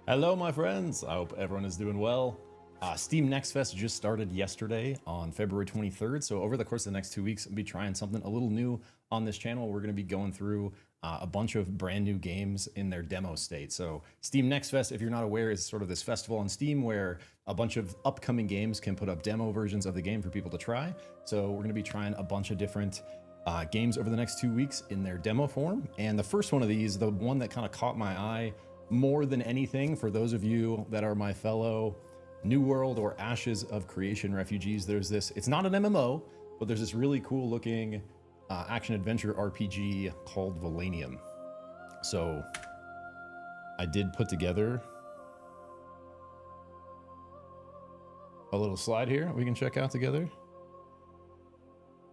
Hello, my friends. I hope everyone is doing well. Steam Next Fest just started yesterday on February 23rd. So over the course of the next 2 weeks, I'll be trying something a little new on this channel. We're going to be going through a bunch of brand new games in their demo state. So Steam Next Fest, if you're not aware, is sort of this festival on Steam where a bunch of upcoming games can put up demo versions of the game for people to try. So we're going to be trying a bunch of different games over the next 2 weeks in their demo form. And the first one of these, the one that kind of caught my eye more than anything, for those of you that are my fellow New World or Ashes of Creation refugees, there's this, it's not an MMO, but there's this really cool looking action-adventure RPG called Valenium. So I did put together a little slide here we can check out together.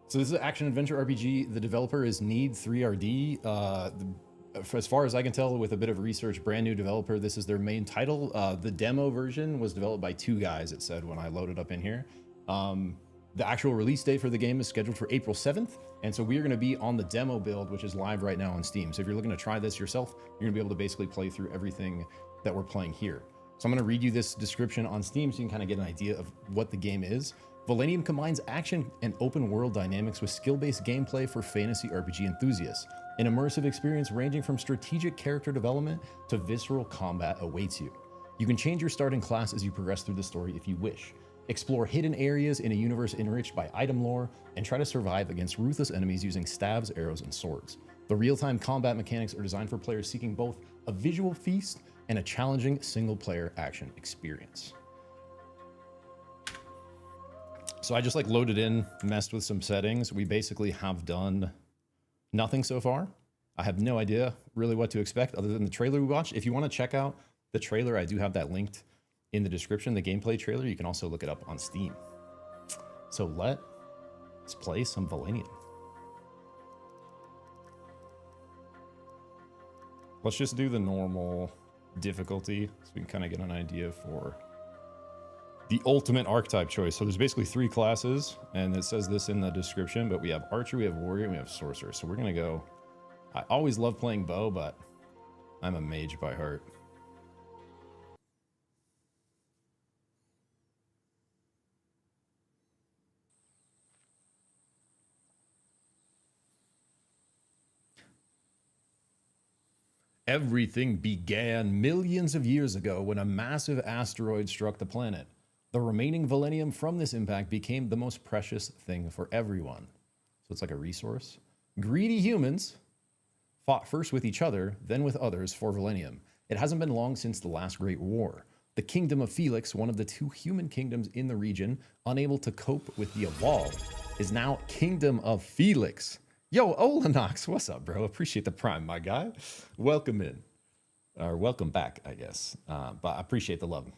So this is an action-adventure RPG. The developer is Need3RD. As far as I can tell, with a bit of research, brand new developer. This is their main title. The demo version was developed by 2 guys, it said when I loaded up in here. The actual release date for the game is scheduled for April 7th. And so we are going to be on the demo build, which is live right now on Steam. So if you're looking to try this yourself, you're going to be able to basically play through everything that we're playing here. So I'm going to read you this description on Steam so you can kind of get an idea of what the game is. Valenium combines action and open world dynamics with skill-based gameplay for fantasy RPG enthusiasts. An immersive experience ranging from strategic character development to visceral combat awaits you. You can change your starting class as you progress through the story if you wish. Explore hidden areas in a universe enriched by item lore, and try to survive against ruthless enemies using stabs, arrows, and swords. The real-time combat mechanics are designed for players seeking both a visual feast and a challenging single-player action experience. So I just like loaded in, messed with some settings. We basically have done nothing so far. I have no idea really what to expect other than the trailer we watched. If you want to check out the trailer, I do have that linked in the description, the gameplay trailer. You can also look it up on Steam. So let's play some Valenium. Let's just do the normal difficulty so we can kind of get an idea for the ultimate archetype choice. So there's basically 3 classes, and it says this in the description, but we have archer, we have warrior, and we have sorcerer. So we're gonna go, I always love playing bow, but I'm a mage by heart. Everything began millions of years ago when a massive asteroid struck the planet. The remaining Valenium from this impact became the most precious thing for everyone. So it's like a resource. Greedy humans fought first with each other, then with others for Valenium. It hasn't been long since the last Great War. The Kingdom of Felix, one of the 2 human kingdoms in the region, unable to cope with the Evolved, is now Kingdom of Felix. Yo, Olanox, what's up, bro? Appreciate the prime, my guy. Welcome in. Or welcome back, I guess. But I appreciate the love.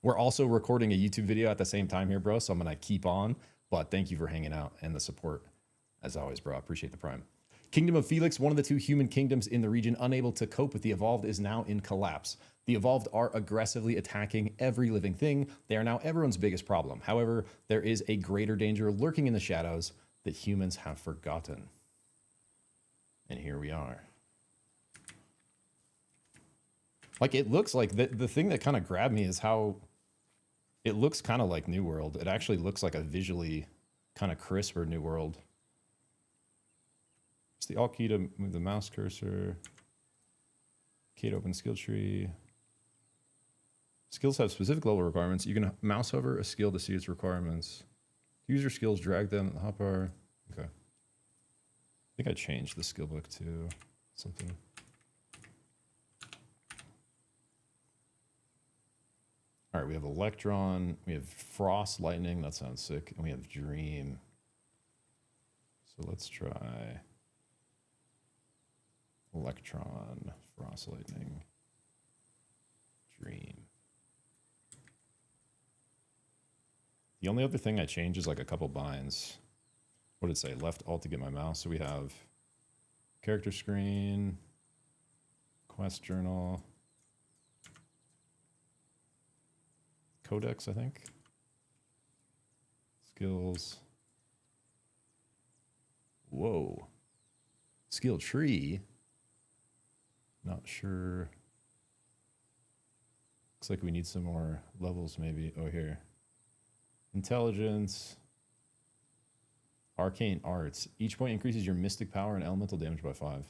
We're also recording a YouTube video at the same time here, bro, so I'm going to keep on. But thank you for hanging out and the support, as always, bro. I appreciate the prime. Kingdom of Felix, one of the 2 human kingdoms in the region, unable to cope with the Evolved, is now in collapse. The Evolved are aggressively attacking every living thing. They are now everyone's biggest problem. However, there is a greater danger lurking in the shadows that humans have forgotten. And here we are. Like, it looks like, the thing that kind of grabbed me is how it looks kind of like New World. It actually looks like a visually kind of crisper New World. It's the alt key to move the mouse cursor. Key to open skill tree. Skills have specific level requirements. You can mouse hover a skill to see its requirements. Use your skills, drag them, the hotbar. Okay. I think I changed the skill book to something. All right, we have Electron, we have Frost Lightning, that sounds sick, and we have Dream. So let's try Electron, Frost Lightning, Dream. The only other thing I changed is like a couple binds. What did it say? Left alt to get my mouse. So we have character screen, quest journal, codex, I think. Skills. Whoa. Skill tree. Not sure. Looks like we need some more levels maybe. Oh, here. Intelligence. Arcane Arts. Each point increases your mystic power and elemental damage by 5. I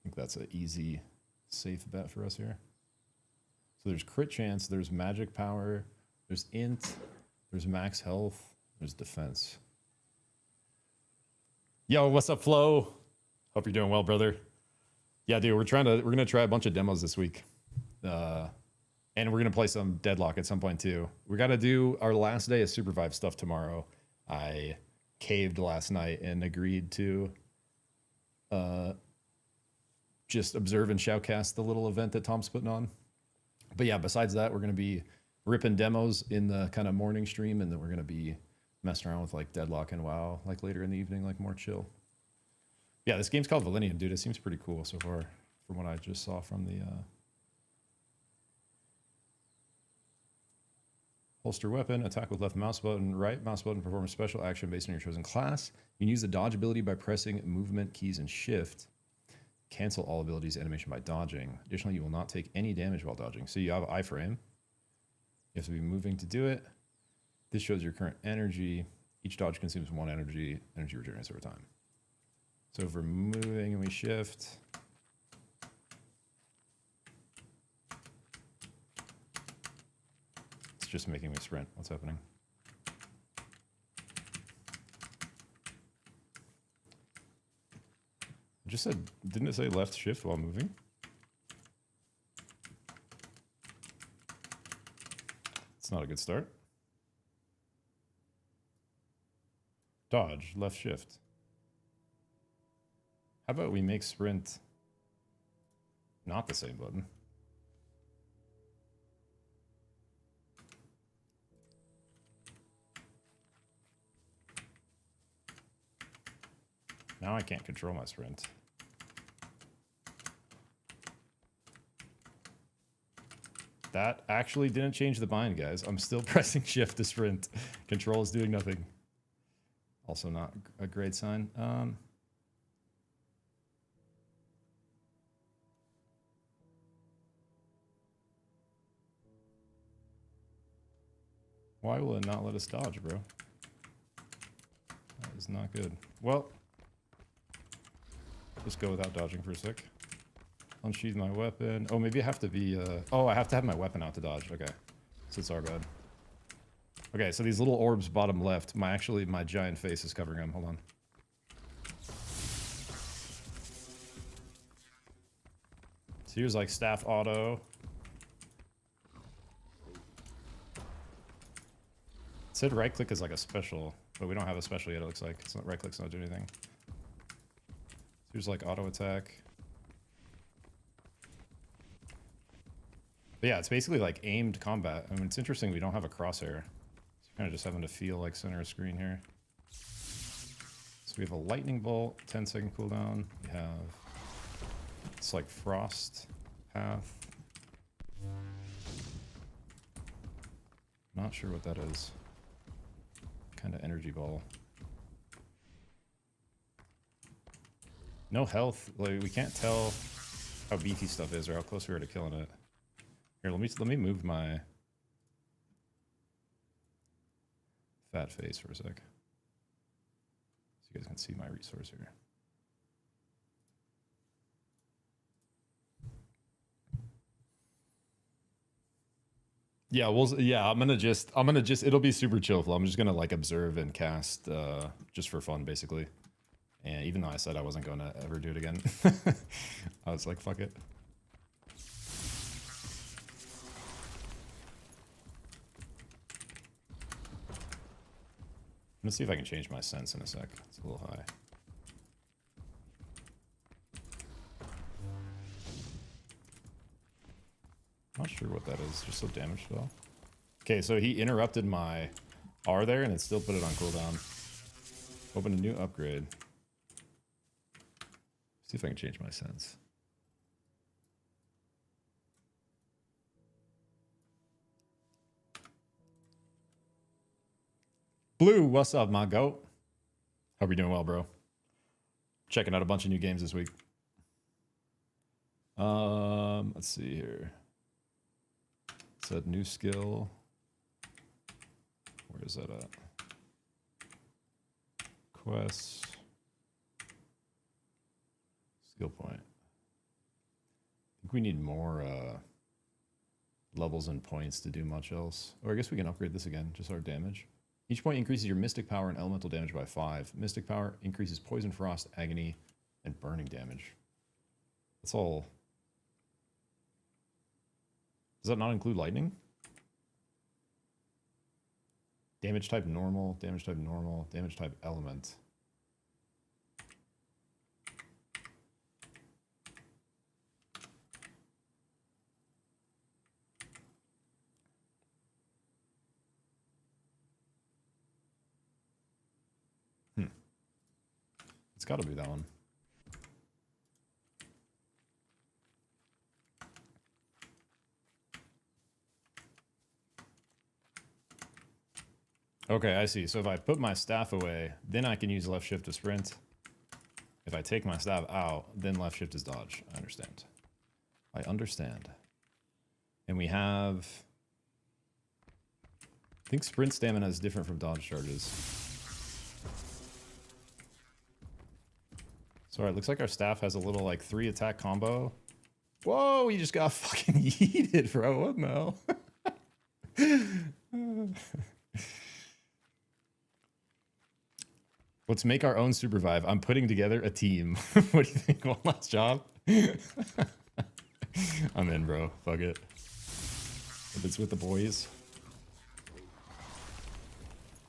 think that's an easy, safe bet for us here. So there's crit chance, there's magic power, there's int, there's max health, there's defense. Yo, what's up, Flo? Hope you're doing well, brother. Yeah, dude, we're gonna try a bunch of demos this week. And we're gonna play some Deadlock at some point too. We gotta do our last day of Supervive stuff tomorrow. I caved last night and agreed to just observe and shoutcast the little event that Tom's putting on. But yeah, besides that, we're going to be ripping demos in the kind of morning stream, and then we're going to be messing around with like Deadlock and WoW like later in the evening, like more chill. Yeah, this game's called Valenium, dude. It seems pretty cool so far from what I just saw from the holster weapon, attack with left mouse button, right mouse button, perform a special action based on your chosen class. You can use the dodge ability by pressing movement keys and shift. Cancel all abilities animation by dodging. Additionally, you will not take any damage while dodging. So you have iframe. You have to be moving to do it. This shows your current energy. Each dodge consumes 1 energy. Energy regenerates over time. So if we're moving and we shift, it's just making me sprint. What's happening? It just said, didn't it say left shift while moving? It's not a good start. Dodge, left shift. How about we make sprint not the same button? Now I can't control my sprint. That actually didn't change the bind, guys. I'm still pressing shift to sprint. Control is doing nothing. Also not a great sign. Why will it not let us dodge, bro? That is not good. Well, just go without dodging for a sec. Unsheath my weapon. Oh, maybe I have to be, oh, I have to have my weapon out to dodge. Okay. So it's our bad. Okay, so these little orbs bottom left, my giant face is covering them. Hold on. So here's like staff auto. It said right click is like a special, but we don't have a special yet, it looks like. It's not, right click's not doing anything. So here's like auto attack. But yeah, it's basically like aimed combat. I mean, it's interesting we don't have a crosshair. So kind of just having to feel like center of screen here. So we have a lightning bolt, 10-second cooldown. We have, it's like frost path. Not sure what that is. Kind of energy ball. No health. Like, we can't tell how beefy stuff is or how close we are to killing it. Here, let me move my fat face for a sec, so you guys can see my resource here. Yeah, I'm gonna just, it'll be super chill flow. I'm just gonna like observe and cast, just for fun, basically. And even though I said I wasn't gonna ever do it again, I was like, fuck it. Let's see if I can change my sense in a sec. It's a little high. Not sure what that is. Just a damage spell. Okay, so he interrupted my R there, and it still put it on cooldown. Open a new upgrade. See if I can change my sense. Blue, what's up, my goat? Hope you're doing well, bro. Checking out a bunch of new games this week. Let's see here. Set new skill. Where is that at? Quests. Skill point. I think we need more levels and points to do much else. Or I guess we can upgrade this again, just our damage. Each point increases your mystic power and elemental damage by 5. Mystic power increases poison, frost, agony, and burning damage. That's all. Does that not include lightning? Damage type normal, damage type normal, damage type element. It's got to be that one. Okay, I see. So if I put my staff away, then I can use left shift to sprint. If I take my staff out, then left shift is dodge. I understand. I understand. And we have... I think sprint stamina is different from dodge charges. So alright, looks like our staff has a little like 3 attack combo. Whoa, he just got fucking yeeted, bro. What the hell? Let's make our own Supervive. I'm putting together a team. What do you think? One last job? I'm in, bro. Fuck it. If it's with the boys.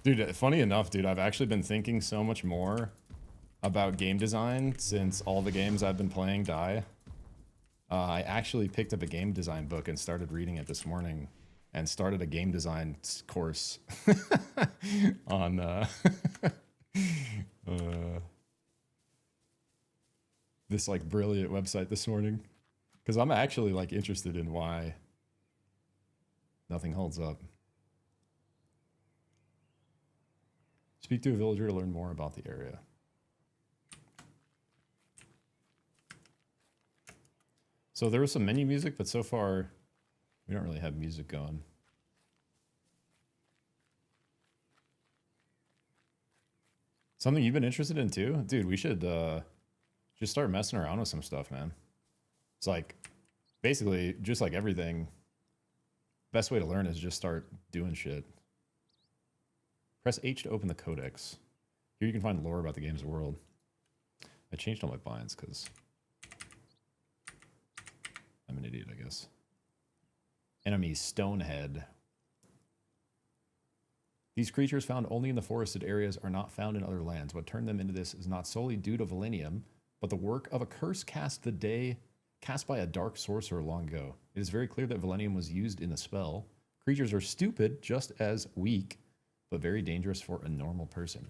Dude, funny enough, dude, I've actually been thinking so much more about game design since all the games I've been playing die. I actually picked up a game design book and started reading it this morning and started a game design course on this like brilliant website this morning because I'm actually like interested in why nothing holds up. Speak to a villager to learn more about the area. So there was some menu music, but so far we don't really have music going. Something you've been interested in too? Dude, we should just start messing around with some stuff, man. It's like, basically, just like everything, best way to learn is just start doing shit. Press H to open the codex. Here you can find lore about the game's world. I changed all my binds because I'm an idiot, I guess. Enemy Stonehead. These creatures found only in the forested areas are not found in other lands. What turned them into this is not solely due to Valenium, but the work of a curse cast by a dark sorcerer long ago. It is very clear that Valenium was used in the spell. Creatures are stupid, just as weak, but very dangerous for a normal person.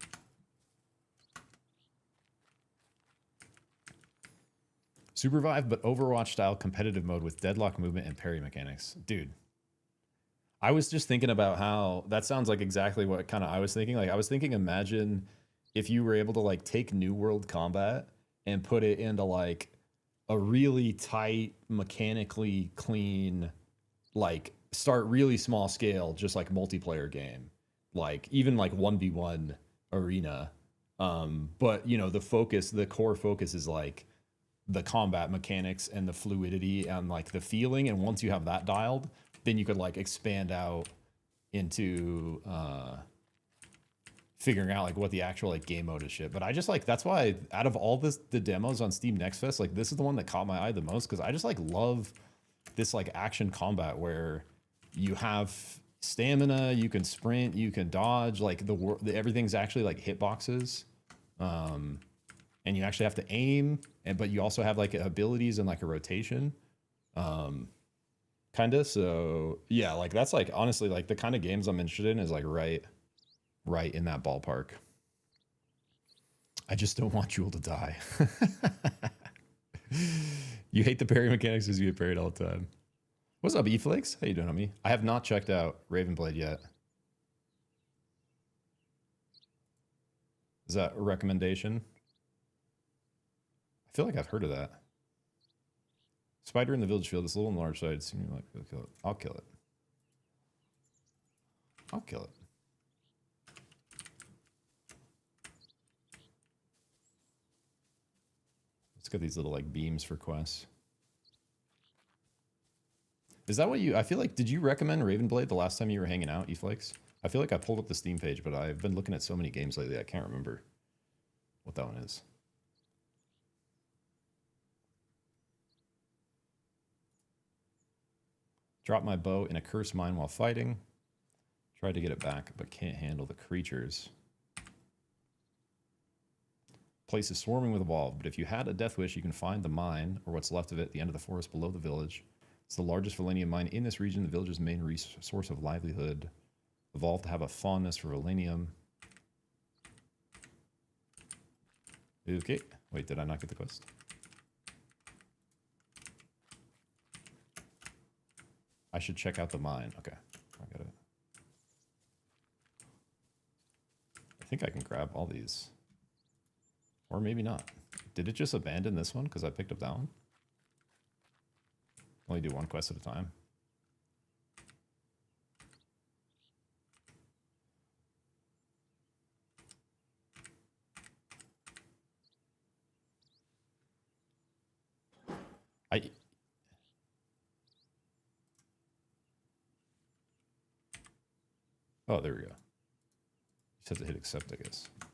Supervive, but Overwatch-style competitive mode with deadlock movement and parry mechanics. Dude. I was just thinking about how that sounds like exactly what kind of I was thinking. Like I was thinking, imagine if you were able to like take New World Combat and put it into like a really tight, mechanically clean, like start really small scale, just like multiplayer game, like even like 1v1 arena. But you know, the core focus is like the combat mechanics and the fluidity and like the feeling. And once you have that dialed, then you could like expand out into figuring out like what the actual like game mode is shit. But I just like, that's why out of all the demos on Steam Next Fest, like this is the one that caught my eye the most because I just like love this like action combat where you have stamina, you can sprint, you can dodge, like everything's actually like hitboxes. And you actually have to aim, but you also have like abilities and like a rotation. Kinda. So yeah, like that's like honestly like the kind of games I'm interested in is like right in that ballpark. I just don't want Jewel to die. You hate the parry mechanics because you get parried all the time. What's up, E-Flakes? How you doing, homie? I have not checked out Ravenblade yet. Is that a recommendation? I feel like I've heard of that. Spider in the village field. It's a little on the large side. Seems like I'll kill it. I'll kill it. Let's get these little like beams for quests. Is that what you... I feel like... Did you recommend Ravenblade the last time you were hanging out, eFlakes? I feel like I pulled up the Steam page, but I've been looking at so many games lately, I can't remember what that one is. Drop my bow in a cursed mine while fighting. Tried to get it back, but can't handle the creatures. Place is swarming with evolved, but if you had a death wish, you can find the mine, or what's left of it, at the end of the forest below the village. It's the largest Valenium mine in this region, the village's main source of livelihood. Evolved to have a fondness for Valenium. Okay. Wait, did I not get the quest? I should check out the mine. Okay. I got it. I think I can grab all these. Or maybe not. Did it just abandon this one because I picked up that one? Only do one quest at a time. Oh, there we go. Just have to hit accept, I guess. I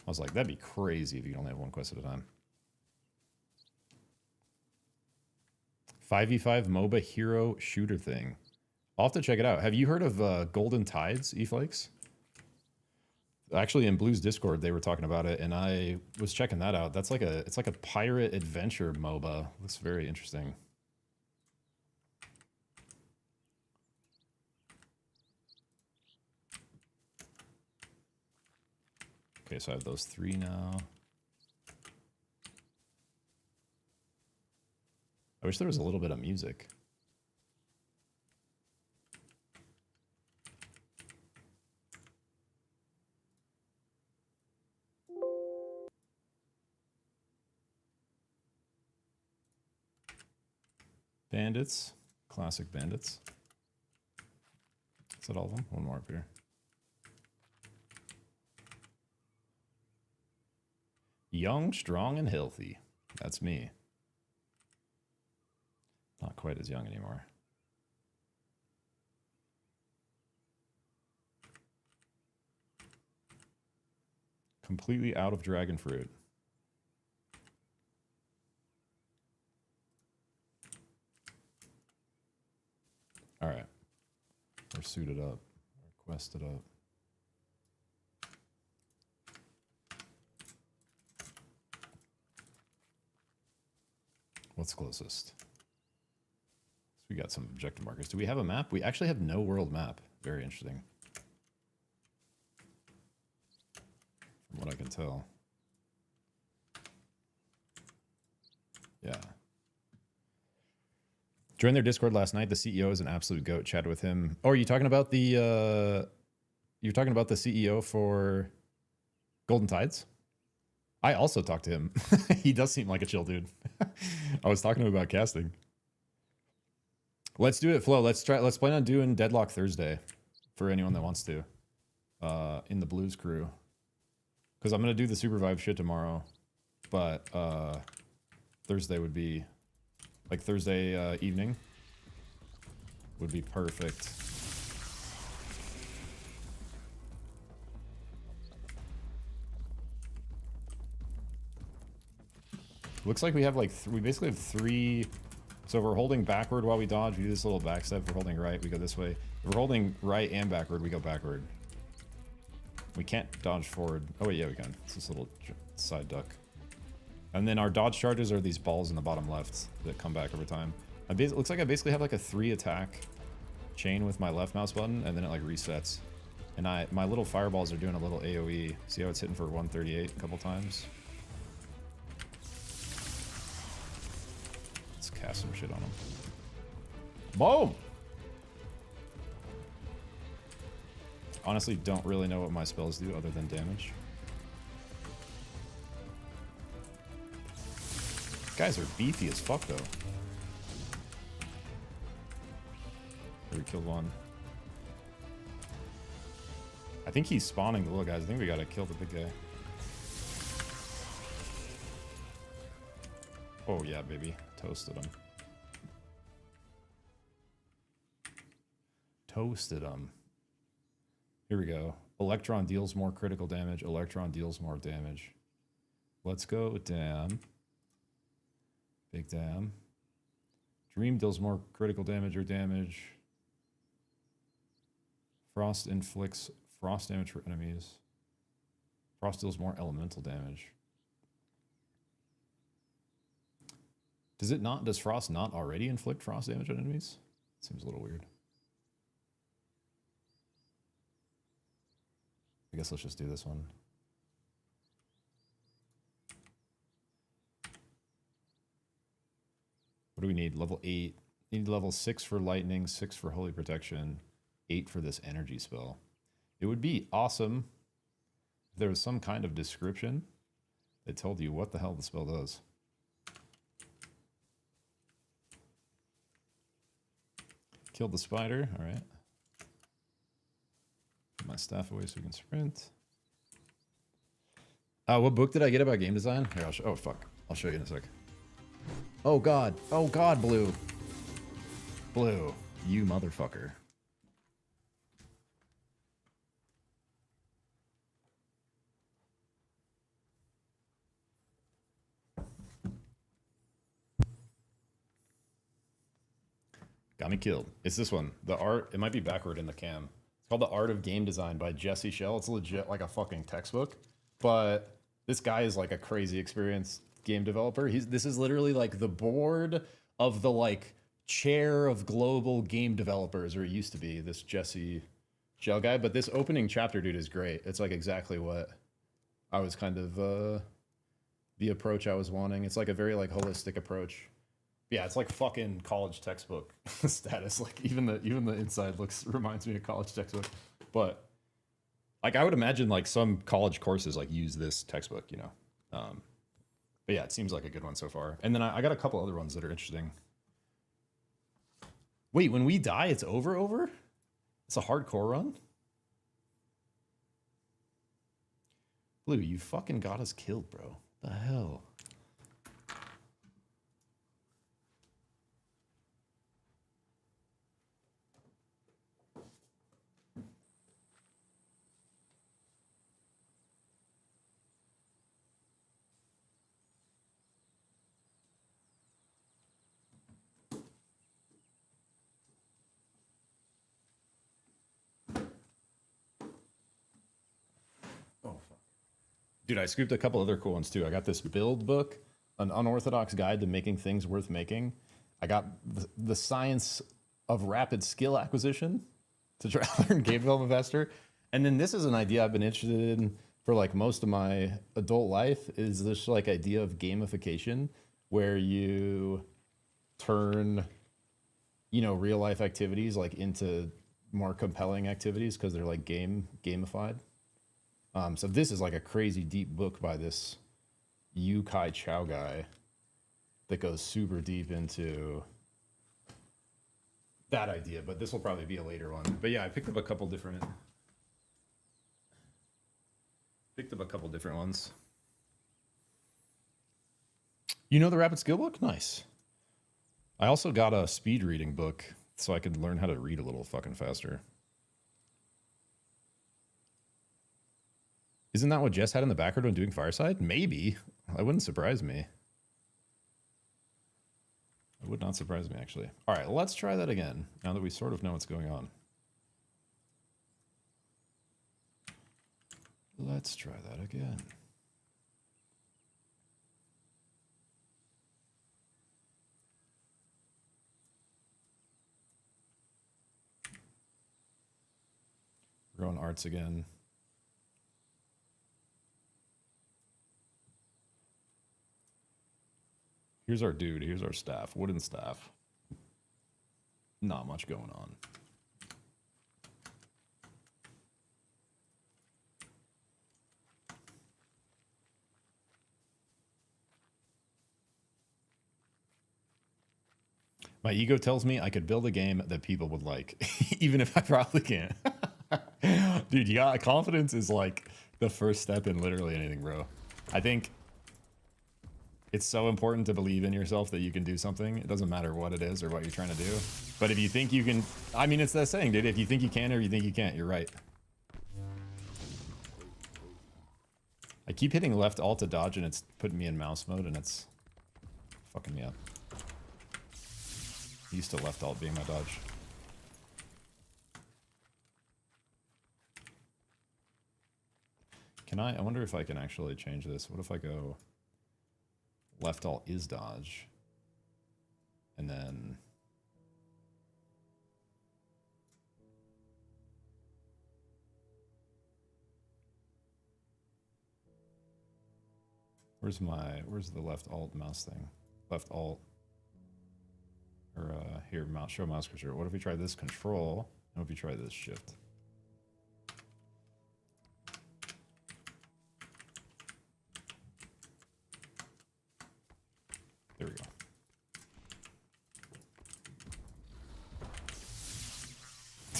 was like, that'd be crazy if you could only have one quest at a time. 5v5 MOBA hero shooter thing. I'll have to check it out. Have you heard of Golden Tides, eFlakes? Actually, in Blue's Discord, they were talking about it, and I was checking that out. That's like it's like a pirate adventure MOBA. Looks very interesting. Okay, so I have those 3 now. I wish there was a little bit of music. Bandits. Classic bandits. Is that all of them? One more up here. Young, strong, and healthy. That's me. Not quite as young anymore. Completely out of dragon fruit. All right. We're suited up. We're quested up. What's closest? So we got some objective markers. Do we have a map? We actually have no world map. Very interesting. From what I can tell. Yeah. Joined their Discord last night. The CEO is an absolute goat. Chatted with him. Oh, are you talking about the you're talking about the CEO for Golden Tides? I also talked to him. He does seem like a chill dude. I was talking to him about casting. Let's do it, Flo. Let's plan on doing Deadlock Thursday for anyone that wants to. In the Blues crew. Because I'm gonna do the Super Vibe shit tomorrow. But Thursday would be like Thursday evening would be perfect. Looks like we have like we basically have 3. So if we're holding backward while we dodge, we do this little back step. If we're holding right, we go this way. If we're holding right and backward, we go backward. We can't dodge forward. Oh wait, yeah, we can. It's this little side duck. And then our dodge charges are these balls in the bottom left that come back over time. It looks like I basically have like a 3 attack chain with my left mouse button, and then it like resets. And my little fireballs are doing a little AoE. See how it's hitting for 138 a couple times? Let's cast some shit on them. Boom! Honestly, don't really know what my spells do other than damage. Guys are beefy as fuck, though. We killed one. I think he's spawning the little guys. I think we gotta kill the big guy. Oh yeah, baby. Toasted him. Toasted him. Here we go. Electron deals more critical damage. Electron deals more damage. Let's go dam. Big dam. Dream deals more critical damage or damage. Frost inflicts frost damage for enemies. Frost deals more elemental damage. Does it not? Does frost not already inflict frost damage on enemies? Seems a little weird. I guess let's just do this one. What do we need? Level 8. Need level 6 for lightning, 6 for holy protection, 8 for this energy spell. It would be awesome if there was some kind of description that told you what the hell the spell does. Killed the spider. All right. Put my staff away so we can sprint. What book did I get about game design? Here, oh, fuck. I'll show you in a sec. Oh, God. Oh, God, Blue. Blue. You motherfucker. Got me killed. It's this one. The art, it might be backward in the cam. It's called The Art of Game Design by Jesse Schell. It's legit like a fucking textbook. But this guy is like a crazy experienced game developer. This is literally like the board of the like chair of global game developers, or it used to be, this Jesse Schell guy. But this opening chapter, dude, is great. It's like exactly what I was kind of, the approach I was wanting. It's like a very like holistic approach. Yeah, it's like fucking college textbook status. Like even the inside reminds me of college textbook. But like I would imagine like some college courses like use this textbook, you know. But yeah, it seems like a good one so far. And then I got a couple other ones that are interesting. Wait, when we die, it's over? It's a hardcore run? Blue, you fucking got us killed, bro. The hell? Dude, I scooped a couple other cool ones too. I got this build book, An Unorthodox Guide to Making Things Worth Making. I got the Science of Rapid Skill Acquisition to try to learn game development faster. And then this is an idea I've been interested in for like most of my adult life, is this like idea of gamification where you turn, you know, real life activities like into more compelling activities because they're like gamified. So this is like a crazy deep book by this Yu Kai Chow guy that goes super deep into that idea, but this will probably be a later one. But yeah, I picked up a couple different ones. You know the Rapid Skill book? Nice. I also got a speed reading book so I could learn how to read a little fucking faster. Isn't that what Jess had in the background when doing Fireside? Maybe. That wouldn't surprise me. It would not surprise me, actually. All right, let's try that again, now that we sort of know what's going on. Let's try that again. We're going arts again. Here's our dude. Here's our staff. Wooden staff. Not much going on. My ego tells me I could build a game that people would like, even if I probably can't. Dude, yeah, confidence is like the first step in literally anything, bro. I think it's so important to believe in yourself that you can do something. It doesn't matter what it is or what you're trying to do. But if you think you can, I mean, it's that saying, dude, if you think you can or you think you can't, you're right. I keep hitting left alt to dodge and it's putting me in mouse mode and it's fucking me up. Used to left alt being my dodge. Can I wonder if I can actually change this. What if I go left alt is dodge and then where's the left alt mouse thing? Left alt or here mouse show mouse cursor. What if we try this control? What if we try this shift? There we go.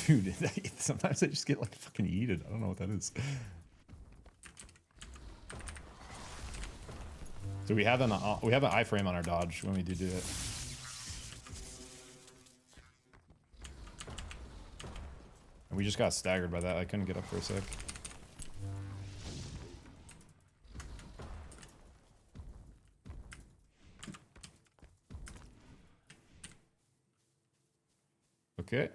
Dude, sometimes I just get like fucking yeeted. I don't know what that is. So we have an iframe on our dodge when we do it. And we just got staggered by that. I couldn't get up for a sec. Okay.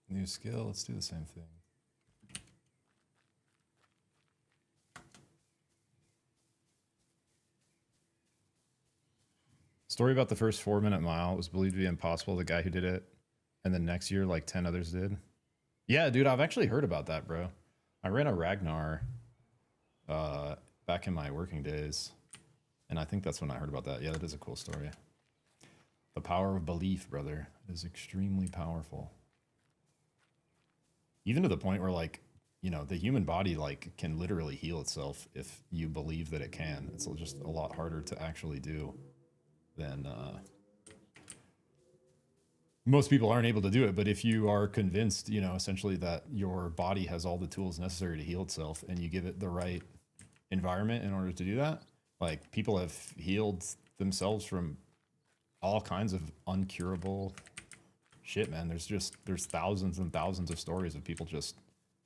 New skill. Let's do the same thing. Story about the first 4-minute mile. It was believed to be impossible. The guy who did it. And then next year, like 10 others did. Yeah, dude, I've actually heard about that, bro. I ran a Ragnar back in my working days. And I think that's when I heard about that. Yeah, that is a cool story. The power of belief, brother, is extremely powerful. Even to the point where, like, you know, the human body, like, can literally heal itself if you believe that it can. It's just a lot harder to actually do than... most people aren't able to do it, but if you are convinced, you know, essentially that your body has all the tools necessary to heal itself and you give it the right environment in order to do that, like, people have healed themselves from all kinds of uncurable shit, man. There's thousands and thousands of stories of people just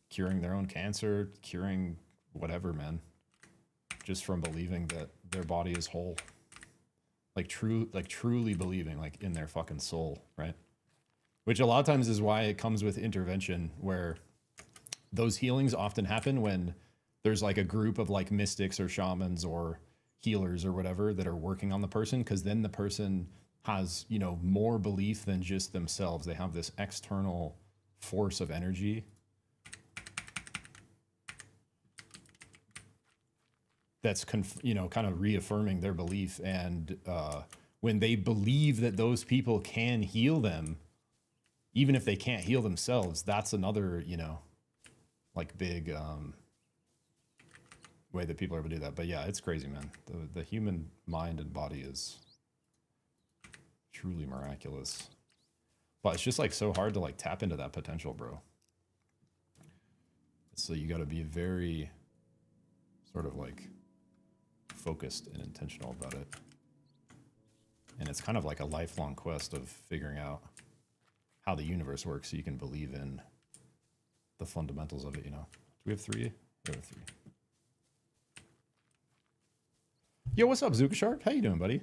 curing their own cancer, curing whatever, man, just from believing that their body is whole. Like truly believing, like, in their fucking soul, right? Which a lot of times is why it comes with intervention, where those healings often happen when there's like a group of like mystics or shamans or healers or whatever that are working on the person, because then the person has, you know, more belief than just themselves. They have this external force of energy that's you know, kind of reaffirming their belief. And when they believe that those people can heal them, even if they can't heal themselves, that's another, you know, like big way that people are able to do that. But yeah, it's crazy, man. The human mind and body is truly miraculous. But it's just like so hard to like tap into that potential, bro. So you got to be very sort of like focused and intentional about it. And it's kind of like a lifelong quest of figuring out how the universe works so you can believe in the fundamentals of it, you know. Do we have 3? We have 3. Yo, what's up, Zuka Shark? How you doing, buddy?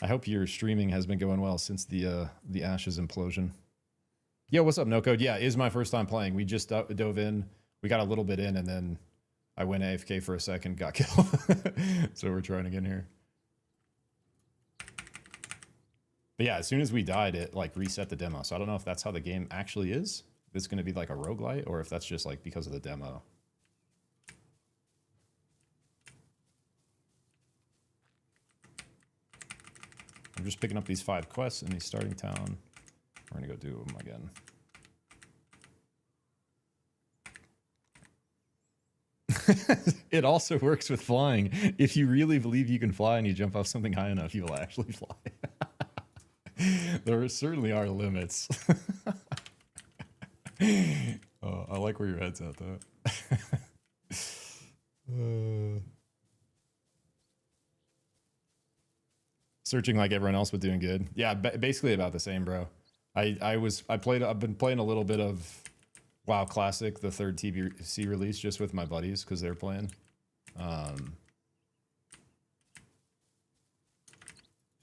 I hope your streaming has been going well since the Ashes implosion. Yo, what's up, No Code? Yeah, it is my first time playing. We just dove in. We got a little bit in, and then I went AFK for a second, got killed. So we're trying again here. But yeah, as soon as we died, it like reset the demo. So I don't know if that's how the game actually is. If it's going to be like a roguelite, or if that's just like because of the demo. I'm just picking up these 5 quests in the starting town. We're going to go do them again. It also works with flying. If you really believe you can fly and you jump off something high enough, you will actually fly. There certainly are limits. Oh, I like where your head's at, though. Searching like everyone else, but doing good. Yeah, basically about the same, bro. I've been playing a little bit of WoW Classic, the third TBC release, just with my buddies because they're playing.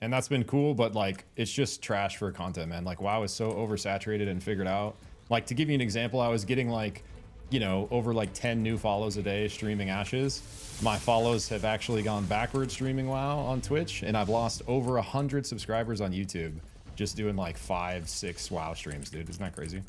And that's been cool, but like it's just trash for content, man. Like WoW is so oversaturated and figured out. Like to give you an example, I was getting like, you know, over like 10 new follows a day streaming Ashes. My follows have actually gone backwards streaming WoW on Twitch, and I've lost over 100 subscribers on YouTube just doing like 5-6 WoW streams, dude. Isn't that crazy?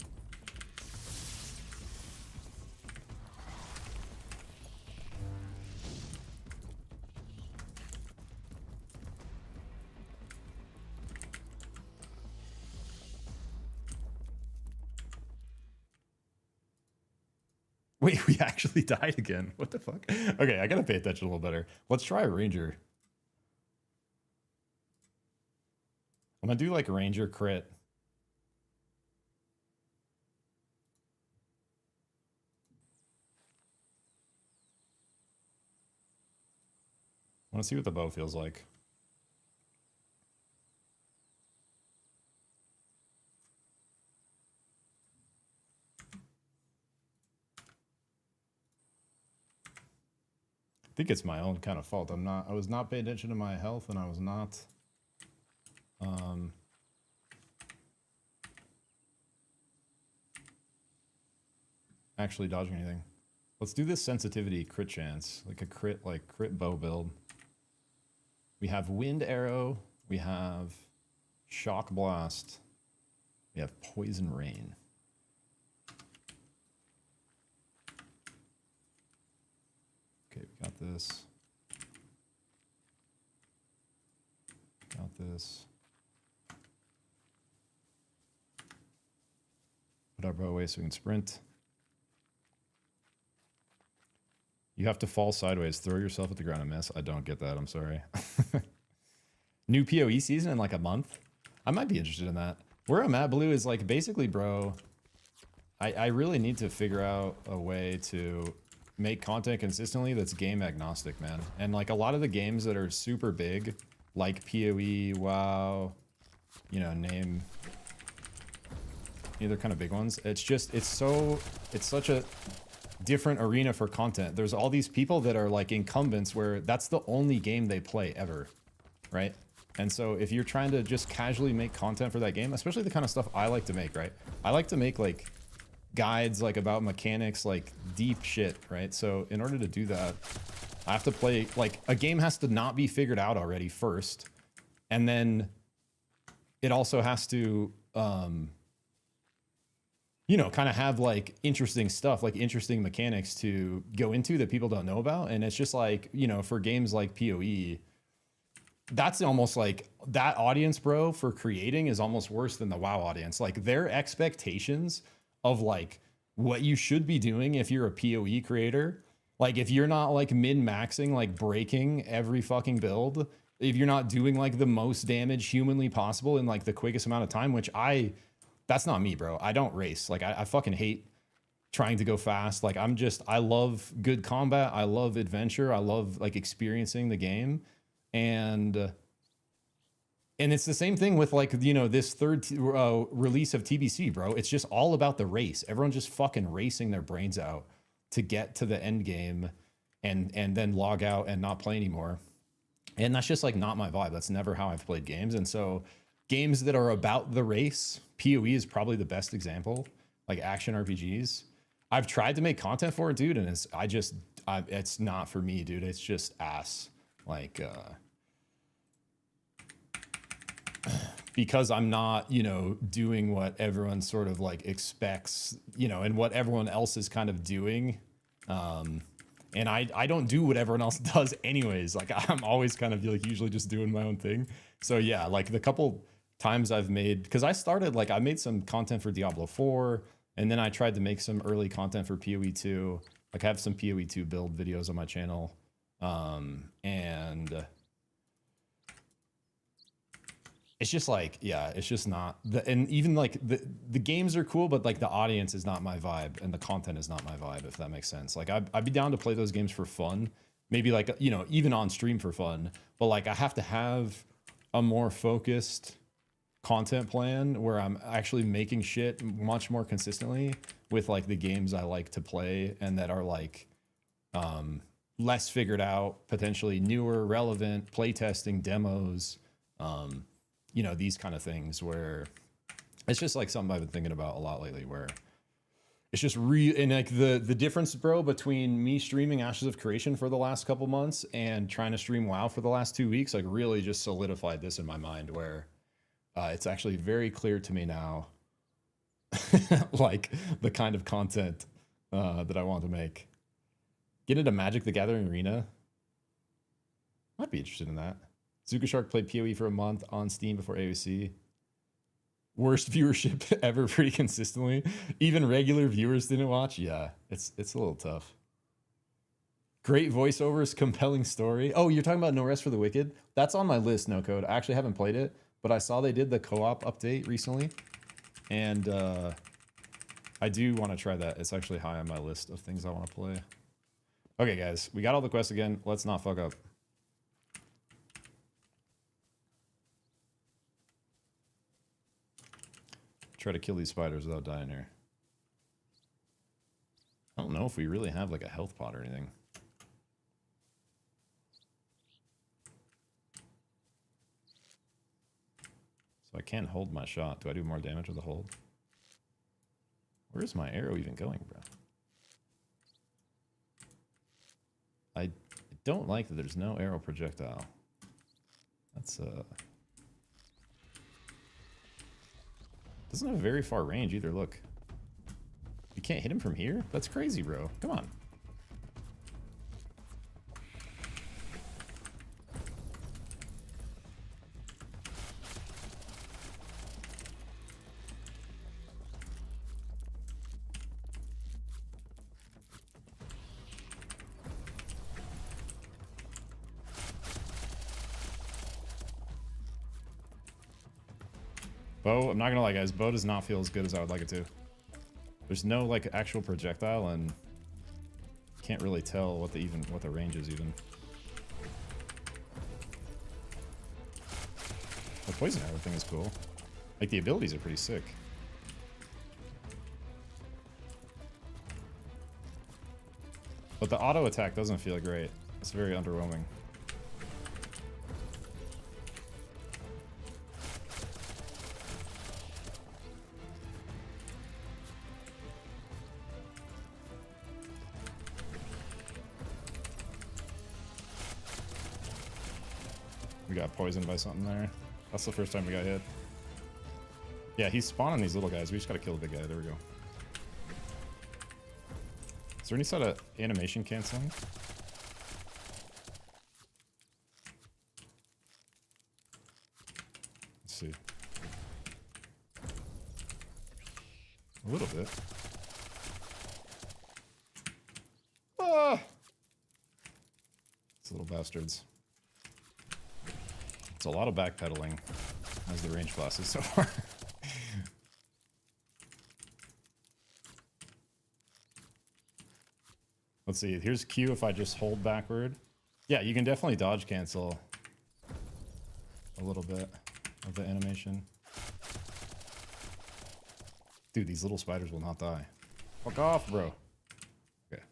Wait, we actually died again. What the fuck? Okay, I gotta pay attention a little better. Let's try a ranger. I'm gonna do like a ranger crit. I wanna see what the bow feels like. I think it's my own kind of fault. I was not paying attention to my health, and I was not actually dodging anything. Let's do this sensitivity crit chance, like a crit bow build. We have wind arrow, we have shock blast, we have poison rain. Okay, we got this. Got this. Put our bow away so we can sprint. You have to fall sideways, throw yourself at the ground and miss. I don't get that, I'm sorry. New PoE season in like a month? I might be interested in that. Where I'm at, Blue, is like basically, bro, I really need to figure out a way to make content consistently that's game agnostic, man. And like a lot of the games that are super big, like PoE, WoW, you know, name either kind of big ones. It's such a different arena for content. There's all these people that are like incumbents where that's the only game they play ever, right? And so if you're trying to just casually make content for that game, especially the kind of stuff I like to make, right? I like to make like guides like about mechanics, like deep shit, right? So in order to do that, I have to play, like, a game has to not be figured out already first, and then it also has to you know, kind of have like interesting stuff, like interesting mechanics to go into that people don't know about. And it's just like, you know, for games like PoE, that's almost like that audience, bro, for creating is almost worse than the WoW audience. Like their expectations of like what you should be doing if you're a PoE creator, like if you're not like min-maxing, like breaking every fucking build, if you're not doing like the most damage humanly possible in like the quickest amount of time, which that's not me, bro. I don't race. Like I fucking hate trying to go fast. Like I love good combat. I love adventure. I love like experiencing the game. And it's the same thing with like, you know, this third release of TBC, bro. It's just all about the race. Everyone's just fucking racing their brains out to get to the end game and then log out and not play anymore. And that's just like not my vibe. That's never how I've played games. And so games that are about the race, PoE is probably the best example, like action RPGs. I've tried to make content for it, dude, and it's not for me, dude. It's just ass. Like, because I'm not, you know, doing what everyone sort of like expects, you know, and what everyone else is kind of doing. And I don't do what everyone else does anyways. Like I'm always kind of like usually just doing my own thing. So yeah, like the couple times I've made, because I made some content for Diablo 4, and then I tried to make some early content for PoE 2. Like I have some PoE 2 build videos on my channel. And it's just like, yeah, it's just not the, and even like the games are cool, but like the audience is not my vibe and the content is not my vibe, if that makes sense. Like I'd be down to play those games for fun, maybe like, you know, even on stream for fun, but like I have to have a more focused content plan where I'm actually making shit much more consistently with like the games I like to play and that are like less figured out, potentially newer, relevant playtesting demos, you know, these kind of things where it's just like something I've been thinking about a lot lately, where it's just and like the difference, bro, between me streaming Ashes of Creation for the last couple months and trying to stream WoW for the last 2 weeks, like really just solidified this in my mind, where it's actually very clear to me now, like the kind of content that I want to make. Get into Magic the Gathering Arena. Might be interested in that. Zuka Shark played PoE for a month on Steam before AOC. Worst viewership ever, pretty consistently. Even regular viewers didn't watch. Yeah, it's a little tough. Great voiceovers, compelling story. Oh, you're talking about No Rest for the Wicked? That's on my list, No Code. I actually haven't played it, but I saw they did the co-op update recently, and I do want to try that. It's actually high on my list of things I want to play. Okay, guys, we got all the quests again. Let's not fuck up. Try to kill these spiders without dying here. I don't know if we really have like a health pot or anything. So I can't hold my shot. Do I do more damage with a hold? Where's my arrow even going, bro? I don't like that there's no arrow projectile. That's doesn't have a very far range either, look. You can't hit him from here? That's crazy, bro. Come on. Bow, I'm not gonna lie, guys. Bow does not feel as good as I would like it to. There's no like actual projectile, and can't really tell what the range is even. The poison arrow thing is cool. Like the abilities are pretty sick. But the auto attack doesn't feel great. It's very underwhelming. We got poisoned by something there. That's the first time we got hit. Yeah, he's spawning these little guys. We just gotta kill the big guy. There we go. Is there any sort of animation canceling? Let's see. A little bit. Ah! These little bastards. It's a lot of backpedaling as the range classes so far. Let's see, here's Q if I just hold backward. Yeah, you can definitely dodge cancel a little bit of the animation. Dude, these little spiders will not die. Fuck off, bro. Okay.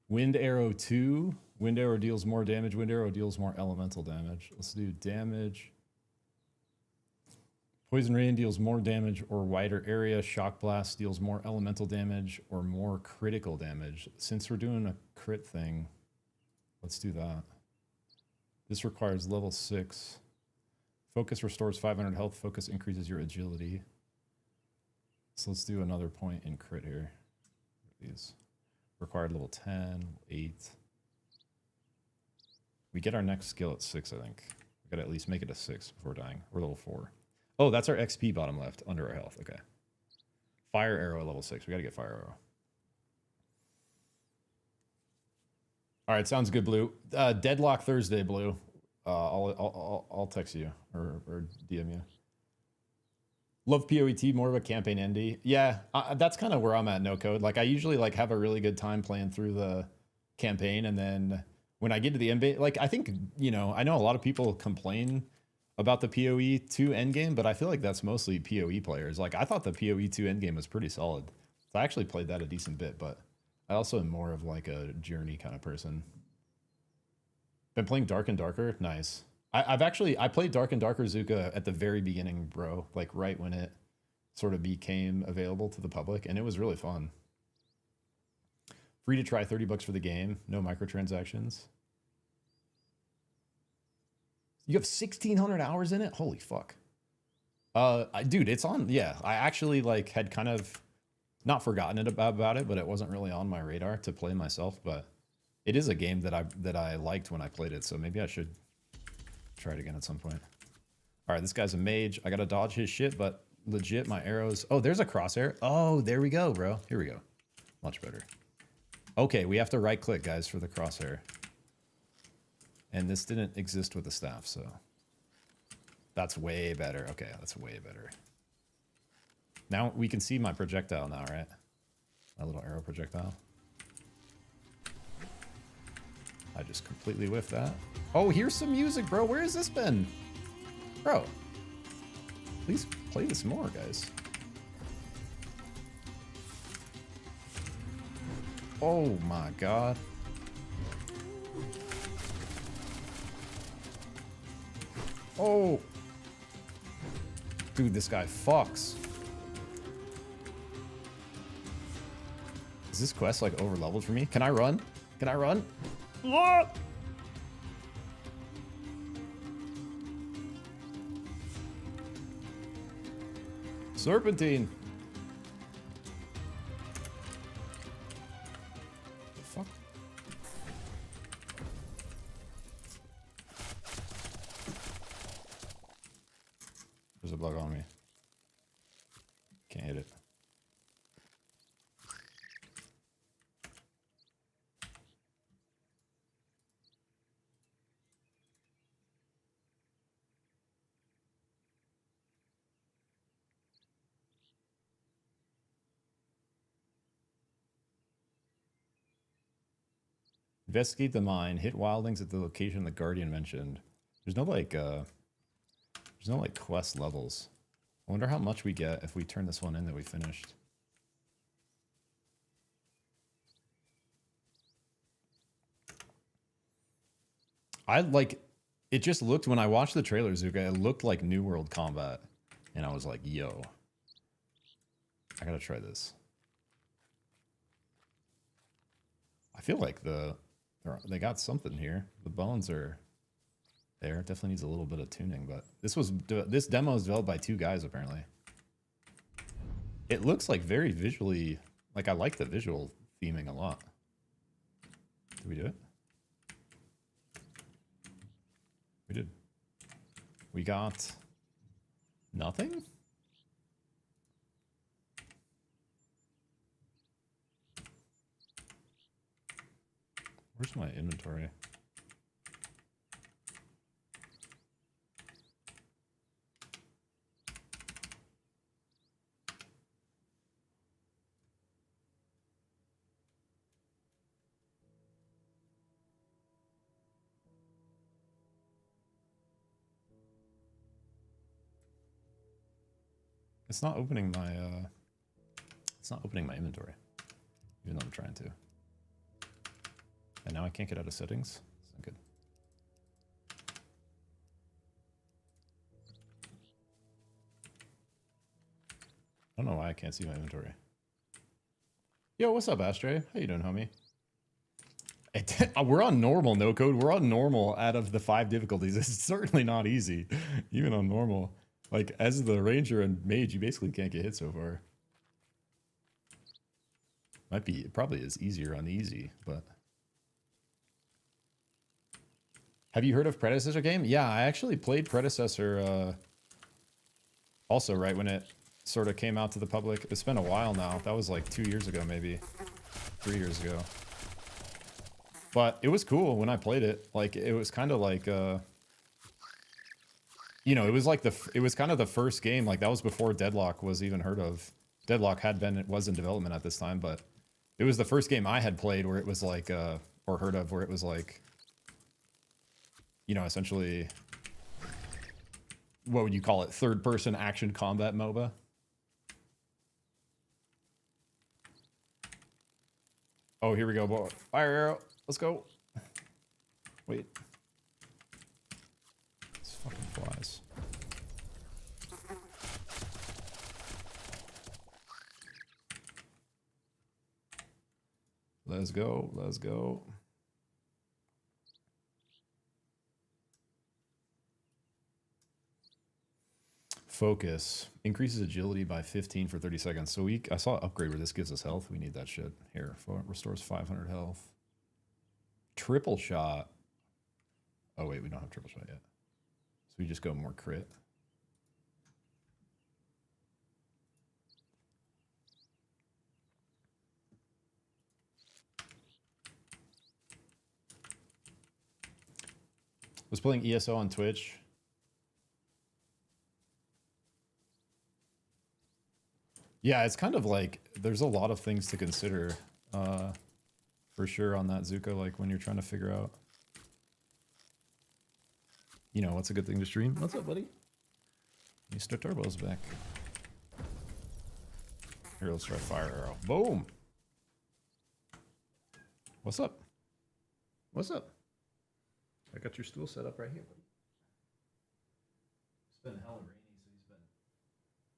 Wind Arrow 2. Wind Arrow deals more damage. Wind Arrow deals more elemental damage. Let's do damage. Poison Rain deals more damage or wider area. Shock Blast deals more elemental damage or more critical damage. Since we're doing a crit thing, let's do that. This requires level 6. Focus restores 500 health. Focus increases your agility. So let's do another point in crit here. These required level 10, 8. We get our next skill at 6, I think. We gotta at least make it a 6 before dying. Or level 4. Oh, that's our XP bottom left, under our health. Okay. Fire Arrow at level 6. We gotta get Fire Arrow. All right, sounds good, Blue. Deadlock Thursday, Blue. I'll text you or DM you. Love PoET, more of a campaign indie. Yeah, that's kind of where I'm at. No code. Like I usually like have a really good time playing through the campaign, and then when I get to the end, like I think I know a lot of people complain about the PoE 2 endgame, but I feel like that's mostly PoE players. Like I thought the PoE 2 endgame was pretty solid. So I actually played that a decent bit, but I also am more of like a journey kind of person. Been playing Dark and Darker. Nice. I played Dark and Darker Zuka at the very beginning, bro. Like right when it sort of became available to the public, and it was really fun. Free to try, $30 for the game. No microtransactions. You have 1,600 hours in it? Holy fuck. Dude, it's on. Yeah, I actually like had kind of not forgotten about it, but it wasn't really on my radar to play myself. But it is a game that I liked when I played it, so maybe I should try it again at some point. All right, this guy's a mage. I gotta dodge his shit, but legit, my arrows. Oh, there's a crosshair. Oh, there we go, bro. Here we go. Much better. Okay, we have to right click, guys, for the crosshair. And this didn't exist with the staff, so that's way better. Okay, that's way better. Now we can see my projectile now, right? My little arrow projectile. I just completely whiffed that. Oh, here's some music, bro. Where has this been? Bro, please play this more, guys. Oh my god. Oh. Dude, this guy fucks. Is this quest like over leveled for me? Can I run? Can I run? What? Serpentine. The fuck? There's a bug on me. Can't hit it. Investigate the mine. Hit wildlings at the location the Guardian mentioned. There's no like quest levels. I wonder how much we get if we turn this one in that we finished. I like it. Just looked when I watched the trailer, Zuka, it looked like New World combat, and I was like, yo, I gotta try this. I feel like they got something here. The bones are there. Definitely needs a little bit of tuning, but this demo is developed by 2 guys apparently. It looks like very visually, like I like the visual theming a lot. Did we do it? We did. We got nothing? Where's my inventory? It's not opening my inventory, even though I'm trying to. And now I can't get out of settings. It's not good. I don't know why I can't see my inventory. Yo, what's up, Astray? How you doing, homie? We're on normal, no code. We're on normal out of the 5 difficulties. It's certainly not easy, even on normal. Like, as the ranger and mage, you basically can't get hit so far. It probably is easier on the easy, but... Have you heard of Predecessor game? Yeah, I actually played Predecessor also right when it sort of came out to the public. It's been a while now. That was like 2 years ago, maybe 3 years ago. But it was cool when I played it. Like, it was kind of like, you know, it was like it was kind of the first game. Like, that was before Deadlock was even heard of. Deadlock was in development at this time, but it was the first game I had played where it was like, or heard of, where it was like, you know, essentially, what would you call it? Third person action combat MOBA. Oh, here we go, boy. Fire arrow. Let's go. Wait. This fucking flies. Let's go. Let's go. Focus. Increases agility by 15 for 30 seconds. So I saw an upgrade where this gives us health. We need that shit. Here. Restores 500 health. Triple shot. Oh, wait. We don't have triple shot yet. So we just go more crit. Was playing ESO on Twitch. Yeah, it's kind of like there's a lot of things to consider for sure on that, Zuko, like when you're trying to figure out, you know, what's a good thing to stream. What's up, buddy? Mr. Turbo's back. Here, let's try fire arrow. Boom. What's up? What's up? I got your stool set up right here, buddy. It's been hella rainy, so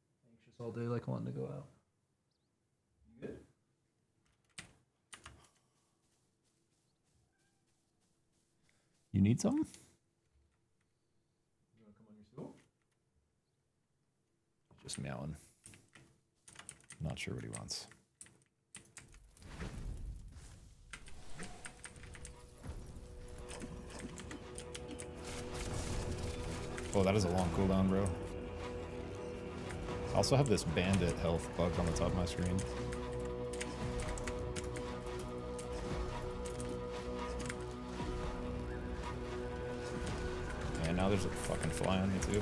he's been anxious all day, like wanting to go out. You good? You need something? You want to come on your stool? Just meowing. Not sure what he wants. Oh, that is a long cooldown, bro. I also have this bandit health bug on the top of my screen. And now there's a fucking fly on me too.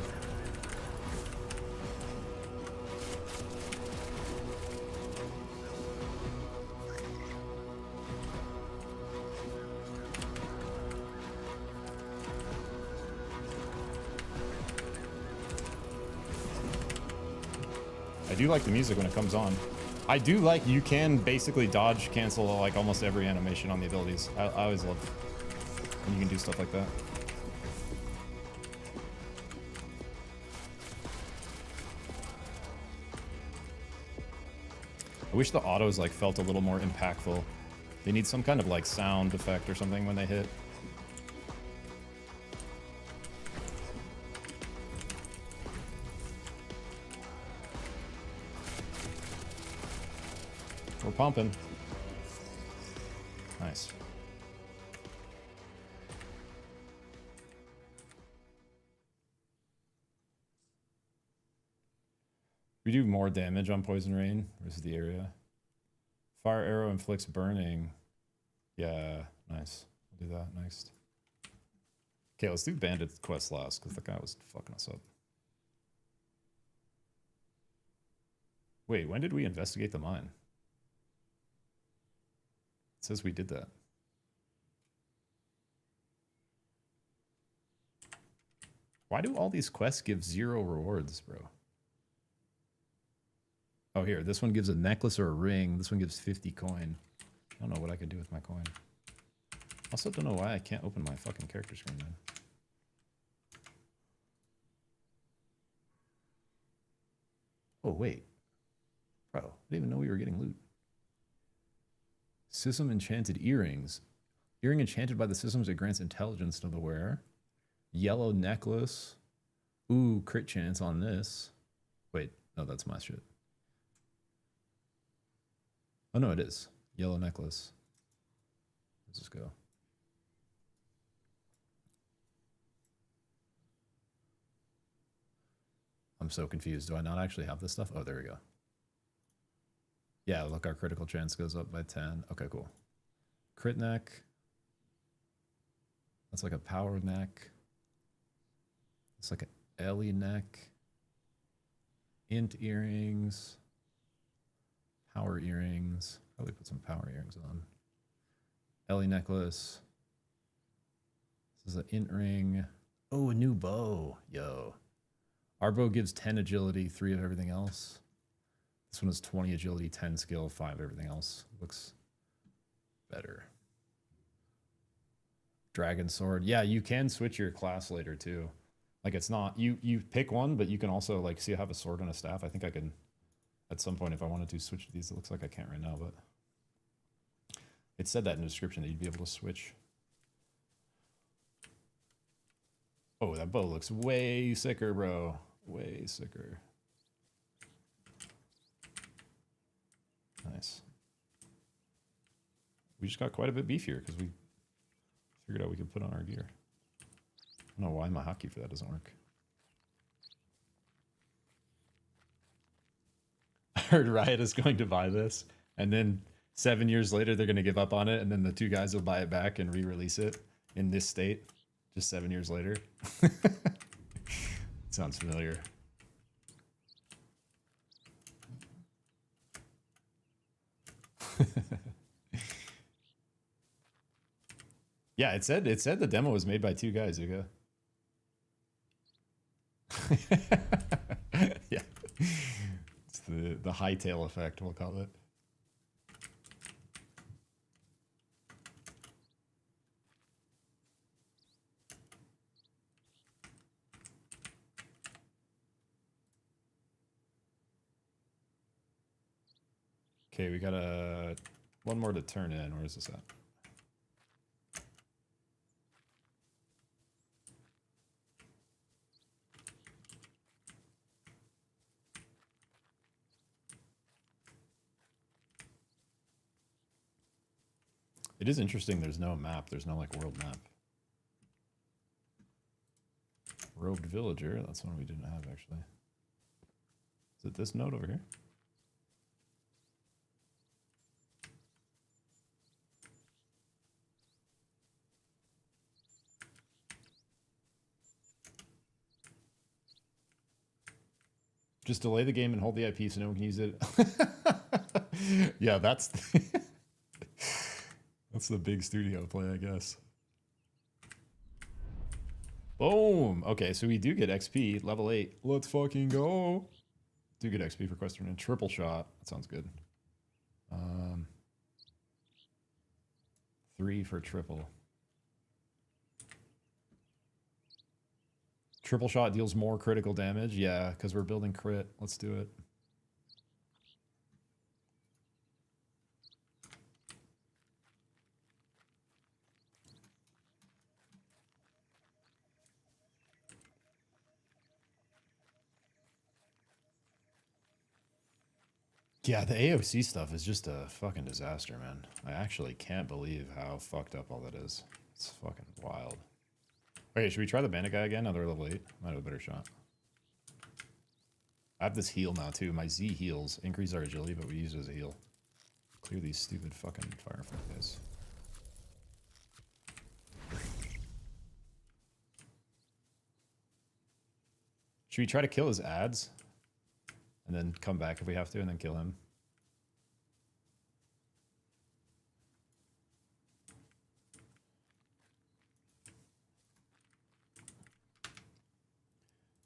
I do like the music when it comes on. I do like, you can basically dodge cancel like almost every animation on the abilities. I always love when you can do stuff like that. I wish the autos like felt a little more impactful. They need some kind of like sound effect or something when they hit. We're pumping. Nice. We do more damage on Poison Rain versus the area. Fire arrow inflicts burning. Yeah, nice. We'll do that next. Okay, let's do Bandit quest last because the guy was fucking us up. Wait, when did we investigate the mine? It says we did that. Why do all these quests give 0 rewards, bro? Oh, here, this one gives a necklace or a ring. This one gives 50 coin. I don't know what I could do with my coin. Also don't know why I can't open my fucking character screen, man. Oh, wait. Bro, I didn't even know we were getting loot. Sism enchanted earrings. Earring enchanted by the systems, it grants intelligence to the wearer. Yellow necklace. Ooh, crit chance on this. Wait, no, that's my shit. Oh, no, it is. Yellow necklace. Let's just go. I'm so confused. Do I not actually have this stuff? Oh, there we go. Yeah, look, our critical chance goes up by 10. Okay, cool. Crit neck. That's like a power neck. It's like an Ellie neck. Int earrings. Power earrings. Probably put some power earrings on. Ellie necklace. This is an int ring. Oh, a new bow. Yo. Our bow gives 10 agility, 3 of everything else. This one is 20 agility, 10 skill, 5 everything else. Looks better. Dragon sword. Yeah, you can switch your class later too. Like it's not, you pick one, but you can also like, see I have a sword and a staff. I think I can, at some point if I wanted to switch these. It looks like I can't right now, but it said that in the description that you'd be able to switch. Oh, that bow looks way sicker, bro. Way sicker. Nice. We just got quite a bit beefier because we figured out we could put on our gear. I don't know why my hotkey for that doesn't work. I heard Riot is going to buy this, and then 7 years later they're going to give up on it, and then the 2 guys will buy it back and re-release it in this state just 7 years later. Sounds familiar. Yeah, it said the demo was made by 2 guys, Uga. Yeah. It's the hightail effect, we'll call it. Okay, we got one more to turn in. Where is this at? It is interesting there's no map. There's no like world map. Robed villager. That's one we didn't have actually. Is it this node over here? Just delay the game and hold the IP so no one can use it. Yeah, that's that's the big studio play, I guess. Boom. Okay, so we do get XP, level 8. Let's fucking go. Do get XP for quest and triple shot. That sounds good. 3 for triple. Triple shot deals more critical damage. Yeah, because we're building crit. Let's do it. Yeah, the AOC stuff is just a fucking disaster, man. I actually can't believe how fucked up all that is. It's fucking wild. Okay, should we try the bandit guy again? Another level 8. Might have a better shot. I have this heal now too. My Z heals increase our agility, but we use it as a heal. Clear these stupid fucking firefly guys. Should we try to kill his ads? And then come back if we have to, and then kill him.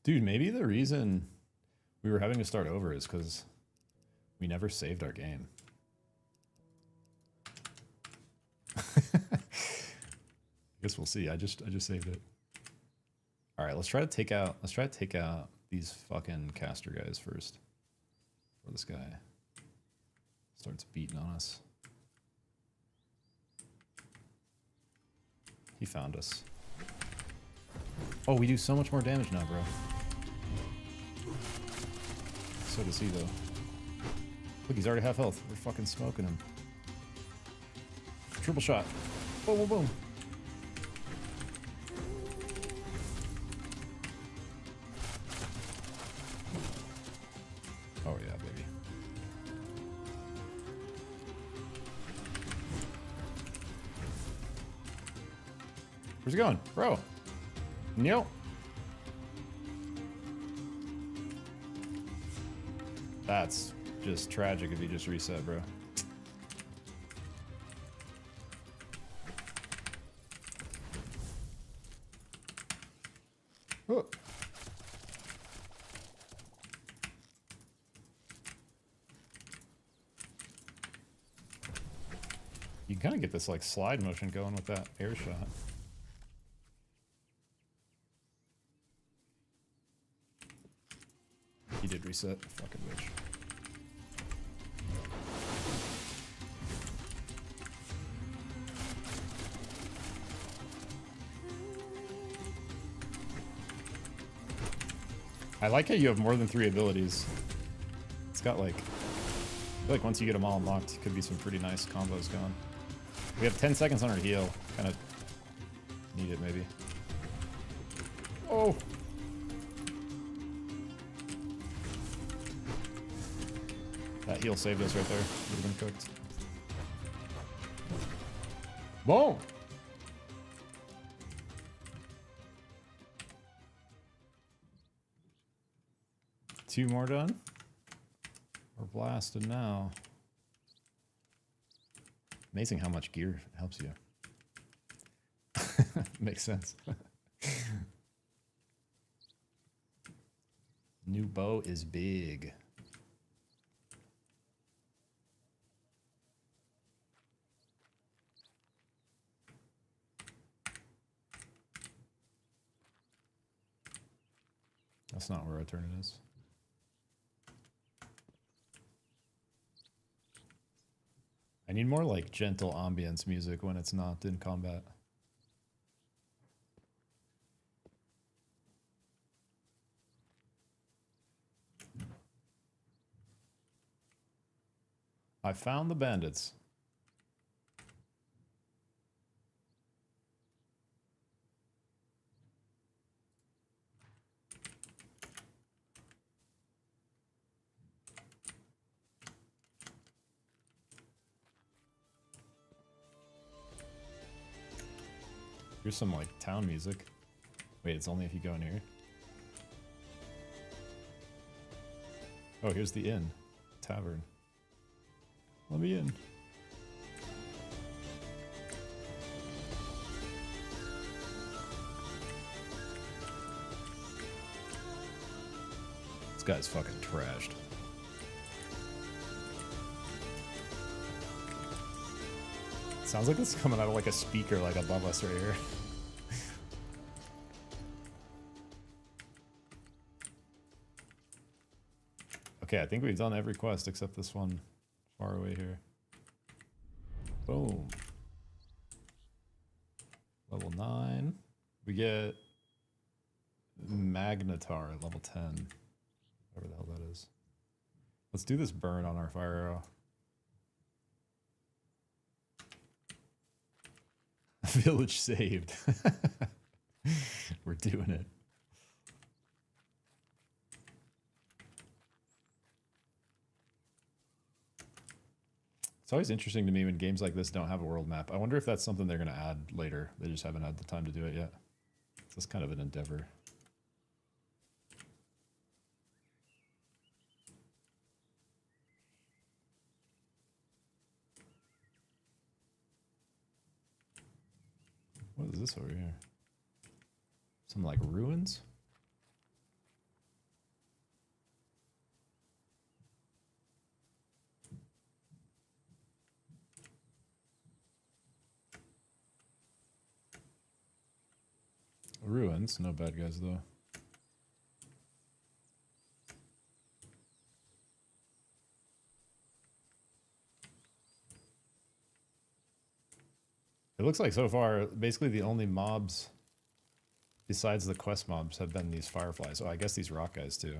Dude, maybe the reason we were having to start over is because we never saved our game. I guess we'll see. I just saved it. All right, let's try to take out these fucking caster guys first. Before this guy starts beating on us. He found us. Oh, we do so much more damage now, bro. So does he, though. Look, he's already half health. We're fucking smoking him. Triple shot. Boom, boom, boom. Oh, yeah, baby. Where's he going? Bro. Nope. That's just tragic if he just reset, bro. Oh. You can kind of get this like slide motion going with that air shot. He did reset. Fucking bitch. I like how you have more than 3 abilities. It's got like, I feel like once you get them all unlocked, could be some pretty nice combos going. We have 10 seconds on our heal. Kind of need it maybe. Oh! That heal saved us right there. Would have been cooked. Boom! Two more done. We're blasted now. Amazing how much gear helps you. Makes sense. New bow is big. That's not where our turn it is. I need more like gentle ambience music when it's not in combat. I found the bandits. Here's some like town music. Wait, it's only if you go in here. Oh, here's the inn. Tavern. Let me in. This guy's fucking trashed. Sounds like it's coming out of like a speaker like above us right here. Okay, I think we've done every quest except this one far away here. Boom. Level 9. We get Magnetar at level 10. Whatever the hell that is. Let's do this burn on our fire arrow. Village saved. We're doing it. It's always interesting to me when games like this don't have a world map. I wonder if that's something they're going to add later. They just haven't had the time to do it yet. So it's kind of an endeavor. What is this over here? Some like ruins? Ruins, no bad guys though. It looks like so far, basically the only mobs besides the quest mobs have been these fireflies. Oh, I guess these rock guys too.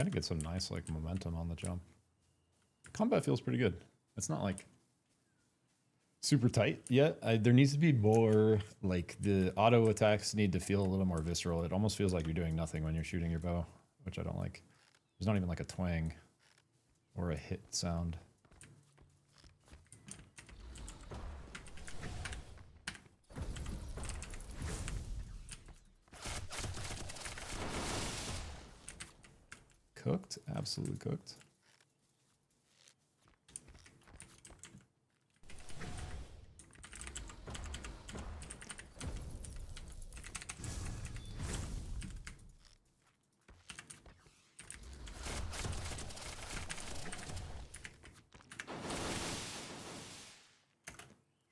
kind of get some nice like momentum on the jump. Combat feels pretty good. It's not like super tight yet. There needs to be more, like the auto attacks need to feel a little more visceral. It almost feels like you're doing nothing when you're shooting your bow, which I don't like. There's not even like a twang or a hit sound. Cooked, absolutely cooked.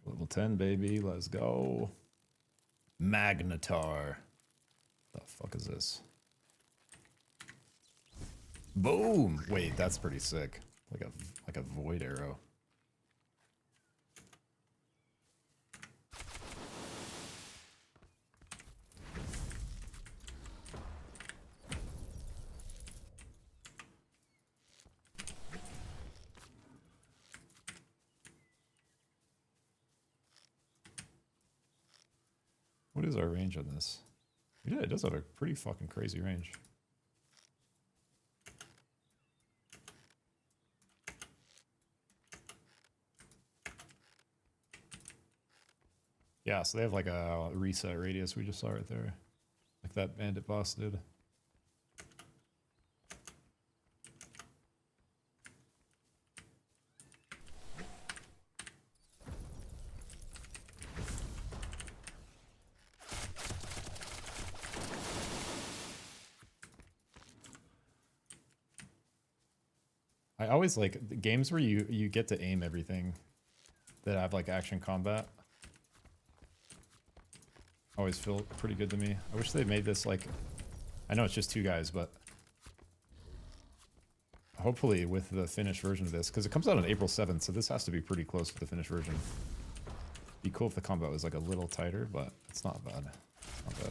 Level 10, baby, let's go. Magnetar. The fuck is this? Boom! Wait, that's pretty sick. Like a void arrow. What is our range on this? Yeah, it does have a pretty fucking crazy range. Yeah, so they have like a reset radius. We just saw right there. Like that bandit boss did. I always like the games where you get to aim everything that have like action combat. Always feel pretty good to me. I wish they made this like, I know it's just 2 guys, but hopefully with the finished version of this, because it comes out on April 7th, so this has to be pretty close to the finished version. Be cool if the combat was like a little tighter, but it's not bad. Not bad.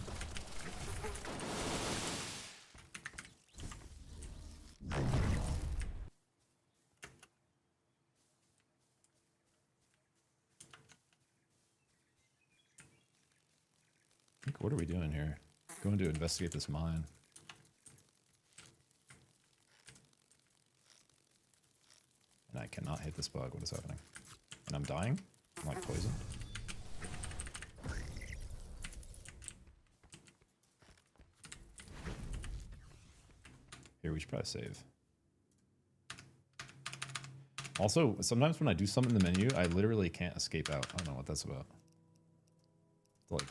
What are we doing here? Going to investigate this mine. And I cannot hit this bug. What is happening? And I'm dying? I'm like poisoned? Here, we should probably save. Also, sometimes when I do something in the menu, I literally can't escape out. I don't know what that's about. Like...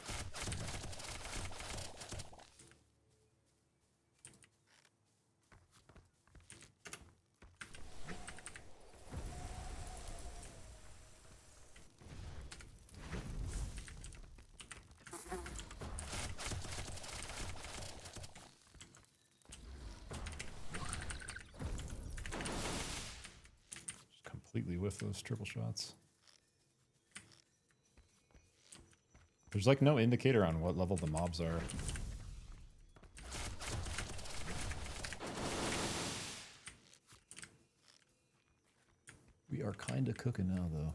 completely whiff those triple shots. There's like no indicator on what level the mobs are. We are kind of cooking now, though.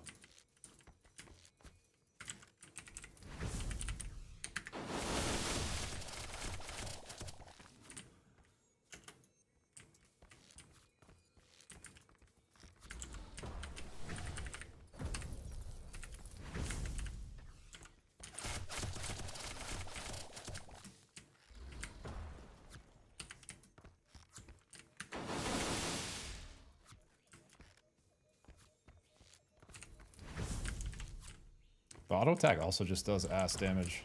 The auto attack also just does ass damage.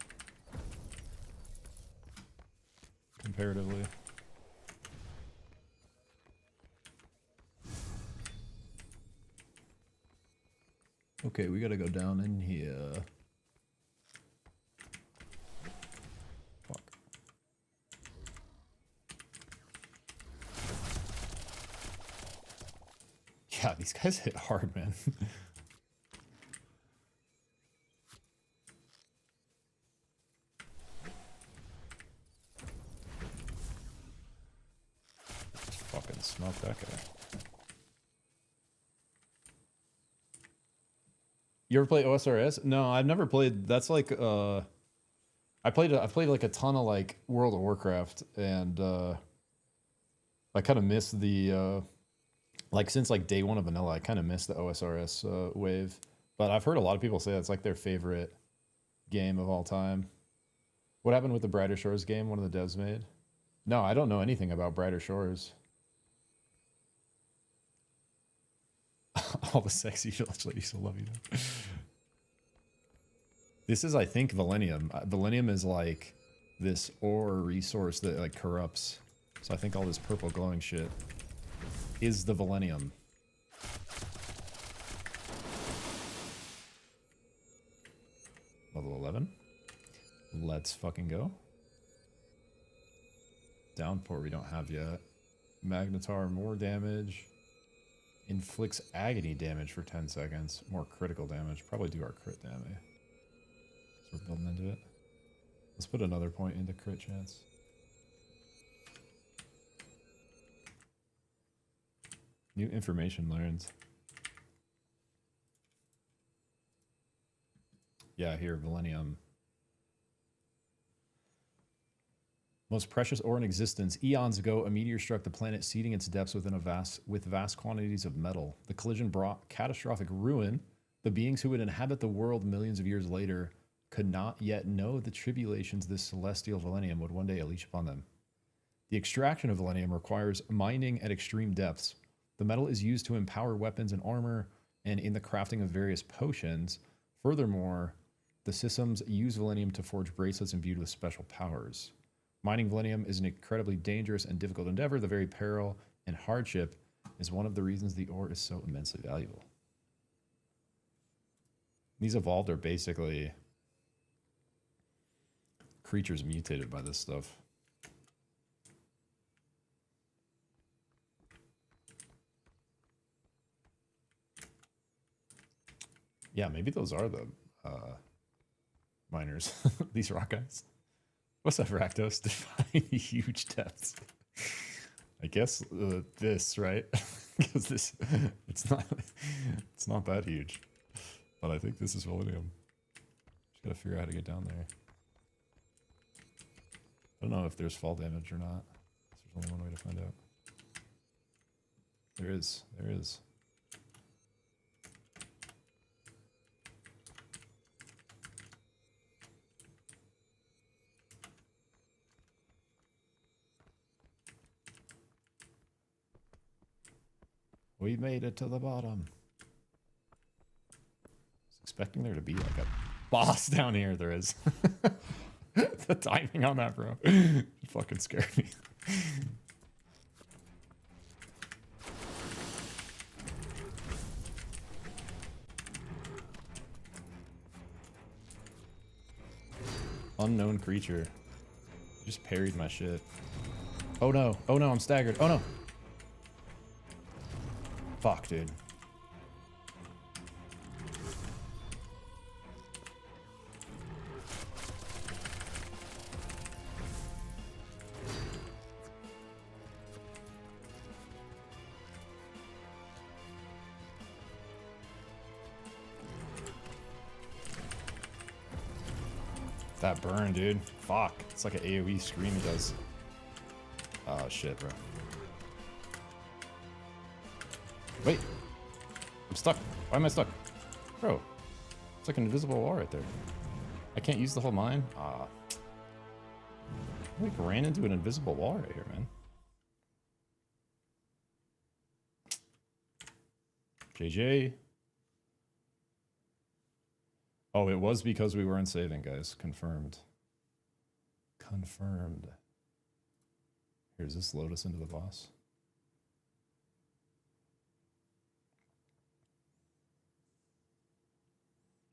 Comparatively. Okay, we gotta go down in here. Fuck. Yeah, these guys hit hard, man. Fuck Smoke that guy. You ever play OSRS? No, I've never played. That's like I've played like a ton of like World of Warcraft, and I kind of miss the like since like day one of vanilla, I kind of miss the OSRS wave. But I've heard a lot of people say that's like their favorite game of all time. What happened with the Brighter Shores game one of the devs made? No, I don't know anything about Brighter Shores. All the sexy village ladies will love you. This is, I think, Valenium. Valenium is like this ore resource that like corrupts. So I think all this purple glowing shit is the Valenium. Level 11. Let's fucking go. Downpour we don't have yet. Magnetar, more damage. Inflicts agony damage for 10 seconds. More critical damage. Probably do our crit damage. So we're building into it. Let's put another point into crit chance. New information learned. Yeah, here, Valenium. Most precious ore in existence. Eons ago, a meteor struck the planet, seeding its depths within vast quantities of metal. The collision brought catastrophic ruin. The beings who would inhabit the world millions of years later could not yet know the tribulations this celestial Valenium would one day unleash upon them. The extraction of Valenium requires mining at extreme depths. The metal is used to empower weapons and armor, and in the crafting of various potions. Furthermore, the systems use Valenium to forge bracelets imbued with special powers. Mining Valenium is an incredibly dangerous and difficult endeavor. The very peril and hardship is one of the reasons the ore is so immensely valuable. These evolved are basically creatures mutated by this stuff. Yeah, maybe those are the miners. These rock guys. What's up, Rakdos? Define huge depths. I guess this, right? Because this, it's not that huge. But I think this is Valenium. Just gotta figure out how to get down there. I don't know if there's fall damage or not. There's only one way to find out. There is. There is. We made it to the bottom. I was expecting there to be like a boss down here. There is. The timing on that, bro. It fucking scared me. Unknown creature. Just parried my shit. Oh no. Oh no, I'm staggered. Oh no. Fuck, dude. That burn, dude. Fuck. It's like an AoE scream he does. Oh, shit, bro. Wait. I'm stuck. Why am I stuck? Bro. It's like an invisible wall right there. I can't use the whole mine? Ah. I like ran into an invisible wall right here, man. JJ. Oh, it was because we weren't saving, guys. Confirmed. Confirmed. Here, does this load us into the boss?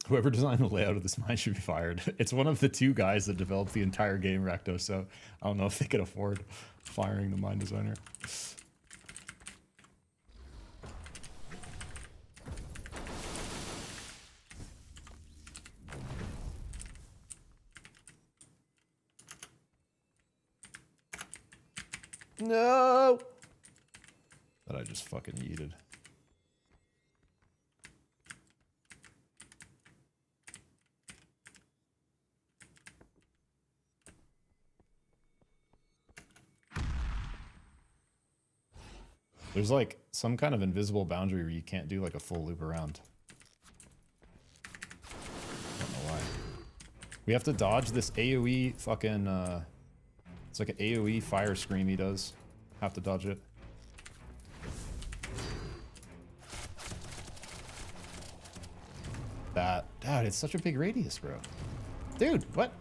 Whoever designed the layout of this mine should be fired. It's one of the two guys that developed the entire game, Recto, so I don't know if they could afford firing the mine designer. No! that I just fucking yeeted. There's like some kind of invisible boundary where you can't do like a full loop around. I don't know why. We have to dodge this AoE fucking, it's like an AoE fire scream he does. Have to dodge it. That, dude, it's such a big radius, bro. Dude, what?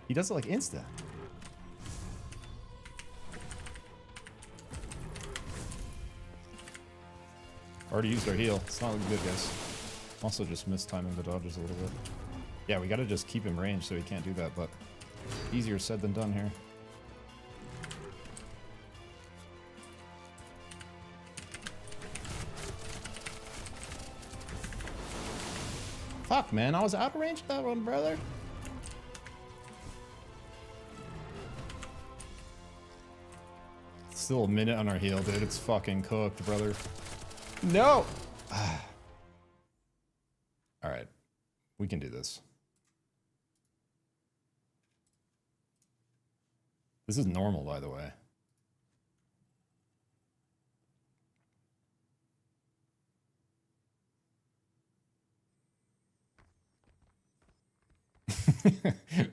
He does it like insta. Already used our heal. It's not looking good, guys. Also just mistiming the dodges a little bit. Yeah, we gotta just keep him ranged so he can't do that, but easier said than done here. Fuck, man, I was out of range that one, brother. Still a minute on our heal, dude. It's fucking cooked, brother. No! Alright. We can do this. This is normal, by the way.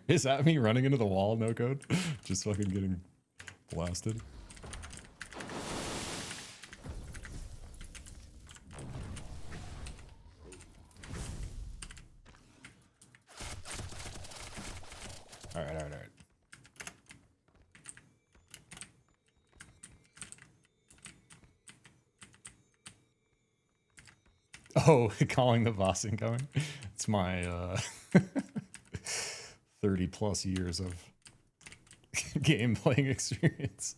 Is that me running into the wall, no code? Just fucking getting blasted. Alright. Oh, calling the boss incoming. It's my 30 plus years of game playing experience.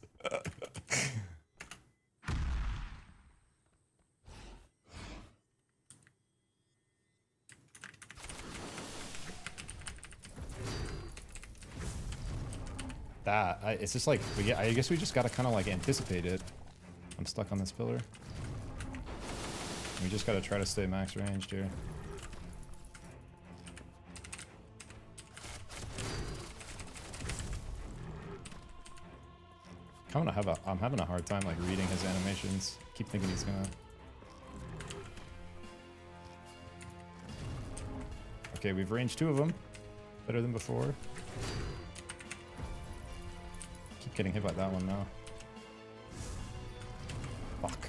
It's just like, I guess we just gotta kind of like anticipate it. I'm stuck on this pillar. We just gotta try to stay max ranged here. I'm having a hard time like reading his animations. Keep thinking he's gonna. Okay, we've ranged 2 of them. Better than before. Keep getting hit by that one now. Fuck.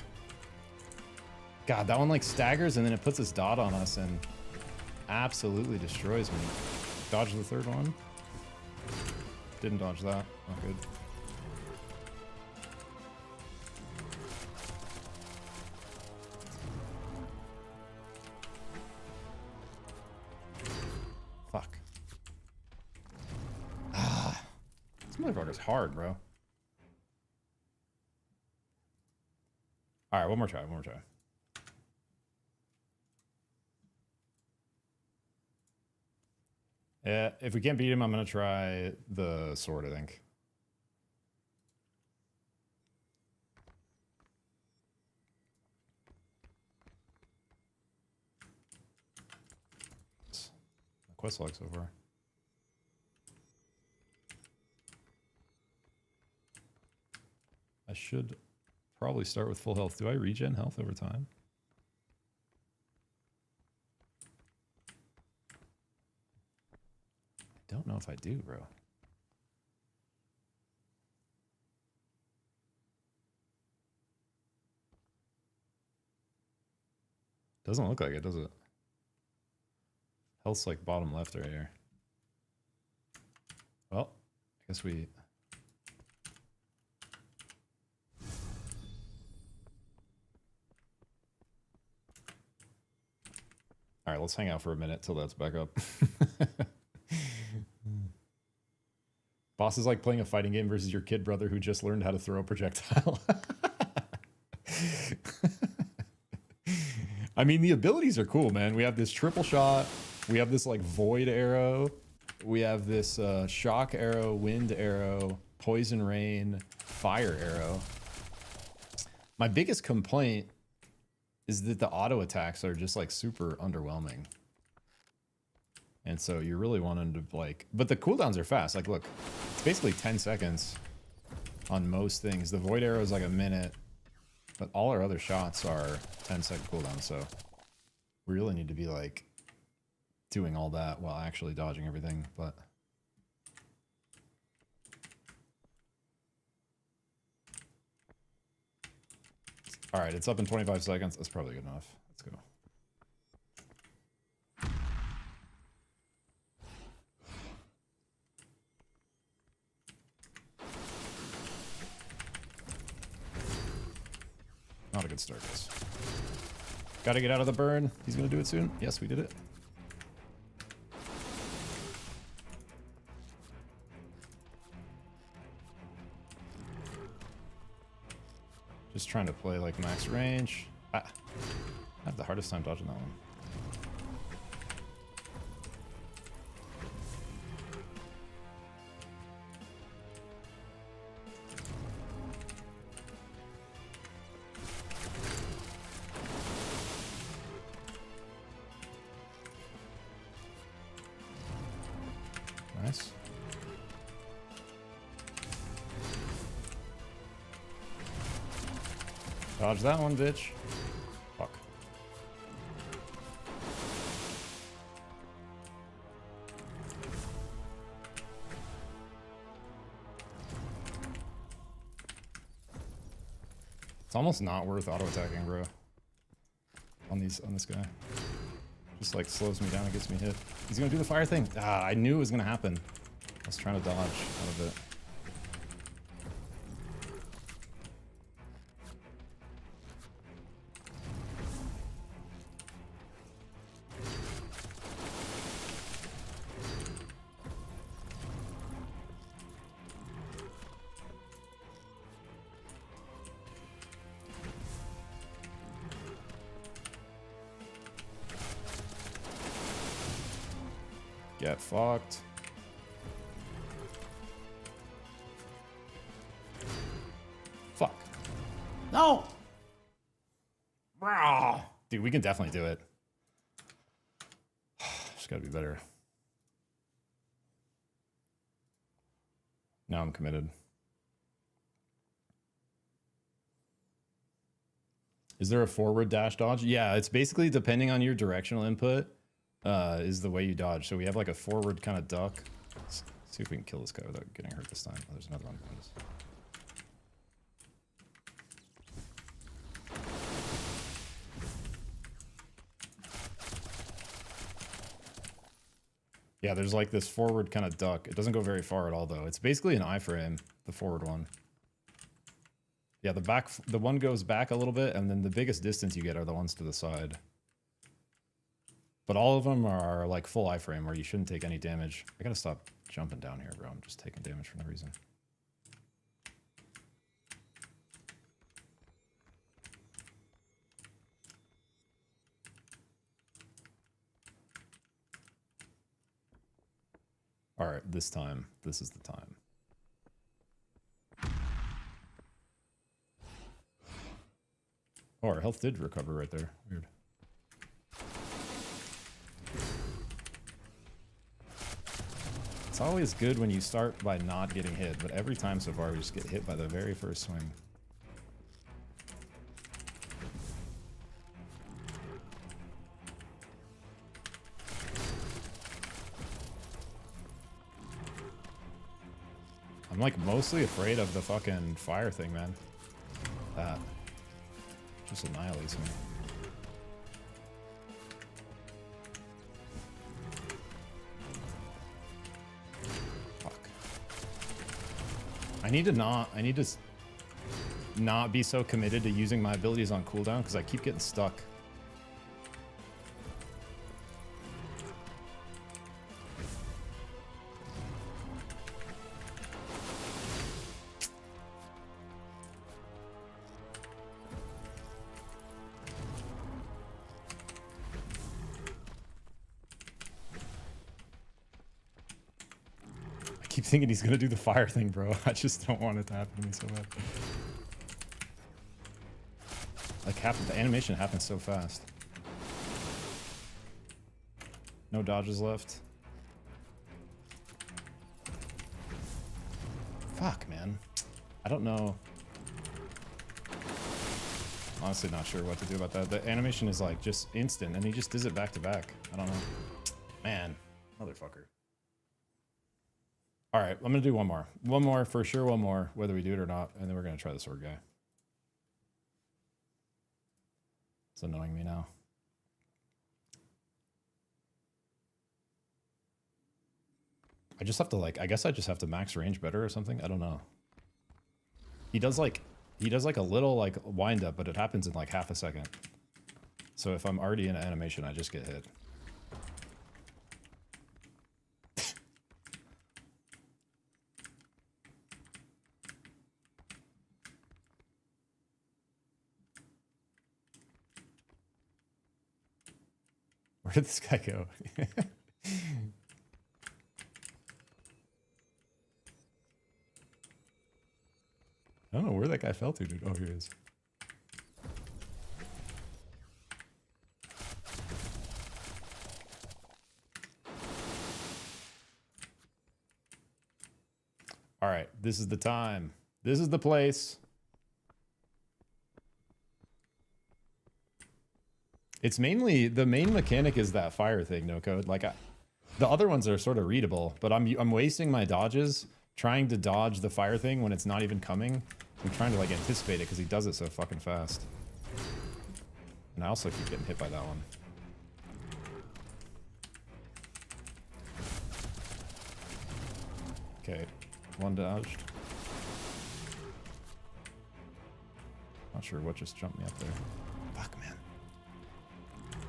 God, that one like staggers and then it puts its dot on us and absolutely destroys me. Dodge the 3rd one. Didn't dodge that. Not good. Fuck. Ah. This motherfucker's hard, bro. Alright, one more try. Yeah, if we can't beat him, I'm gonna try the sword, I think. Quest log so far. I should probably start with full health. Do I regen health over time? Don't know if I do, bro. Doesn't look like it, does it? Health's like bottom left right here. Well, I guess we... Alright, let's hang out for a minute till that's back up. Boss is like playing a fighting game versus your kid brother who just learned how to throw a projectile. I mean, the abilities are cool, man. We have this triple shot. We have this like void arrow. We have this shock arrow, wind arrow, poison rain, fire arrow. My biggest complaint is that the auto attacks are just like super underwhelming. And so you're really wanting to like, but the cooldowns are fast. Like, look, it's basically 10 seconds on most things. The void arrow is like a minute, but all our other shots are 10-second cooldowns. So we really need to be like doing all that while actually dodging everything. But all right, it's up in 25 seconds. That's probably good enough. Let's go. Not a good start, guys. Gotta get out of the burn. He's gonna do it soon. Yes, we did it. Just trying to play like max range. I have the hardest time dodging that one. Nice. Dodge that one, bitch. Fuck. It's almost not worth auto attacking, bro. On this guy. Just like slows me down and gets me hit. He's gonna do the fire thing. Ah, I knew it was gonna happen. I was trying to dodge out of it. Get fucked. Fuck. No! Dude, we can definitely do it. Just gotta be better. Now I'm committed. Is there a forward dash dodge? Yeah, it's basically depending on your directional input. Is the way you dodge. So we have like a forward kind of duck. Let's see if we can kill this guy without getting hurt this time. Oh, there's another one behind us. Yeah, there's like this forward kind of duck. It doesn't go very far at all though. It's basically an iframe, the forward one. Yeah, the one goes back a little bit, and then the biggest distance you get are the ones to the side. But all of them are like full iframe where you shouldn't take any damage. I gotta stop jumping down here, bro. I'm just taking damage for no reason. All right, this time, this is the time. Oh, our health did recover right there. Weird. It's always good when you start by not getting hit, but every time so far we just get hit by the very first swing. I'm like mostly afraid of the fucking fire thing, man. That just annihilates me. I need to not be so committed to using my abilities on cooldown because I keep getting stuck. I keep thinking he's gonna do the fire thing, bro. I just don't want it to happen to me so bad. Like the animation happens so fast. No dodges left. Fuck, man. I don't know. Honestly, not sure what to do about that. The animation is like just instant, and he just does it back to back. I don't know. Man, motherfucker. All right, I'm gonna do one more. One more for sure. One more, whether we do it or not, and then we're gonna try the sword guy. It's annoying me now. I just have to like. I guess I just have to max range better or something. I don't know. He does like a little like wind up, but it happens in like half a second. So if I'm already in animation, I just get hit. Where did this guy go? I don't know where that guy fell to, dude. Oh, here he is. All right, this is the time. This is the place. It's mainly, the main mechanic is that fire thing, no code. Like, the other ones are sort of readable, but I'm wasting my dodges trying to dodge the fire thing when it's not even coming. I'm trying to like anticipate it because he does it so fucking fast. And I also keep getting hit by that one. Okay, one dodged. Not sure what just jumped me up there. Fuck, man.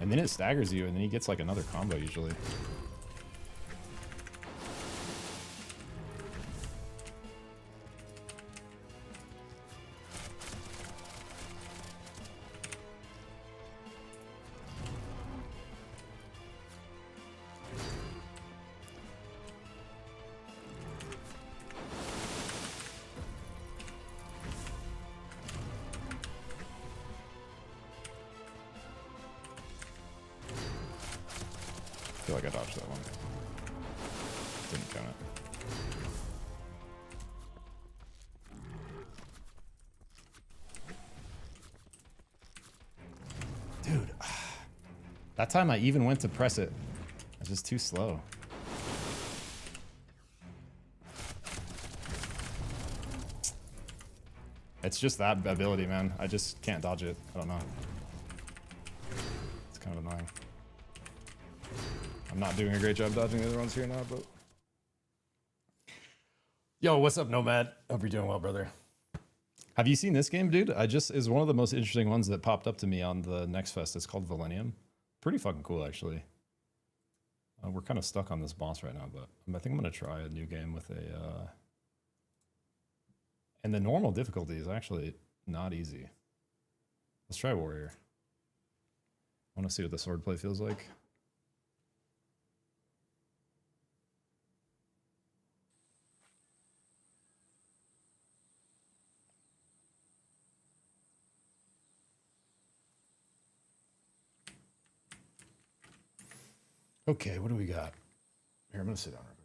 And then it staggers you, and then he gets like another combo usually. I feel like I dodged that one. Didn't count it. Dude, that time I even went to press it. I was just too slow. It's just that ability, man. I just can't dodge it. I don't know. It's kind of annoying. I'm not doing a great job dodging the other ones here now, but... Yo, what's up, Nomad? Hope you're doing well, brother. Have you seen this game, dude? Is one of the most interesting ones that popped up to me on the Next Fest. It's called Valenium. Pretty fucking cool, actually. We're kind of stuck on this boss right now, but I think I'm going to try a new game with a... And the normal difficulty is actually not easy. Let's try Warrior. I want to see what the swordplay feels like. Okay, what do we got? Here, I'm gonna sit down real quick.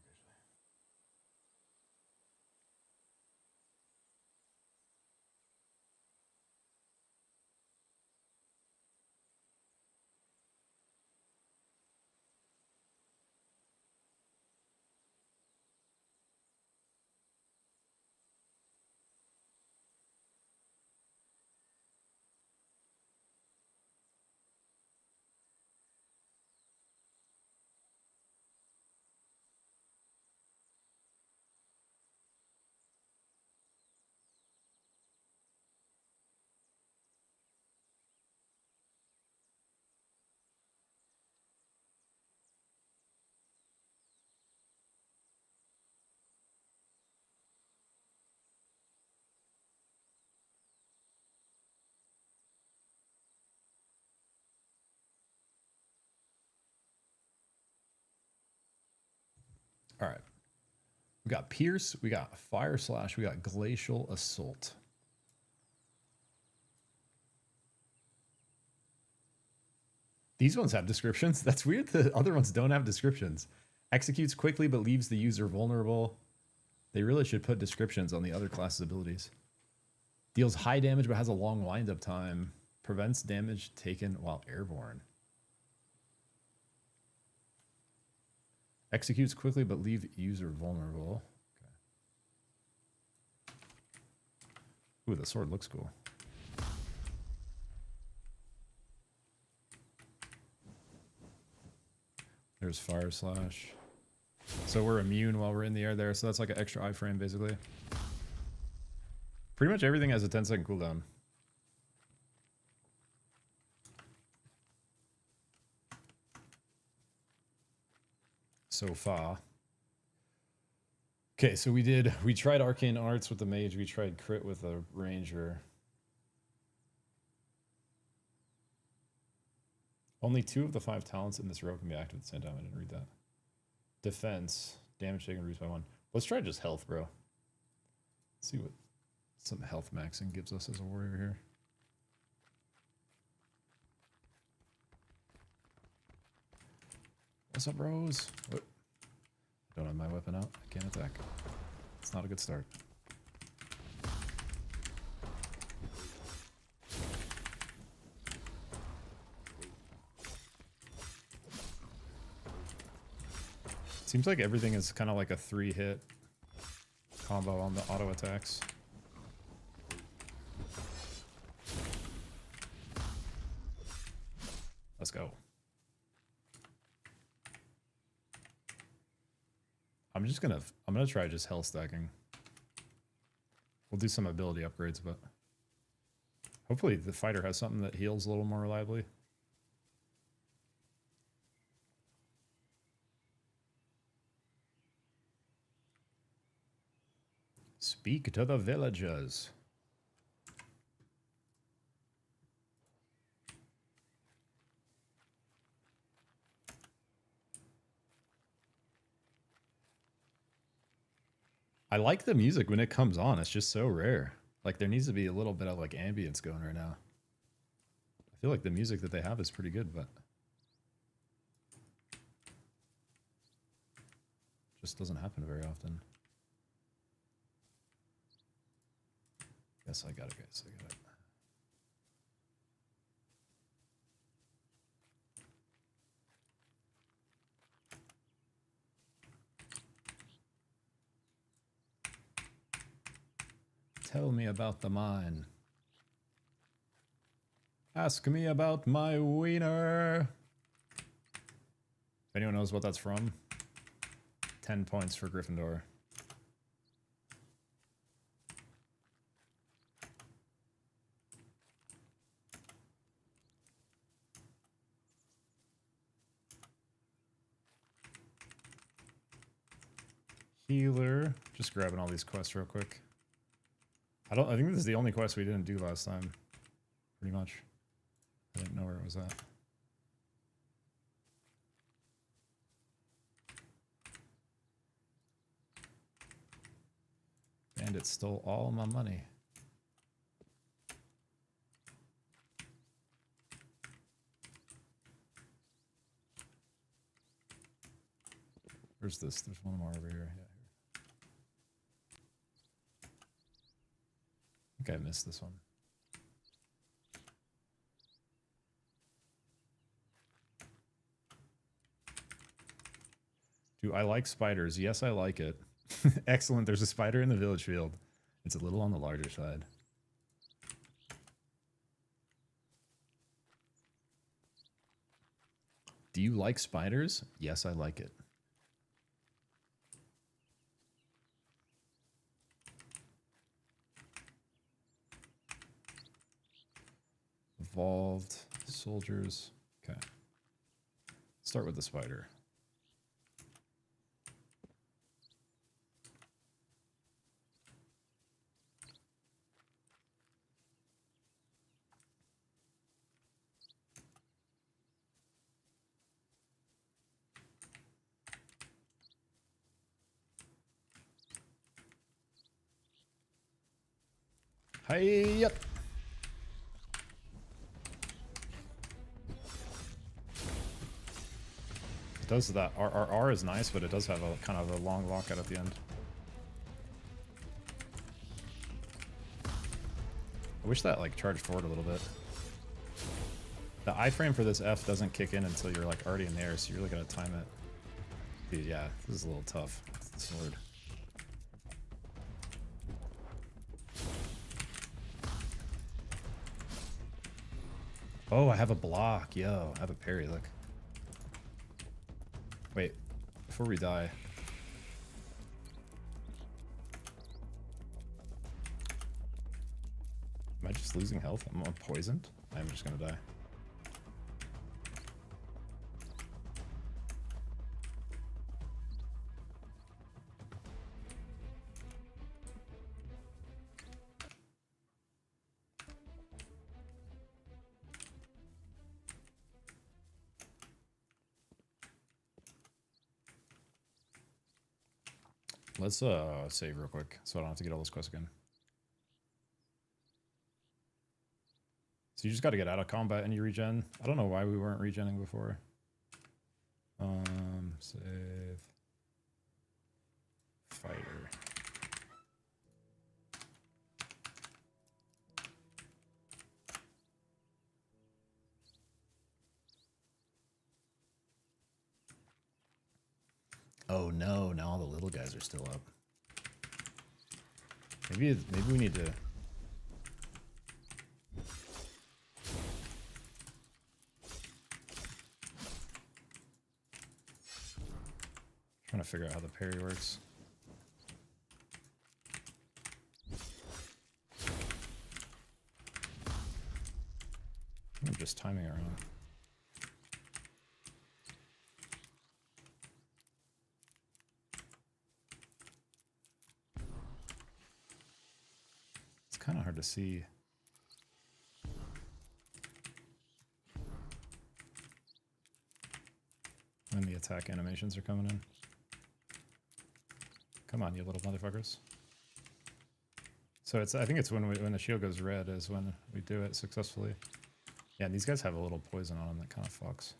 All right. We got Pierce, we got Fire Slash, we got Glacial Assault. These ones have descriptions. That's weird. The other ones don't have descriptions. Executes quickly but leaves the user vulnerable. They really should put descriptions on the other class' abilities. Deals high damage but has a long wind-up time. Prevents damage taken while airborne. Executes quickly but leave user vulnerable. Okay. Ooh, the sword looks cool. There's Fire Slash. So we're immune while we're in the air there, so that's like an extra iframe basically. Pretty much everything has a 10-second cooldown. So far. Okay, so we tried Arcane Arts with the Mage, we tried Crit with a Ranger. Only 2 of the 5 talents in this row can be active at the same time. I didn't read that. Defense. Damage taken reduced by 1. Let's try just health, bro. Let's see what some health maxing gives us as a warrior here. What's up, bros? What? I don't have my weapon out. I can't attack. It's not a good start. Seems like everything is kind of like a 3-hit combo on the auto attacks. Let's go. I'm gonna try just health stacking. We'll do some ability upgrades, but hopefully the fighter has something that heals a little more reliably. Speak to the villagers. I like the music when it comes on. It's just so rare. Like there needs to be a little bit of like ambience going right now. I feel like the music that they have is pretty good, but just doesn't happen very often. Yes, I got it, guys. I got it. Tell me about the mine. Ask me about my wiener. If anyone knows what that's from, 10 points for Gryffindor. Healer. Just grabbing all these quests real quick. I think this is the only quest we didn't do last time. Pretty much. I didn't know where it was at. Bandit stole all my money. Where's this? There's one more over here. Yeah, here. I think I missed this one. Do I like spiders? Yes, I like it. Excellent. There's a spider in the village field. It's a little on the larger side. Do you like spiders? Yes, I like it. Evolved soldiers. Okay. Start with the spider. Hey, yep. does that. R is nice, but it does have a kind of a long lockout at the end. I wish that like charged forward a little bit. The iframe for this F doesn't kick in until you're like already in the air, so you're really gonna time it. Dude, yeah, this is a little tough. It's the sword. Oh, I have a block. Yo, I have a parry, look. Wait, before we die. Am I just losing health? I'm poisoned? I'm just gonna die. Let's save real quick so I don't have to get all those quests again. So you just got to get out of combat and you regen. I don't know why we weren't regenning before. Save. Fighter. Oh no, now all the little guys are still up. Maybe we need to... Trying to figure out how the parry works. I'm just timing it wrong. It's kind of hard to see. When the attack animations are coming in. Come on, you little motherfuckers. So I think it's when the shield goes red is when we do it successfully. Yeah, and these guys have a little poison on them that kind of fucks.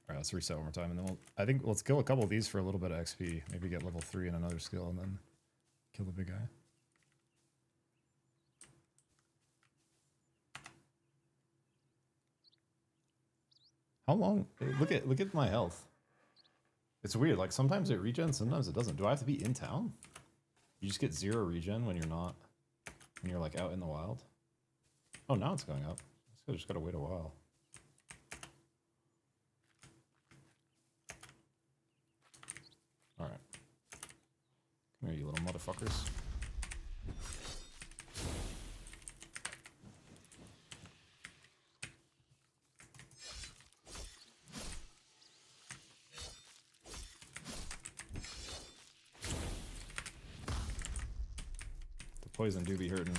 Alright, let's reset one more time, and then let's kill a couple of these for a little bit of XP. Maybe get level 3 in another skill, and then kill the big guy. How long? Look at my health. It's weird, like sometimes it regens, sometimes it doesn't. Do I have to be in town? You just get 0 regen when you're not, when you're like out in the wild? Oh, now it's going up. I just gotta wait a while. Alright. Come here, you little motherfuckers. Poison do be hurting.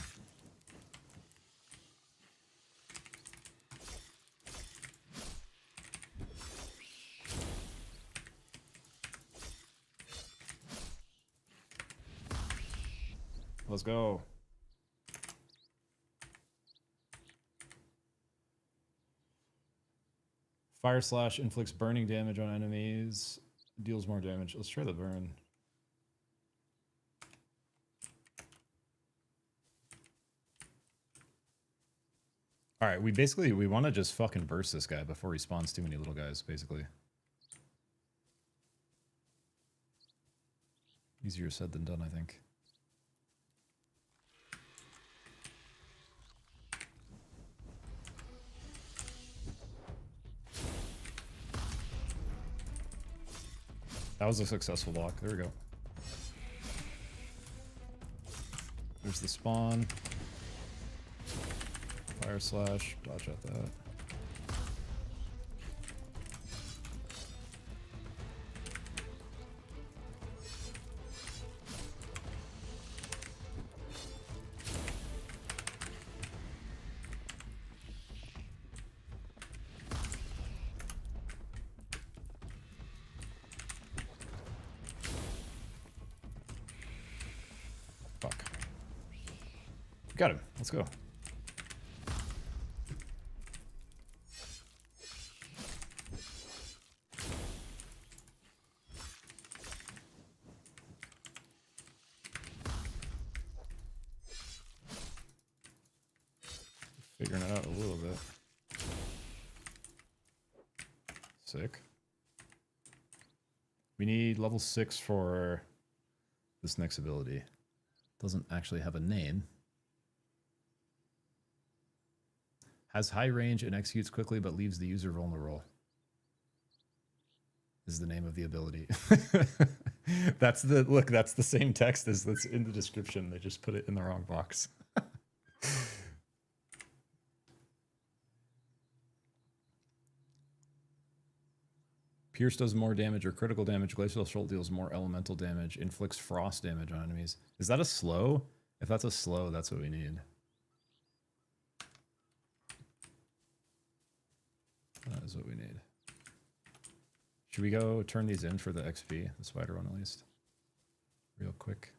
Let's go. Fire slash inflicts burning damage on enemies. Deals more damage. Let's try the burn. Alright, we want to just fucking burst this guy before he spawns too many little guys, basically. Easier said than done, I think. That was a successful block. There we go. There's the spawn. Fire slash, dodge at that. Fuck. Got him. Let's go. Figuring it out a little bit. Sick. We need level 6 for this next ability. Doesn't actually have a name. Has high range and executes quickly, but leaves the user vulnerable. Is the name of the ability. That's the same text as that's in the description. They just put it in the wrong box. Pierce does more damage or critical damage. Glacial Assault deals more elemental damage. Inflicts frost damage on enemies. Is that a slow? If that's a slow, that's what we need. That is what we need. Should we go turn these in for the XP? The spider one at least. Real quick.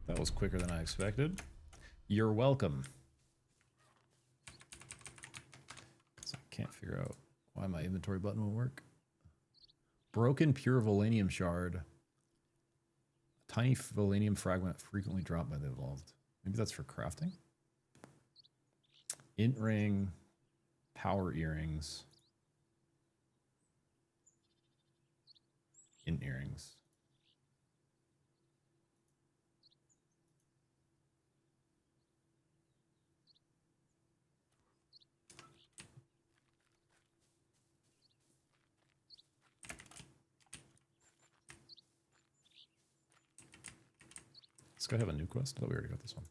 That was quicker than I expected. You're welcome. Because I can't figure out why my inventory button won't work. Broken pure Valenium shard. A tiny Valenium fragment frequently dropped by the evolved. Maybe that's for crafting. Int ring. Power earrings. Int earrings. This guy have a new quest? I thought we already got this one.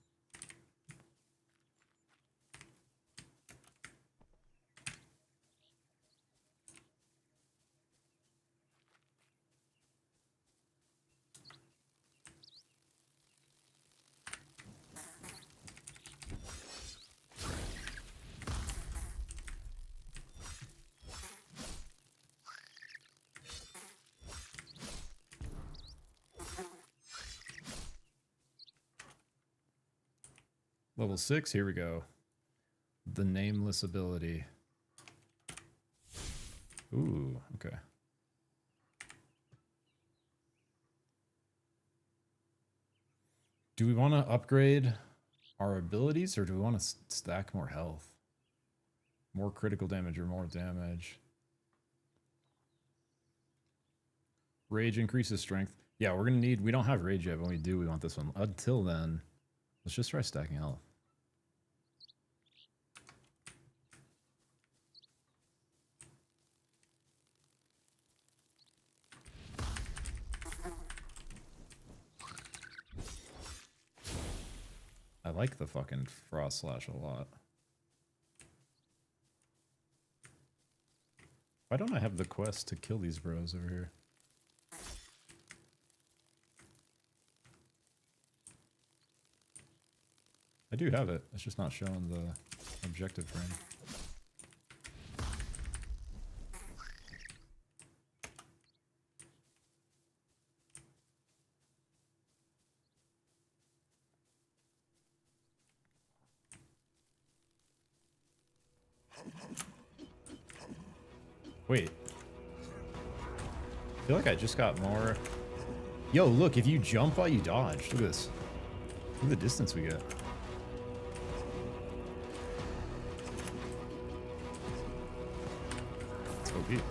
Level 6, here we go. The nameless ability. Ooh, okay. Do we want to upgrade our abilities or do we want to stack more health? More critical damage or more damage? Rage increases strength. Yeah, we're going to need... We don't have rage yet, but when we do, we want this one. Until then, let's just try stacking health. I like the fucking frost slash a lot. Why don't I have the quest to kill these bros over here? I do have it. It's just not showing the objective frame. Wait. I feel like I just got more. Yo, look, if you jump while you dodge, look at this. Look at the distance we get. It's OP.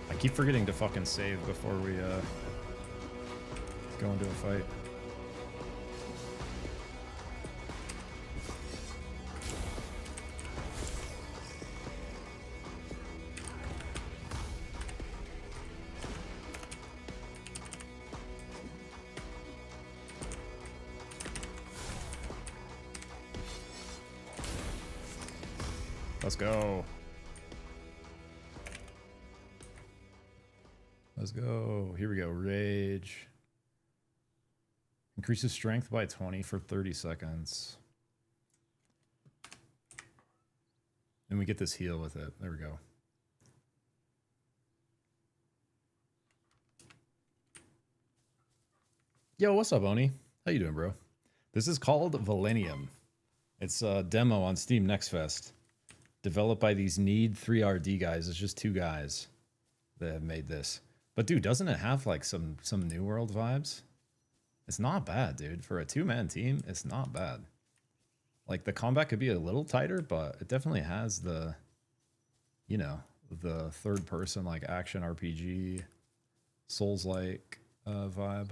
I keep forgetting to fucking save before we go into a fight. Let's go. Let's go. Here we go. Rage. Increases strength by 20 for 30 seconds. And we get this heal with it. There we go. Yo, what's up, Oni? How you doing, bro? This is called Valenium. It's a demo on Steam Next Fest. Developed by these Need 3RD guys. It's just two guys that have made this. But dude, doesn't it have like some New World vibes? It's not bad, dude. For a two-man team, it's not bad. Like, the combat could be a little tighter, but it definitely has the, you know, the third-person, like, action RPG, Souls-like vibe.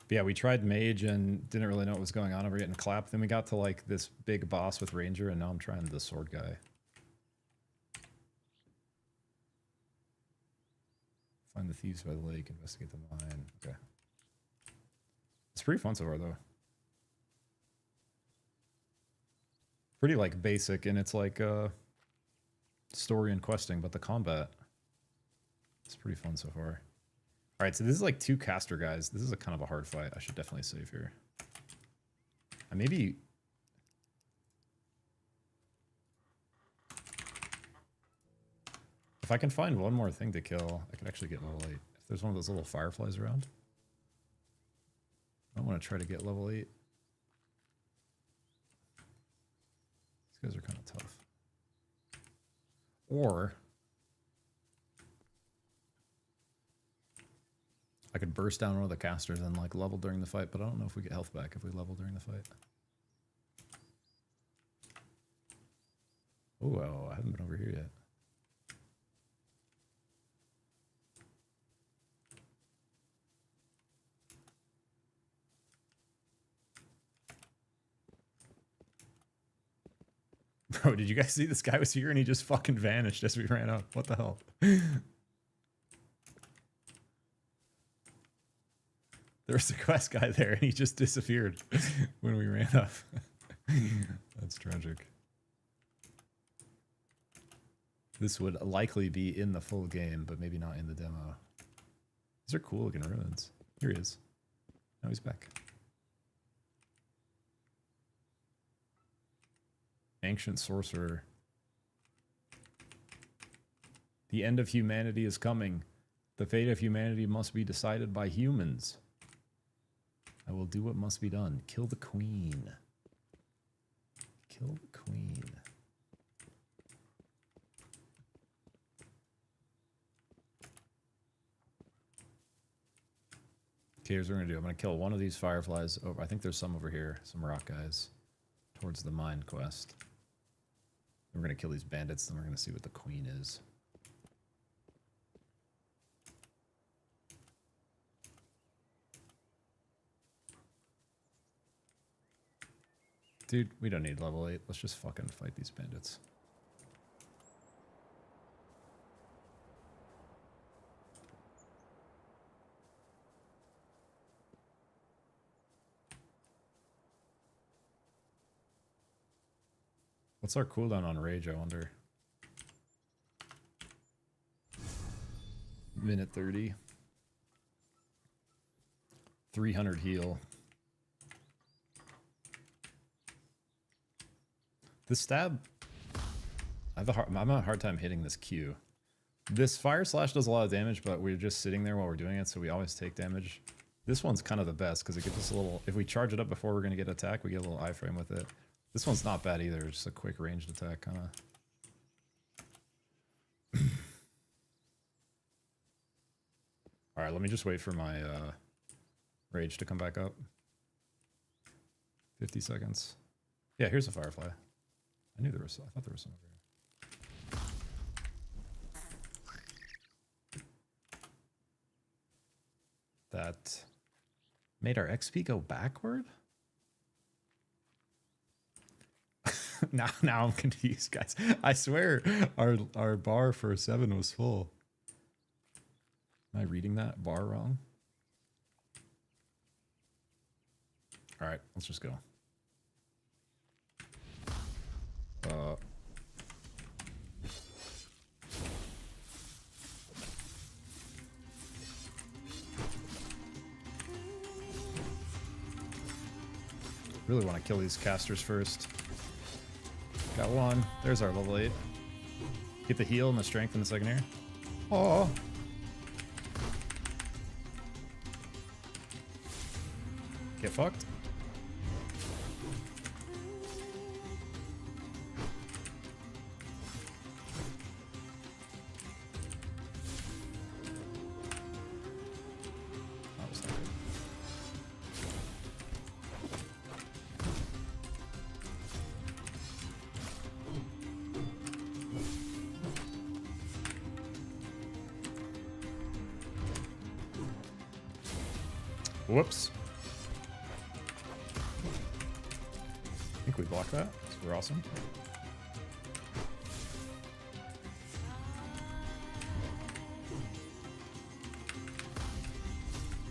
But yeah, we tried Mage and didn't really know what was going on. We were getting clapped. Then we got to, like, this big boss with Ranger, and now I'm trying the sword guy. Find the thieves by the lake, investigate the mine. Okay. It's pretty fun so far, though. Pretty, like, basic, and it's like story and questing, but the combat, it's pretty fun so far. All right, so this is like two caster guys. This is a kind of a hard fight. I should definitely save here. And maybe... If I can find one more thing to kill, I could actually get level 8. If there's one of those little fireflies around. I want to try to get level 8. These guys are kind of tough. Or... I could burst down one of the casters and like level during the fight, but I don't know if we get health back if we level during the fight. Oh, I haven't been over here yet. Bro, did you guys see this guy was here and he just fucking vanished as we ran up? What the hell? There was a quest guy there and he just disappeared when we ran up. That's tragic. This would likely be in the full game, but maybe not in the demo. These are cool looking ruins. Here he is. Now he's back. Ancient sorcerer. The end of humanity is coming. The fate of humanity must be decided by humans. I will do what must be done. Kill the queen. Kill the queen. Okay, here's what we're gonna do. I'm gonna kill one of these fireflies over. I think there's some over here, some rock guys, towards the mine quest. We're gonna kill these bandits, then we're gonna see what the queen is. Dude, we don't need level 8. Let's just fucking fight these bandits. What's our cooldown on rage, I wonder? Minute 30. 300 heal. The stab, I'm having a hard time hitting this Q. This fire slash does a lot of damage, but we're just sitting there while we're doing it, so we always take damage. This one's kind of the best because it gives us a little, if we charge it up before we're going to get attack, we get a little iframe with it. This one's not bad either, just a quick ranged attack kind of. Alright, let me just wait for my rage to come back up. 50 seconds. Yeah, here's a firefly. I knew there was, I thought there was some over here. That made our XP go backward? now I'm confused, guys. I swear our bar for 7 was full. Am I reading that bar wrong? Alright, let's just go. Really want to kill these casters first. Got one. There's our level 8. Get the heal and the strength in the second here. Oh. Get fucked. That was not good. Whoops. I think we blocked that. So we're awesome.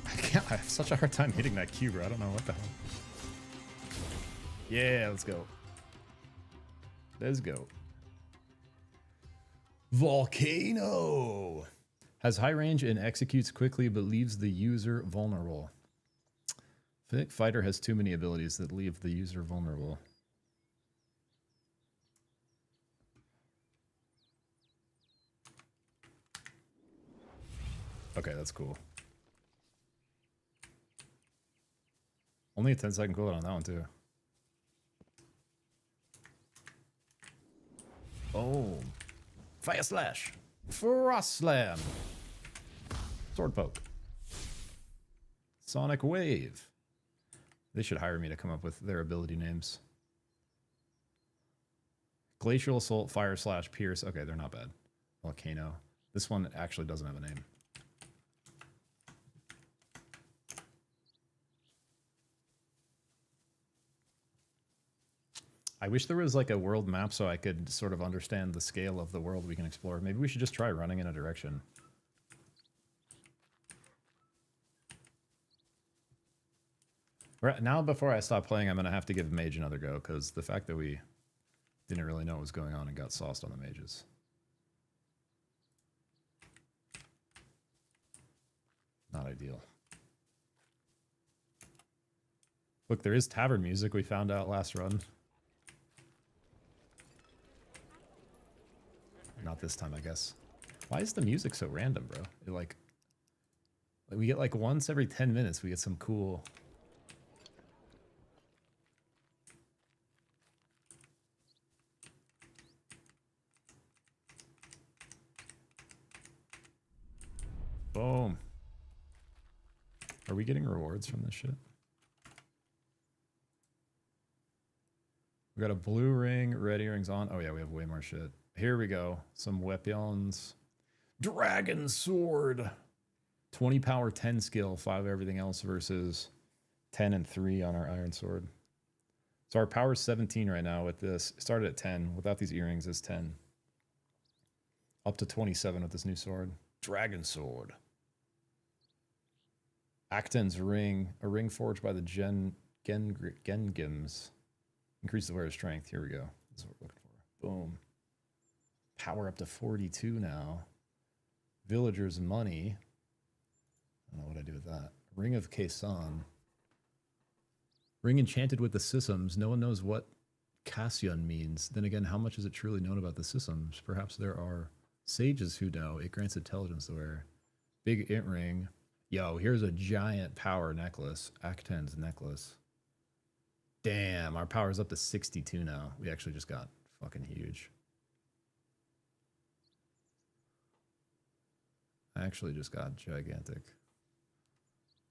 I have such a hard time hitting that cube, bro. I don't know what the hell. Yeah, let's go. Let's go. Volcano has high range and executes quickly but leaves the user vulnerable. Fighter has too many abilities that leave the user vulnerable. Okay, that's cool. Only a 10-second cooldown on that one, too. Oh. Fire Slash. Frost Slam. Sword Poke. Sonic Wave. They should hire me to come up with their ability names. Glacial Assault, Fire Slash, Pierce. Okay, they're not bad. Volcano. This one actually doesn't have a name. I wish there was like a world map so I could sort of understand the scale of the world we can explore. Maybe we should just try running in a direction. Right now, before I stop playing, I'm going to have to give Mage another go, because the fact that we didn't really know what was going on and got sauced on the Mages. Not ideal. Look, there is tavern music we found out last run. Not this time, I guess. Why is the music so random, bro? It like we get like once every 10 minutes, we get some cool... Boom. Are we getting rewards from this shit? We got a blue ring, red earrings on. Oh yeah, we have way more shit. Here we go. Some weapons. Dragon Sword. 20 power, 10 skill, 5 everything else versus 10 and 3 on our Iron Sword. So our power is 17 right now with this. It started at 10. Without these earrings is 10. Up to 27 with this new sword. Dragon Sword. Acton's ring. A ring forged by the Gengims. Increase the wearer's strength. Here we go. That's what we're looking for. Boom. Power up to 42 now. Villagers' money. I don't know what I do with that. Ring of Kaysan. Ring enchanted with the Systems. No one knows what Cassian means. Then again, how much is it truly known about the Systems? Perhaps there are sages who know. It grants intelligence to wear. Big int ring. Yo, here's a giant power necklace. Acton's necklace. Damn, our power's up to 62 now. We actually just got fucking huge. I actually just got gigantic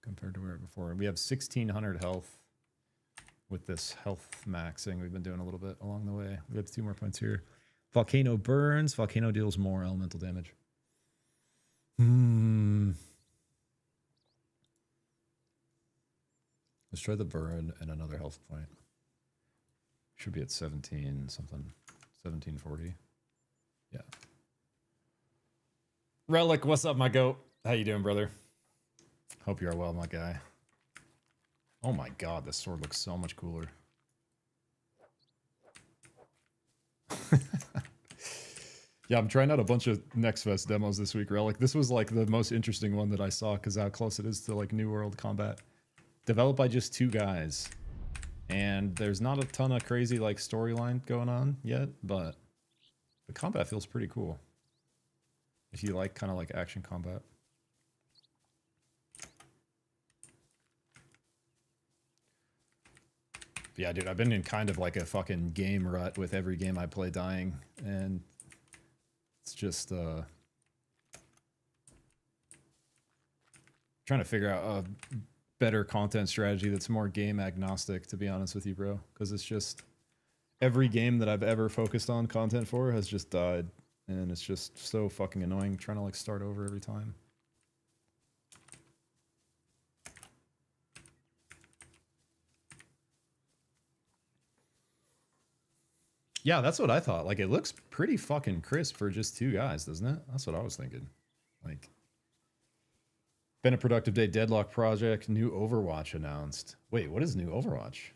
compared to where before. We have 1600 health with this health maxing we've been doing a little bit along the way. We have 2 more points here. Volcano burns. Volcano deals more elemental damage. Let's try the burn and another health point. Should be at 17 something. 1740. Yeah. Relic, what's up, my goat? How you doing, brother? Hope you are well, my guy. Oh my god, this sword looks so much cooler. Yeah, I'm trying out a bunch of Next Fest demos this week, Relic. This was like the most interesting one that I saw because how close it is to like New World combat. Developed by just 2 guys. And there's not a ton of crazy like storyline going on yet, but the combat feels pretty cool. If you like kind of like action combat. Yeah, dude, I've been in kind of like a fucking game rut with every game I play dying, and it's just trying to figure out a better content strategy that's more game agnostic, to be honest with you, bro, because it's just every game that I've ever focused on content for has just died, and it's just so fucking annoying trying to like start over every time. Yeah, that's what I thought. Like, it looks pretty fucking crisp for just 2 guys, doesn't it? That's what I was thinking. Like, been a productive day. Deadlock project. New Overwatch announced. Wait, what is new Overwatch?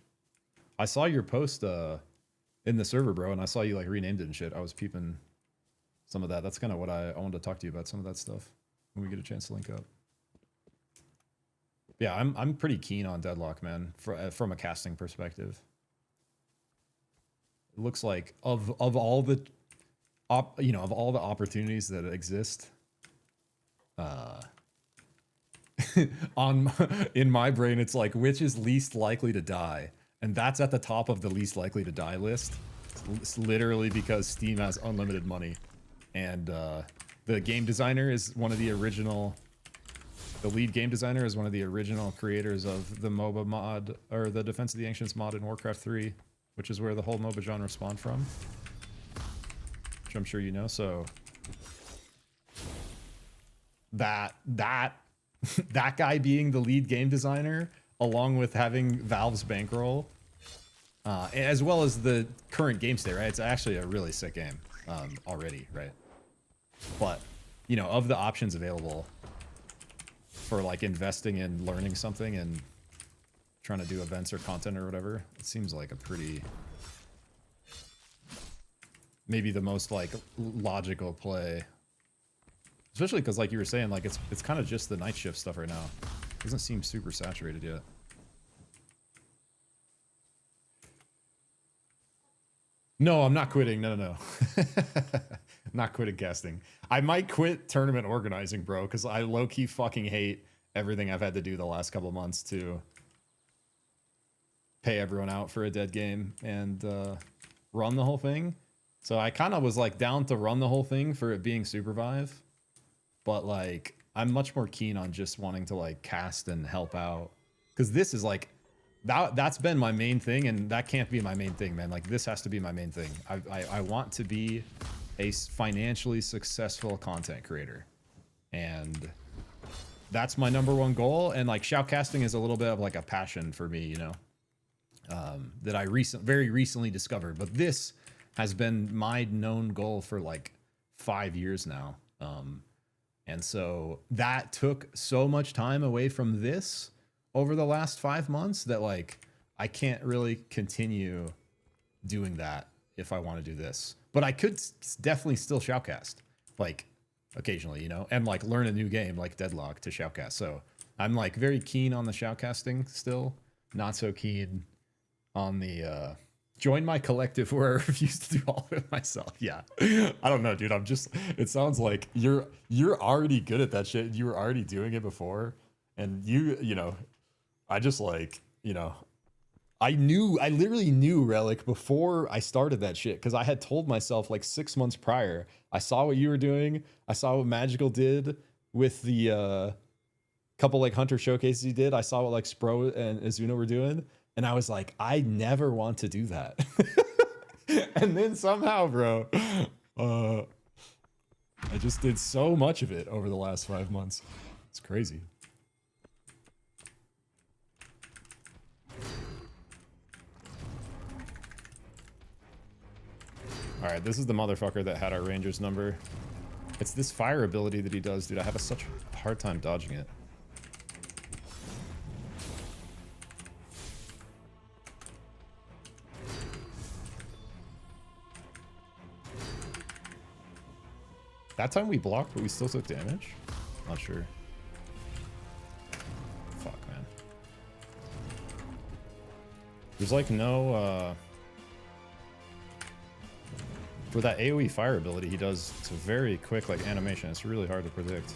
I saw your post in the server, bro, and I saw you like renamed it and shit. I was peeping some of that. That's kind of what I wanted to talk to you about, some of that stuff when we get a chance to link up. Yeah, I'm pretty keen on Deadlock, man, from a casting perspective. It looks like of all the of all the opportunities that exist in my brain, it's like which is least likely to die, and that's at the top of the least likely to die list. It's literally because Steam has unlimited money, and the game designer is one of the original. The lead game designer is one of the original creators of the MOBA mod, or the Defense of the Ancients mod in Warcraft 3. Which is where the whole MOBA genre spawned from. Which I'm sure you know, so... That guy being the lead game designer, along with having Valve's bankroll, as well as the current game state, right? It's actually a really sick game already, right? But, you know, of the options available for, like, investing in learning something and trying to do events or content or whatever, it seems like a pretty, maybe the most like logical play, especially because like you were saying, like it's kind of just the night shift stuff right now. It doesn't seem super saturated yet. No, I'm not quitting. No. Not quitting casting. I might quit tournament organizing, bro, because I low-key fucking hate everything I've had to do the last couple months to pay everyone out for a dead game and run the whole thing. So I kind of was like down to run the whole thing for it being Supervive, but like I'm much more keen on just wanting to like cast and help out, because this is like that's been my main thing, and that can't be my main thing, man. Like this has to be my main thing. I want to be a financially successful content creator, and that's my #1 goal. And like shoutcasting is a little bit of like a passion for me, you know. That I very recently discovered, but this has been my known goal for like 5 years now. And so that took so much time away from this over the last 5 months that like I can't really continue doing that if I want to do this. But I could definitely still shoutcast, like occasionally, you know, and like learn a new game like Deadlock to shoutcast. So I'm like very keen on the shoutcasting still, not so keen on the join my collective where I refuse to do all of it myself. Yeah, I don't know, dude. I'm just, it sounds like you're already good at that shit. You were already doing it before, and you know, I just like, you know, I literally knew Relic before I started that shit, because I had told myself like 6 months prior, I saw what you were doing, I saw what Magical did with the couple like Hunter showcases he did, I saw what like Spro and Azuna were doing, and I was like, I never want to do that. And then somehow, bro, I just did so much of it over the last 5 months. It's crazy. All right, this is the motherfucker that had our Ranger's number. It's this fire ability that he does, dude. I have such a hard time dodging it. That time we blocked, but we still took damage? Not sure. Fuck, man. There's like no, for that AoE fire ability he does, it's a very quick like animation. It's really hard to predict.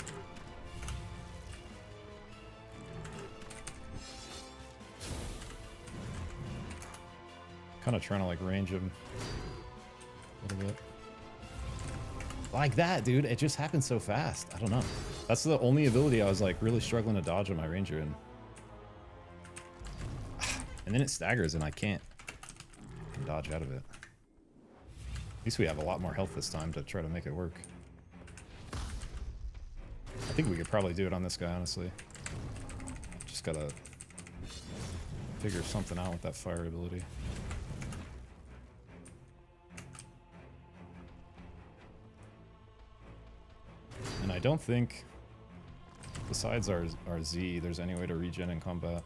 Kind of trying to like range him a little bit. Like that, dude. It just happens so fast. I don't know. That's the only ability I was like really struggling to dodge on my ranger in. And then it staggers and I can't dodge out of it. At least we have a lot more health this time to try to make it work. I think we could probably do it on this guy, honestly. Just gotta figure something out with that fire ability. And I don't think, besides our Z, there's any way to regen in combat.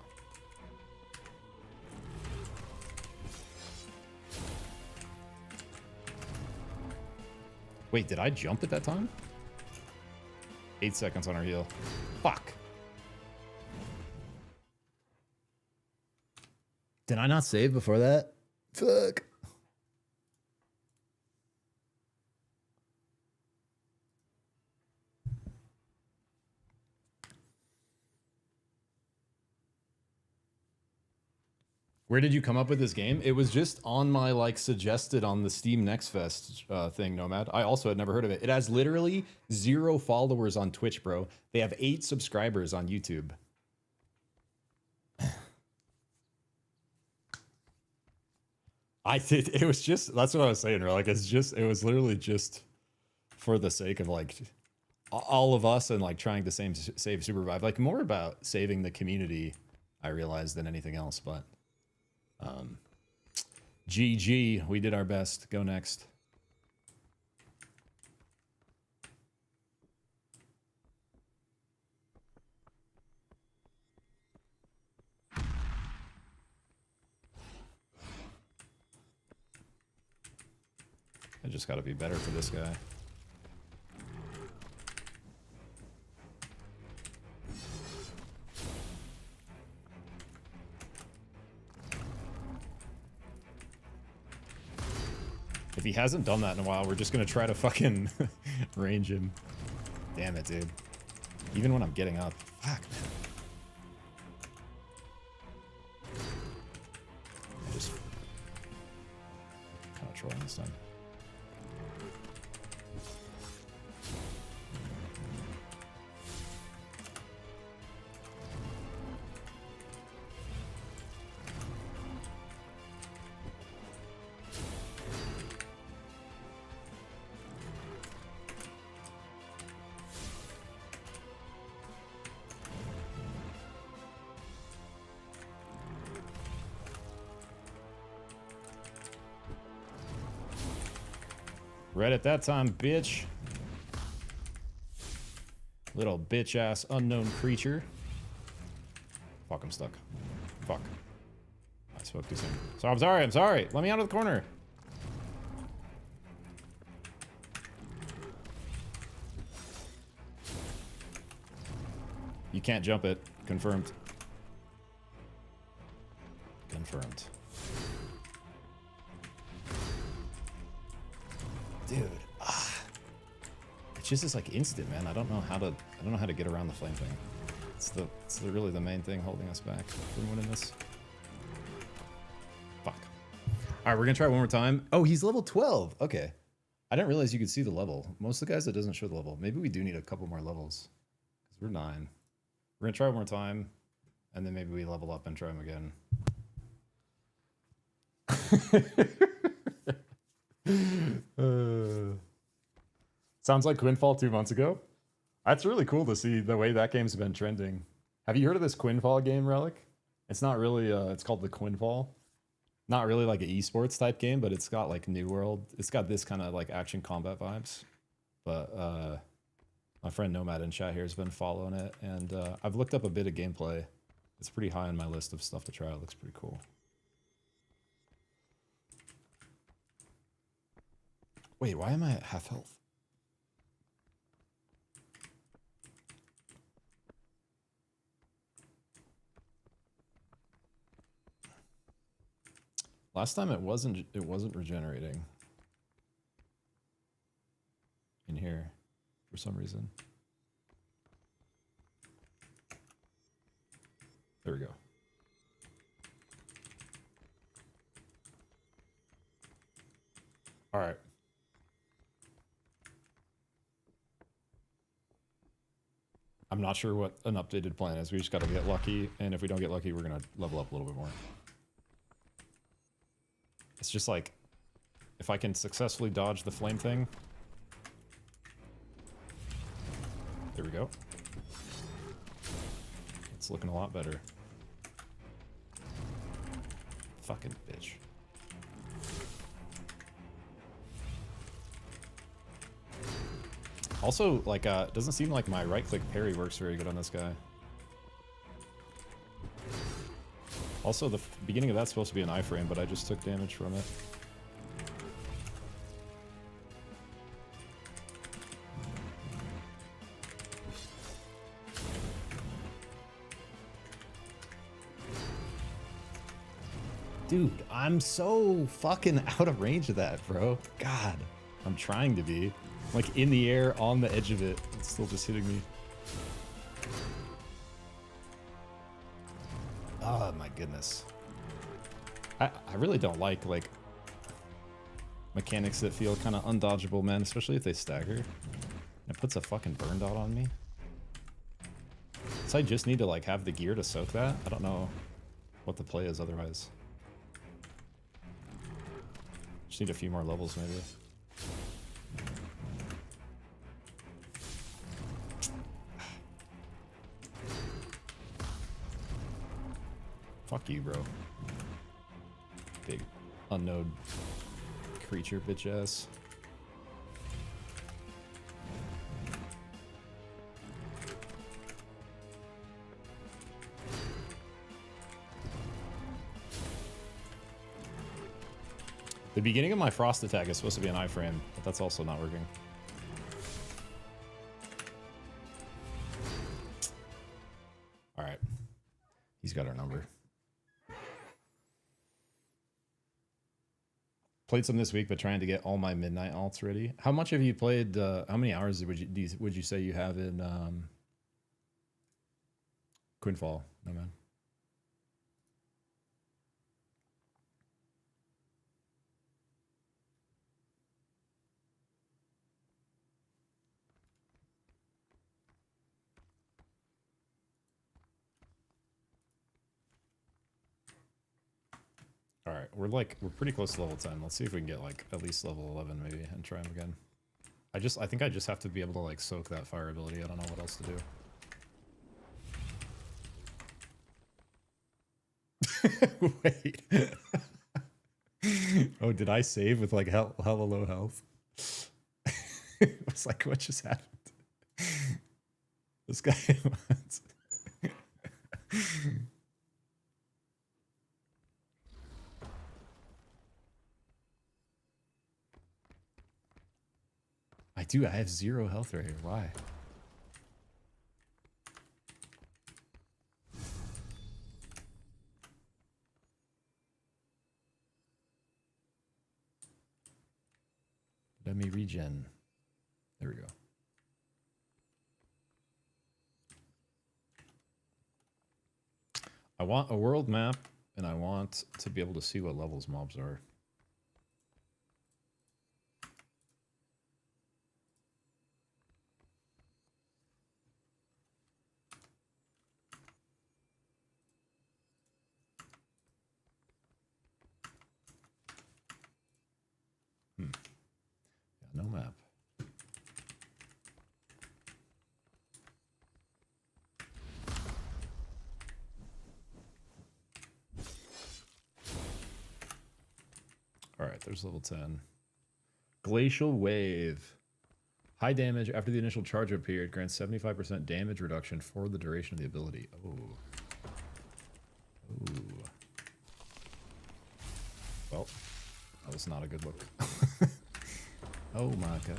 Wait, did I jump at that time? 8 seconds on our heal. Fuck. Did I not save before that? Fuck. Where did you come up with this game? It was just on my like suggested on the Steam Next Fest thing, Nomad. I also had never heard of it. It has literally 0 followers on Twitch, bro. They have 8 subscribers on YouTube. I did. It was just, that's what I was saying, bro. Like, it's just, it was literally just for the sake of like all of us and like trying to save Supervive. Like more about saving the community, I realized, than anything else, but. GG, we did our best. Go next. I just gotta be better for this guy. If he hasn't done that in a while, we're just gonna try to fucking range him. Damn it, dude. Even when I'm getting up. Fuck, man. I'm just kind of trolling this time. Right at that time, bitch. Little bitch ass unknown creature. Fuck, I'm stuck. Fuck. I spoke too soon. So I'm sorry. Let me out of the corner. You can't jump it. Confirmed. Confirmed. Dude, it's just this like instant, man. I don't know how to get around the flame thing. It's really the main thing holding us back from winning this. Fuck. All right, we're gonna try one more time. Oh, he's level 12. Okay, I didn't realize you could see the level. Most of the guys, it doesn't show the level. Maybe we do need a couple more levels because we're 9. We're gonna try one more time, and then maybe we level up and try him again. Sounds like Quinfall 2 months ago. That's really cool to see the way that game's been trending. Have you heard of this Quinfall game, Relic? It's not really, it's called the Quinfall. Not really like an esports type game, but it's got like New World. It's got this kind of like action combat vibes. But my friend Nomad in chat here has been following it, and I've looked up a bit of gameplay. It's pretty high on my list of stuff to try. It looks pretty cool. Wait, why am I at half health? Last time it wasn't regenerating in here for some reason. There we go. All right. I'm not sure what an updated plan is. We just got to get lucky, and if we don't get lucky, we're going to level up a little bit more. It's just like, if I can successfully dodge the flame thing. There we go. It's looking a lot better. Fucking bitch. Also, like, it doesn't seem like my right-click parry works very good on this guy. Also, the beginning of that's supposed to be an iframe, but I just took damage from it. Dude, I'm so fucking out of range of that, bro. God, I'm trying to be. Like, in the air, on the edge of it. It's still just hitting me. Oh, my goodness. I really don't like mechanics that feel kind of undodgeable, man. Especially if they stagger. It puts a fucking burn dot on me. So I just need to, like, have the gear to soak that. I don't know what the play is otherwise. Just need a few more levels, maybe. Fuck you, bro. Big unknown creature, bitch ass. The beginning of my frost attack is supposed to be an iframe, but that's also not working. Alright. He's got our number. Played some this week, but trying to get all my midnight alts ready. How much have you played? How many hours would you say you have in Quinfall? No, man. All right, we're pretty close to level 10. Let's see if we can get like at least level 11 maybe and try him again. I think I just have to be able to like soak that fire ability. I don't know what else to do. Wait. Oh, did I save with like hella low health? It was like, what just happened? This guy wants... I do. I have 0 health right here. Why? Let me regen. There we go. I want a world map, and I want to be able to see what levels mobs are. No map. All right, there's level 10. Glacial Wave. High damage after the initial charge-up period grants 75% damage reduction for the duration of the ability. Oh. Ooh. Well, that was not a good look. Oh my god.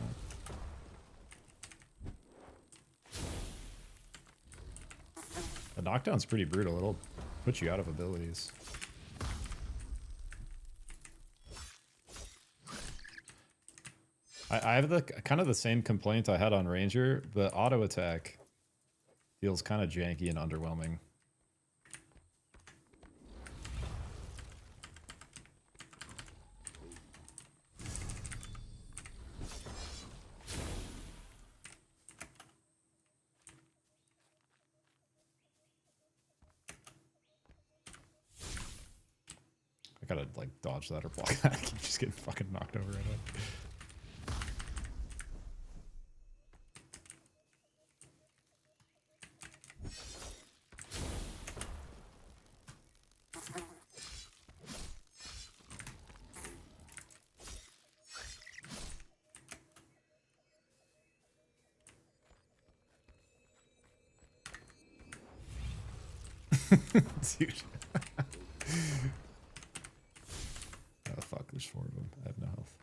The knockdown's pretty brutal. It'll put you out of abilities. I have the kind of the same complaint I had on Ranger. The auto attack feels kind of janky and underwhelming. I gotta like dodge that or block that. I keep just getting fucking knocked over right now. Dude. Oh fuck, there's 4 of them. I have no health.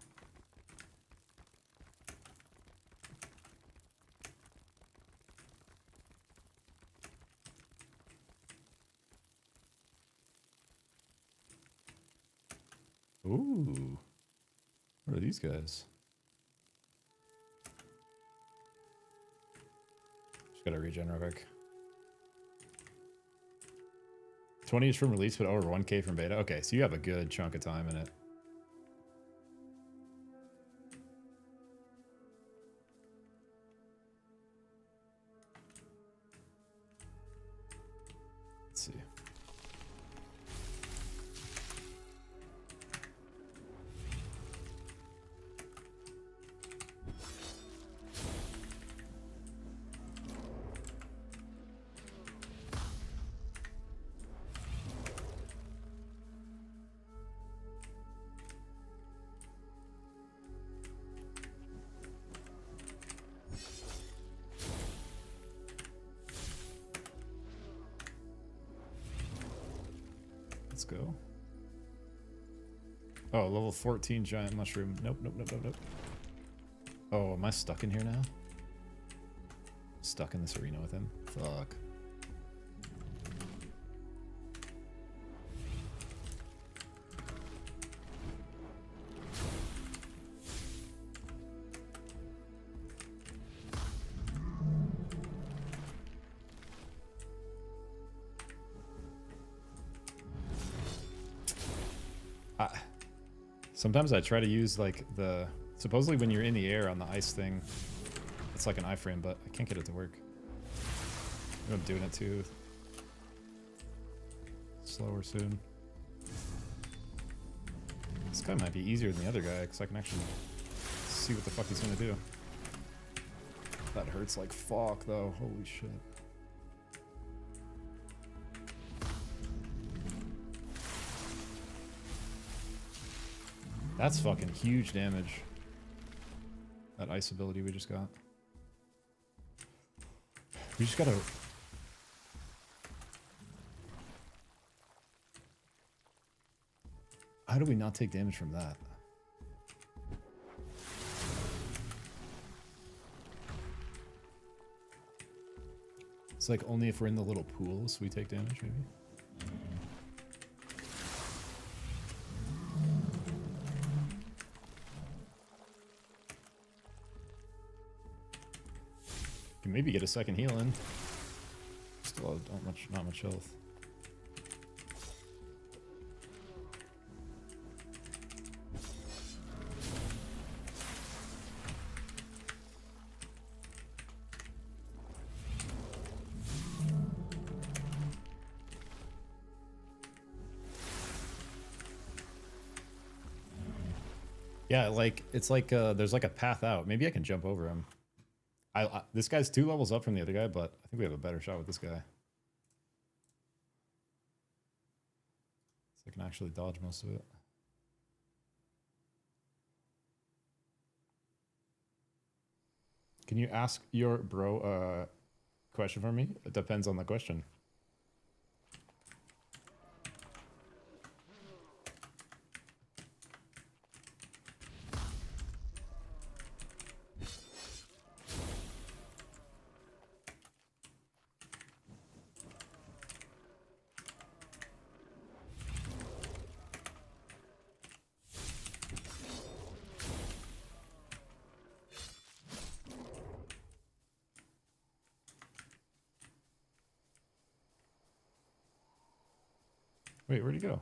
Ooh. What are these guys? Just gotta regen real quick. 20 is from release, but over 1k from beta. Okay, so you have a good chunk of time in it. Let's see. Let's go. Oh, level 14 giant mushroom. Nope, nope, nope, nope, nope. Oh, am I stuck in here now? Stuck in this arena with him? Fuck. Sometimes I try to use like the, supposedly when you're in the air on the ice thing, it's like an iframe, but I can't get it to work. I'm doing it too slower soon. This guy might be easier than the other guy because I can actually see what the fuck he's gonna do. That hurts like fuck though, holy shit. That's fucking huge damage. That ice ability we just got. We just gotta... How do we not take damage from that? It's like only if we're in the little pools we take damage, maybe? Can maybe get a second heal in. Still not much health. Yeah, like it's like there's like a path out. Maybe I can jump over him. This guy's 2 levels up from the other guy, but I think we have a better shot with this guy. So I can actually dodge most of it. Can you ask your bro a question for me? It depends on the question. Wait, where'd he go?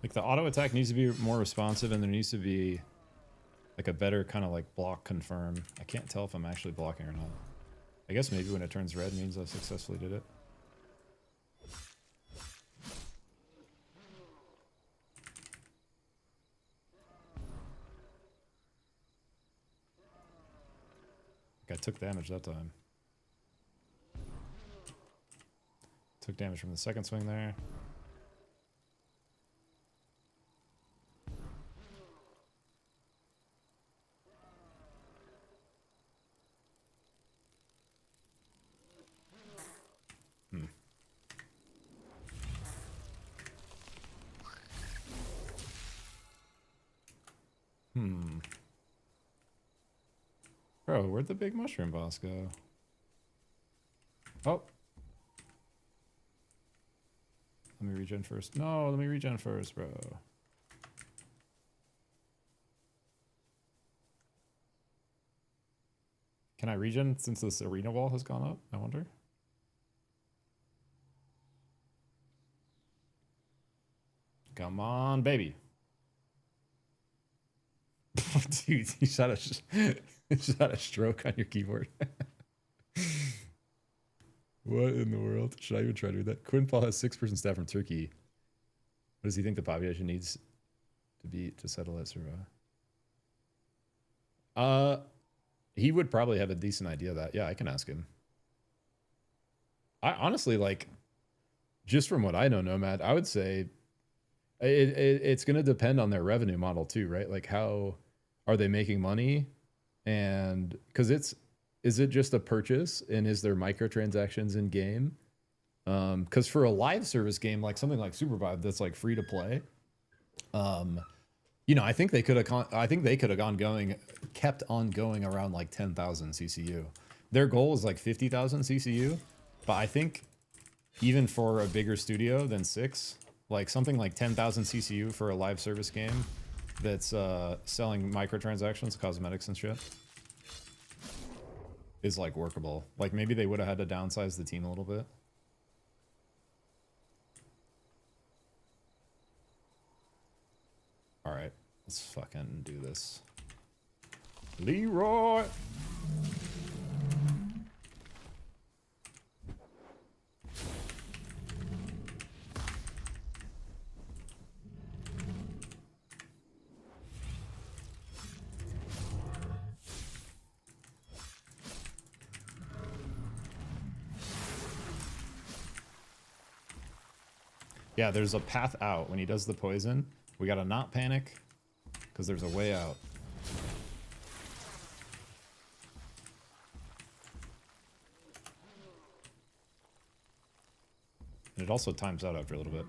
Like the auto attack needs to be more responsive, and there needs to be like a better kind of like block confirm. I can't tell if I'm actually blocking or not. I guess maybe when it turns red means I successfully did it. Like I took damage that time. Took damage from the second swing there. Bro, where'd the big mushroom boss go? Oh. Let me regen first. No, let me regen first, bro. Can I regen since this arena wall has gone up? I wonder. Come on, baby. Dude, you shot a stroke on your keyboard. What in the world? Should I even try to do that? Quinn Paul has 6% staff from Turkey. What does he think the population needs to be to settle it, survive? He would probably have a decent idea of that. Yeah, I can ask him. I honestly, like, just from what I know, Nomad, I would say it's going to depend on their revenue model too, right? Like, how are they making money? And because is it just a purchase, and is there microtransactions in game? Because for a live service game like something like Supervive that's like free to play, you know, I think they could have kept on going around like 10,000 CCU. Their goal is like 50,000 CCU, but I think even for a bigger studio than 6, like something like 10,000 CCU for a live service game that's selling microtransactions, cosmetics and shit, is like workable. Like maybe they would have had to downsize the team a little bit. All right, let's fucking do this. Leroy. Yeah, there's a path out. When he does the poison, we gotta not panic, because there's a way out. And it also times out after a little bit.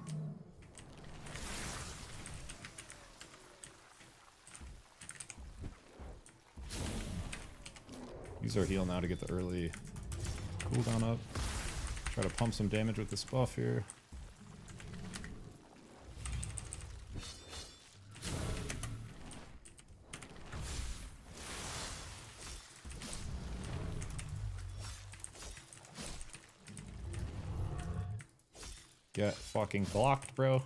Use our heal now to get the early cooldown up. Try to pump some damage with this buff here. Get fucking blocked, bro.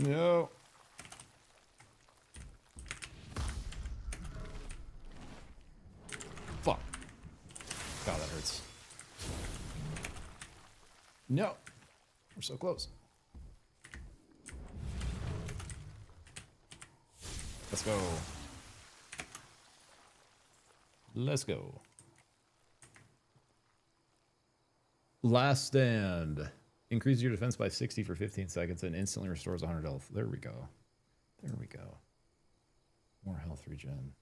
No. Fuck. God, that hurts. No. We're so close. Let's go. Let's go. Last stand. Increases your defense by 60 for 15 seconds and instantly restores 100 health. There we go. There we go. More health regen.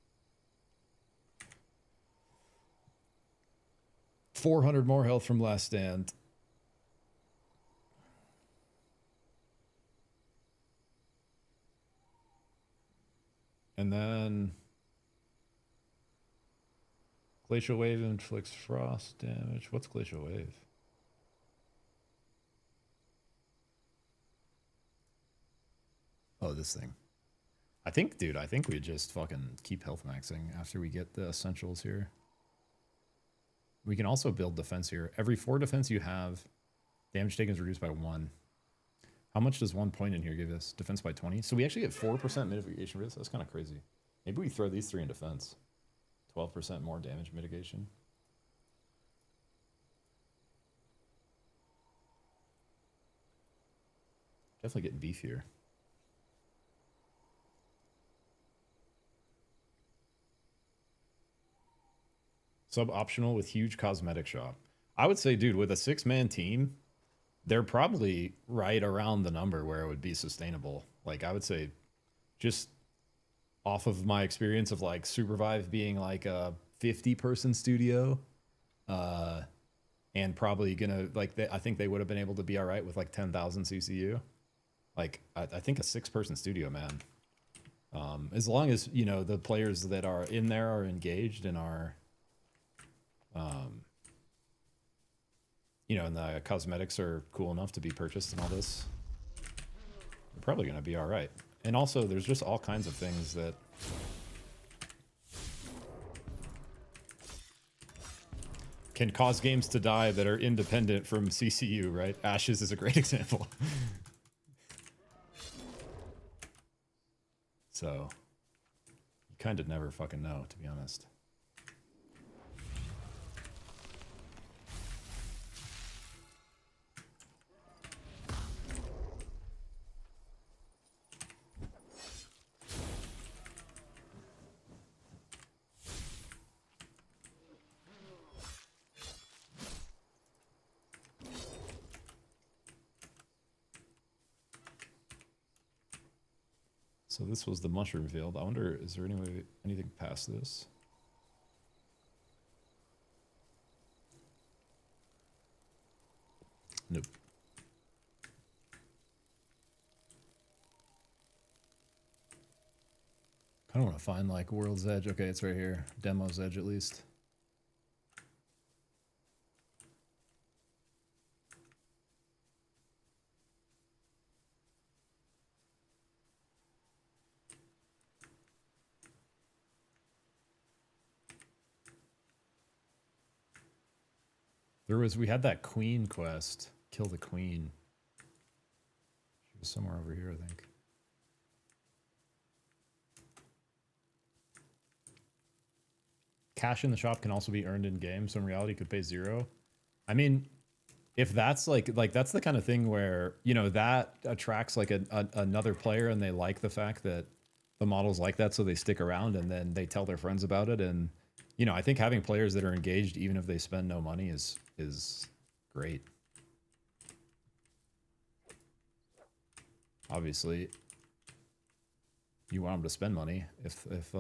400 more health from last stand. And then Glacial Wave inflicts frost damage. What's Glacial Wave? Oh, this thing. I think, dude, I think we just fucking keep health maxing after we get the essentials here. We can also build defense here. Every 4 defense you have, damage taken is reduced by 1. How much does 1 point in here give us? Defense by 20? So we actually get 4% mitigation for this? That's kind of crazy. Maybe we throw these 3 in defense. 12% more damage mitigation. Definitely getting beefier. Sub-optional with huge cosmetic shop. I would say, dude, with a 6-man team, they're probably right around the number where it would be sustainable. Like, I would say, just off of my experience of, like, Supervive being, like, a 50-person studio, and probably gonna, like, I think they would have been able to be all right with, like, 10,000 CCU. Like, I think a 6-person studio, man. As long as, you know, the players that are in there are engaged and are... you know, and the cosmetics are cool enough to be purchased and all this, we're probably going to be all right. And also, there's just all kinds of things that can cause games to die that are independent from CCU, right? Ashes is a great example. So, you kind of never fucking know, to be honest. So this was the mushroom field. I wonder, is there anything past this? Nope. Kind of want to find like World's Edge. Okay, it's right here. Demo's Edge at least. We had that queen quest. Kill the queen. She was somewhere over here, I think. Cash in the shop can also be earned in game, so in reality you could pay 0. I mean, if that's like that's the kind of thing where, you know, that attracts like another player and they like the fact that the model's like that, so they stick around and then they tell their friends about it. And, you know, I think having players that are engaged even if they spend no money is great. Obviously, you want them to spend money if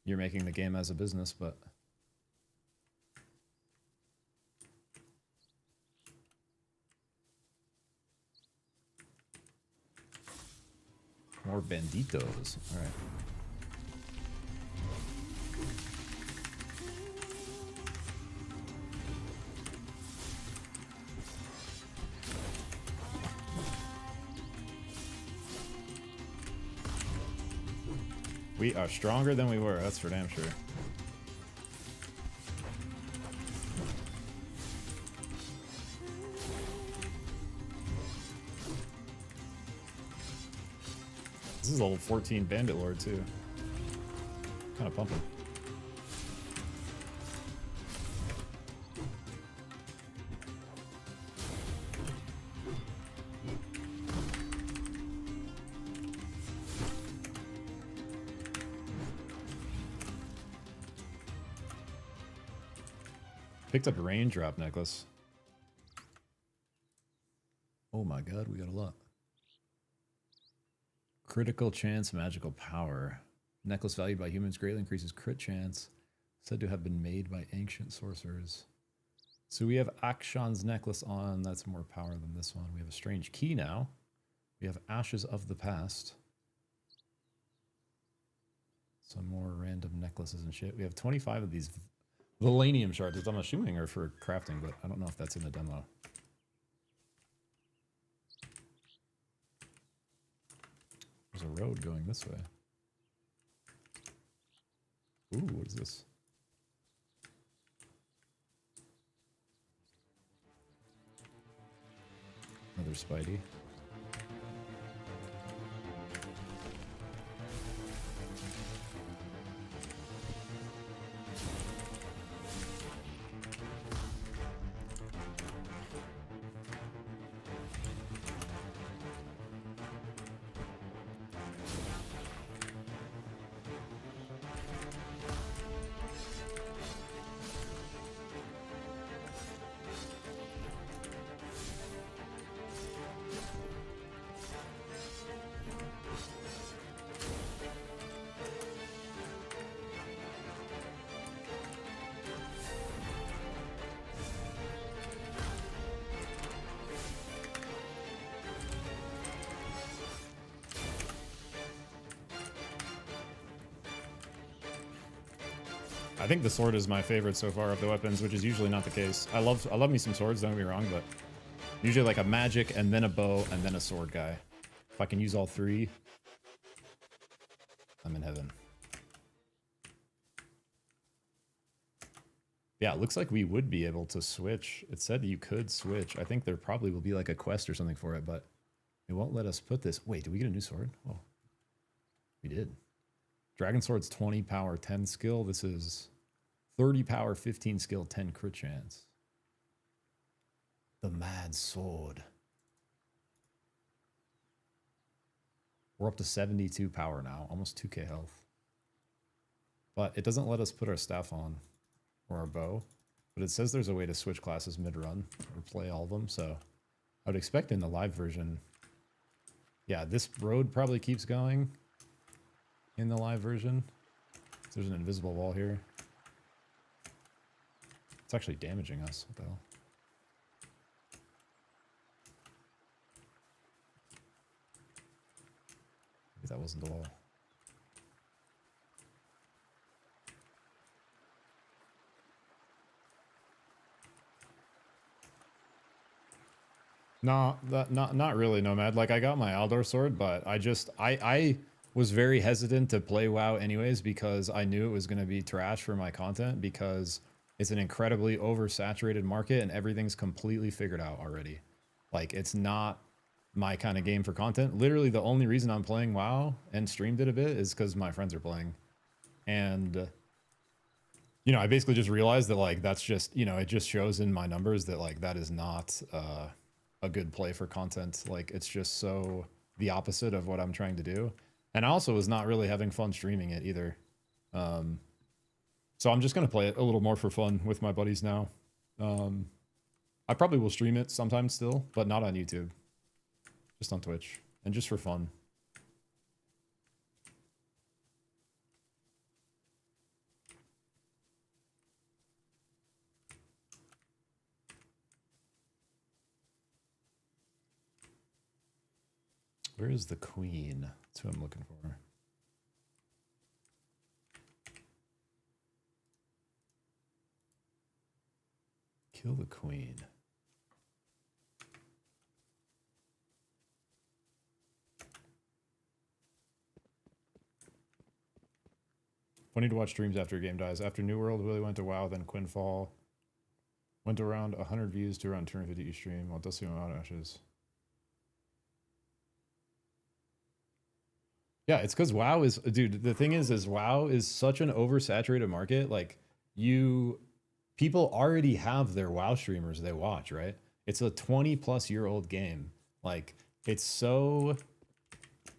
you're making the game as a business, but more banditos. All right. We are stronger than we were, that's for damn sure. This is level 14 Bandit Lord too. Kind of pumping. Picked up a raindrop necklace. Oh my god, we got a lot. Critical chance, magical power. Necklace valued by humans greatly increases crit chance. Said to have been made by ancient sorcerers. So we have Akshan's necklace on. That's more power than this one. We have a strange key now. We have Ashes of the Past. Some more random necklaces and shit. We have 25 of these Valenium shards, which I'm assuming are for crafting, but I don't know if that's in the demo. There's a road going this way. Ooh, what is this? Another Spidey. I think the sword is my favorite so far of the weapons, which is usually not the case. I love me some swords, don't get me wrong, but usually like a magic and then a bow and then a sword guy. If I can use all three, I'm in heaven. Yeah, it looks like we would be able to switch. It said you could switch. I think there probably will be like a quest or something for it, but it won't let us put this. Wait, did we get a new sword? Oh, we did. Dragon Sword's 20 power, 10 skill. This is 30 power, 15 skill, 10 crit chance. The Mad Sword. We're up to 72 power now, almost 2k health. But it doesn't let us put our staff on or our bow. But it says there's a way to switch classes mid-run or play all of them. So I would expect in the live version. Yeah, this road probably keeps going in the live version. There's an invisible wall here. It's actually damaging us. What the hell? Maybe that wasn't the wall. No, not really, Nomad. Like, I got my Aldor sword, but I was very hesitant to play WoW anyways because I knew it was going to be trash for my content because it's an incredibly oversaturated market and everything's completely figured out already. Like, it's not my kind of game for content. Literally, the only reason I'm playing WoW and streamed it a bit is because my friends are playing. And, you know, I basically just realized that, like, that's just, you know, it just shows in my numbers that, like, that is not a good play for content. Like, it's just so the opposite of what I'm trying to do. And I also was not really having fun streaming it either. So I'm just going to play it a little more for fun with my buddies now. I probably will stream it sometime still, but not on YouTube. Just on Twitch. And just for fun. Where is the queen? That's who I'm looking for. Kill the queen. Funny to watch streams after a game dies. After New World, Willie went to WoW, then Quinfall. Went around 100 views to around 250 each stream, while Dusty went out Ashes. Yeah, it's because WoW is, dude, the thing is WoW is such an oversaturated market. Like, people already have their WoW streamers they watch, right? It's a 20-plus-year-old game. Like, it's so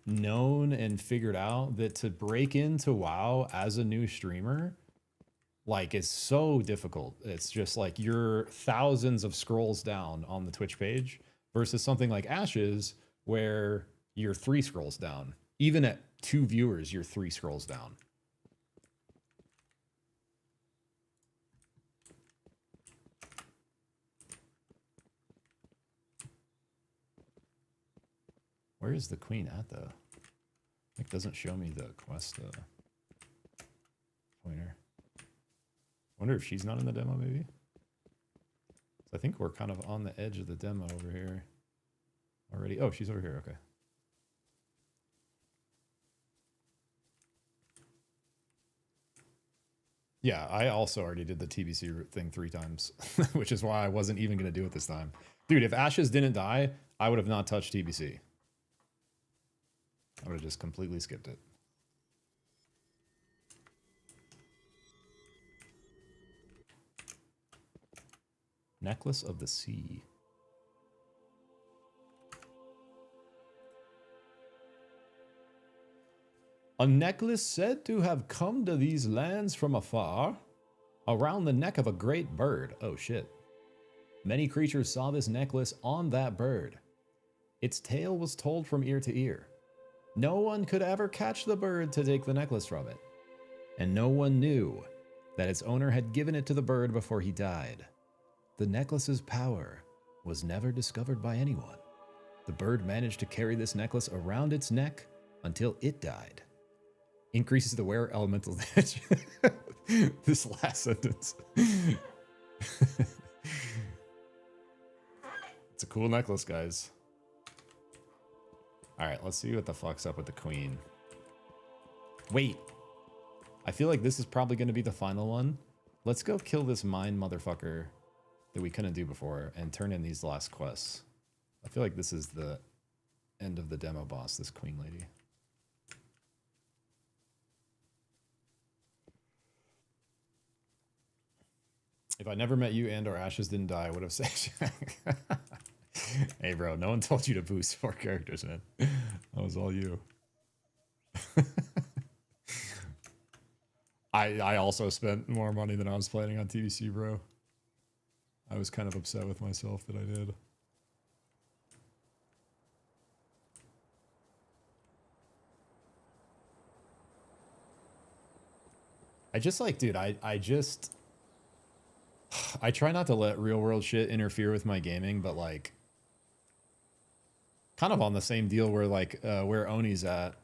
known and figured out that to break into WoW as a new streamer, like is so difficult. It's just like you're thousands of scrolls down on the Twitch page versus something like Ashes where you're 3 scrolls down. Even at 2 viewers, you're 3 scrolls down. Where is the queen at, though? It doesn't show me the quest pointer. Wonder if she's not in the demo, maybe? So I think we're kind of on the edge of the demo over here already. Oh, she's over here. Okay. Yeah, I also already did the TBC thing 3 times, which is why I wasn't even going to do it this time. Dude, if Ashes didn't die, I would have not touched TBC. I would have just completely skipped it. Necklace of the Sea. A necklace said to have come to these lands from afar, around the neck of a great bird. Oh shit. Many creatures saw this necklace on that bird. Its tale was told from ear to ear. No one could ever catch the bird to take the necklace from it, and no one knew that its owner had given it to the bird before he died. The necklace's power was never discovered by anyone. The bird managed to carry this necklace around its neck until it died. Increases the wearer elemental damage. This last sentence. It's a cool necklace, guys. Alright, let's see what the fuck's up with the queen. Wait. I feel like this is probably going to be the final one. Let's go kill this mine motherfucker that we couldn't do before and turn in these last quests. I feel like this is the end of the demo boss, this queen lady. If I never met you and or Ashes didn't die, I would have said... Hey, bro, no one told you to boost 4 characters, man. That was all you. I also spent more money than I was planning on TBC, bro. I was kind of upset with myself that I did. I just like, dude, I try not to let real world shit interfere with my gaming, but like kind of on the same deal where like where Oni's at,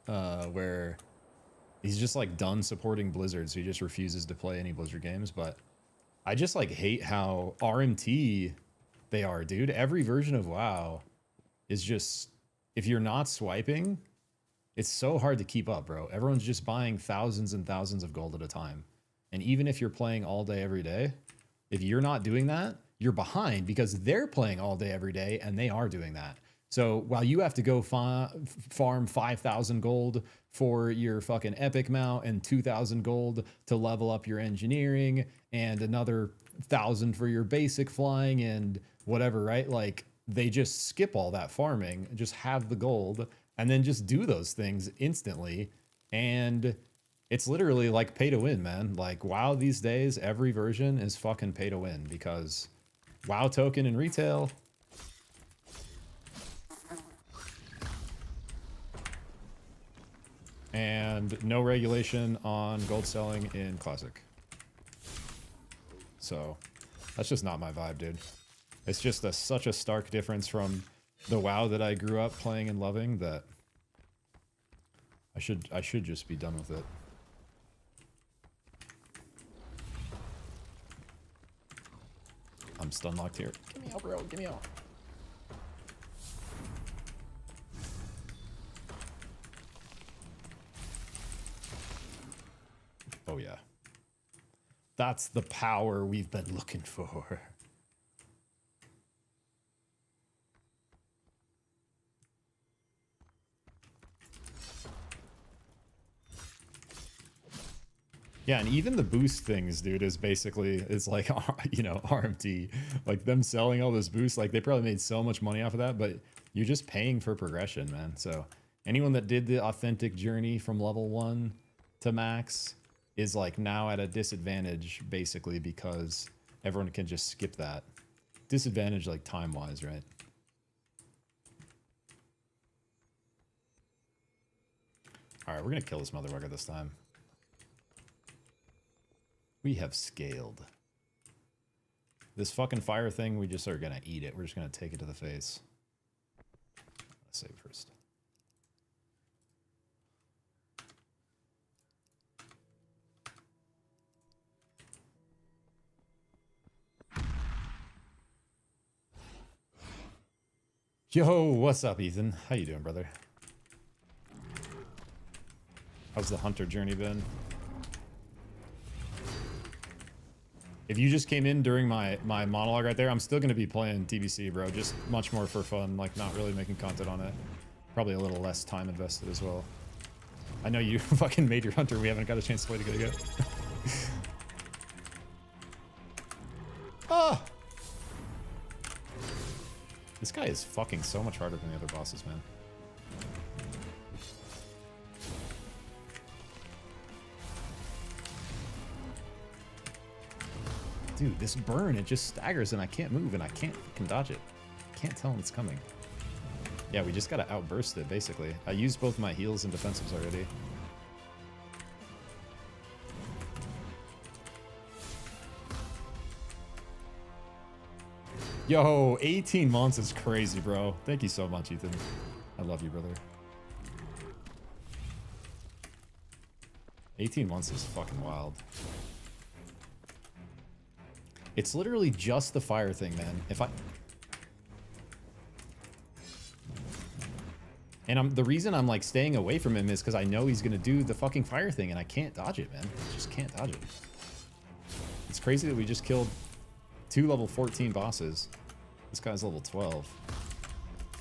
where he's just like done supporting Blizzard, so he just refuses to play any Blizzard games. But I just like hate how RMT they are, dude. Every version of WoW is just, if you're not swiping, it's so hard to keep up, bro. Everyone's just buying thousands and thousands of gold at a time. And even if you're playing all day, every day, if you're not doing that, you're behind because they're playing all day, every day, and they are doing that. So while you have to go farm 5,000 gold for your fucking epic mount and 2,000 gold to level up your engineering and another 1,000 for your basic flying and whatever, right? Like they just skip all that farming, just have the gold and then just do those things instantly. And it's literally like pay to win, man. Like WoW these days, every version is fucking pay to win because WoW token in retail. And no regulation on gold selling in Classic. So that's just not my vibe, dude. It's just such a stark difference from the WoW that I grew up playing and loving that I should just be done with it. I'm stun locked here. Get me out, bro. Get me out. Oh yeah. That's the power we've been looking for. Yeah, and even the boost things, dude, is basically, it's like, you know, RMT. Like, them selling all this boost, like, they probably made so much money off of that, but you're just paying for progression, man. So, anyone that did the authentic journey from level 1 to max, is like now at a disadvantage basically because everyone can just skip that. Disadvantage like time-wise, right? Alright, we're gonna kill this motherfucker this time. We have scaled. This fucking fire thing, we just are gonna eat it. We're just gonna take it to the face. Let's save first. Yo, what's up, Ethan? How you doing, brother? How's the hunter journey been? If you just came in during my monologue right there, I'm still going to be playing TBC, bro. Just much more for fun, like not really making content on it. Probably a little less time invested as well. I know you fucking made your hunter. We haven't got a chance to play together yet. Ah! This guy is fucking so much harder than the other bosses, man. Dude, this burn, it just staggers and I can't move and I can't fucking dodge it. Can't tell when it's coming. Yeah, we just gotta outburst it, basically. I used both my heals and defensives already. Yo, 18 months is crazy, bro. Thank you so much, Ethan. I love you, brother. 18 months is fucking wild. It's literally just the fire thing, man. And the reason I'm like staying away from him is because I know he's gonna do the fucking fire thing and I can't dodge it, man. I just can't dodge it. It's crazy that we just killed 2 level 14 bosses. This guy's level 12.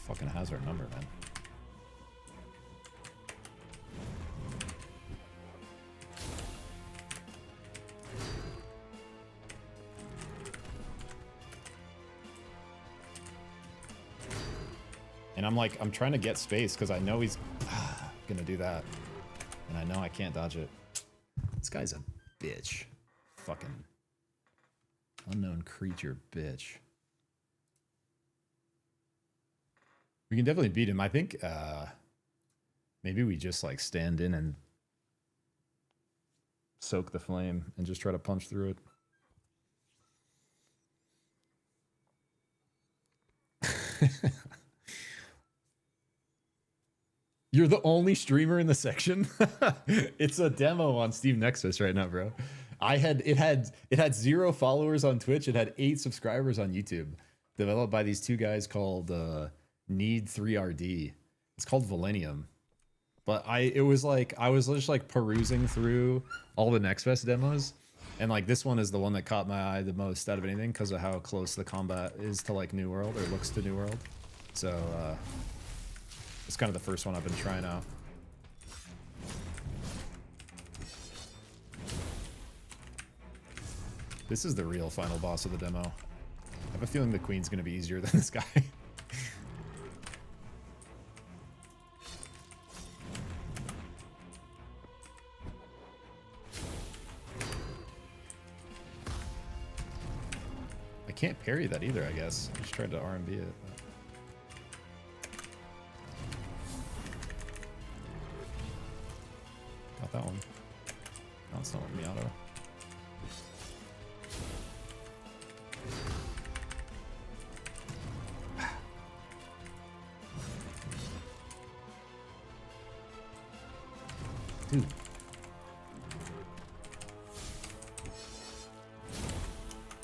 Fucking has our number, man. And I'm trying to get space because I know he's gonna do that. And I know I can't dodge it. This guy's a bitch. Fucking unknown creature bitch. We can definitely beat him. I think maybe we just like stand in and soak the flame and just try to punch through it. You're the only streamer in the section? It's a demo on Steam Nexus right now, bro. It had 0 followers on Twitch. It had 8 subscribers on YouTube. Developed by these 2 guys called Need 3RD. It's called Valenium. But I was just like perusing through all the Next Fest demos, and like this one is the one that caught my eye the most out of anything because of how close the combat is to like New World, or looks to New World. So it's kind of the first one I've been trying out. This is the real final boss of the demo. I have a feeling the queen's gonna be easier than this guy. I can't parry that either, I guess. I just tried to R&B it. Got that one. No, it's not with Miato. Dude.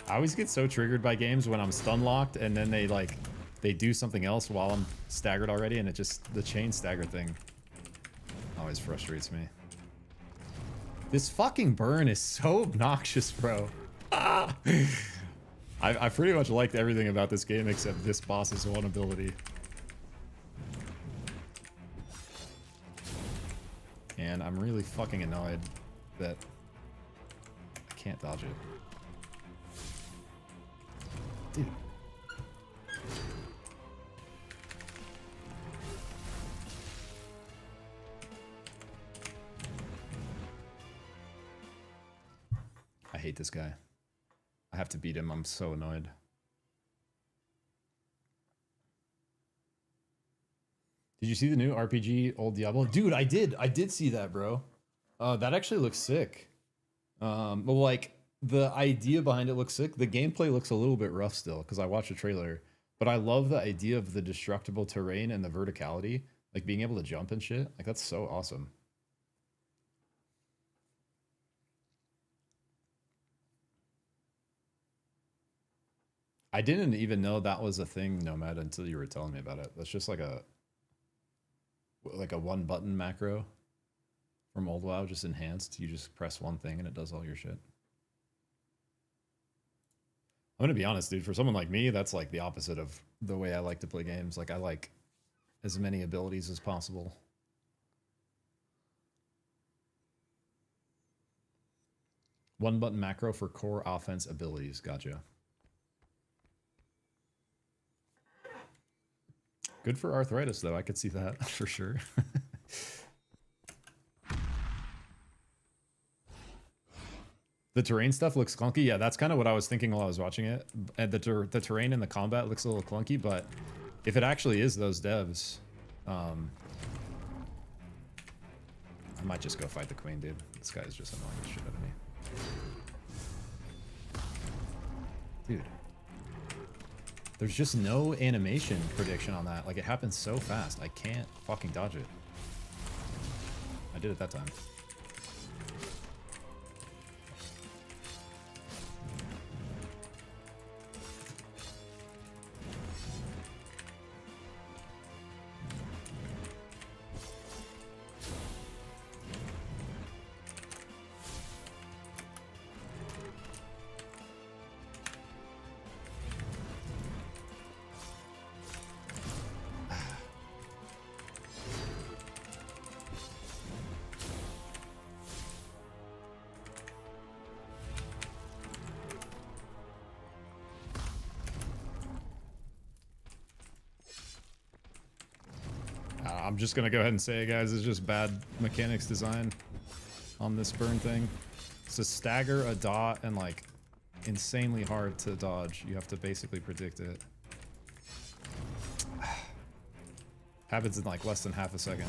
I always get so triggered by games when I'm stun locked and then they do something else while I'm staggered already, and the chain stagger thing always frustrates me. This fucking burn is so obnoxious, bro. Ah! I pretty much liked everything about this game except this boss's one ability. And I'm really fucking annoyed that I can't dodge it. Dude. I hate this guy. I have to beat him. I'm so annoyed. Did you see the new RPG Old Diablo? Dude, I did. I did see that, bro. That actually looks sick. But like the idea behind it looks sick. The gameplay looks a little bit rough still because I watched the trailer. But I love the idea of the destructible terrain and the verticality, like being able to jump and shit. Like that's so awesome. I didn't even know that was a thing, Nomad, until you were telling me about it. That's just like a one button macro from old WoW, just enhanced. You just press one thing and it does all your shit. I'm gonna be honest, dude. For someone like me, that's like the opposite of the way I like to play games. Like I like as many abilities as possible. One button macro for core offense abilities. Gotcha. Good for arthritis, though. I could see that for sure. The terrain stuff looks clunky. Yeah, that's kind of what I was thinking while I was watching it. And the terrain and the combat looks a little clunky, but if it actually is those devs, I might just go fight the queen, dude. This guy is just annoying the shit out of me. Dude. There's just no animation prediction on that. Like, it happens so fast. I can't fucking dodge it. I did it that time. I'm just gonna go ahead and say it, guys. It's just bad mechanics design on this burn thing. It's a stagger, a dot, and like insanely hard to dodge. You have to basically predict it. Happens in like less than half a second.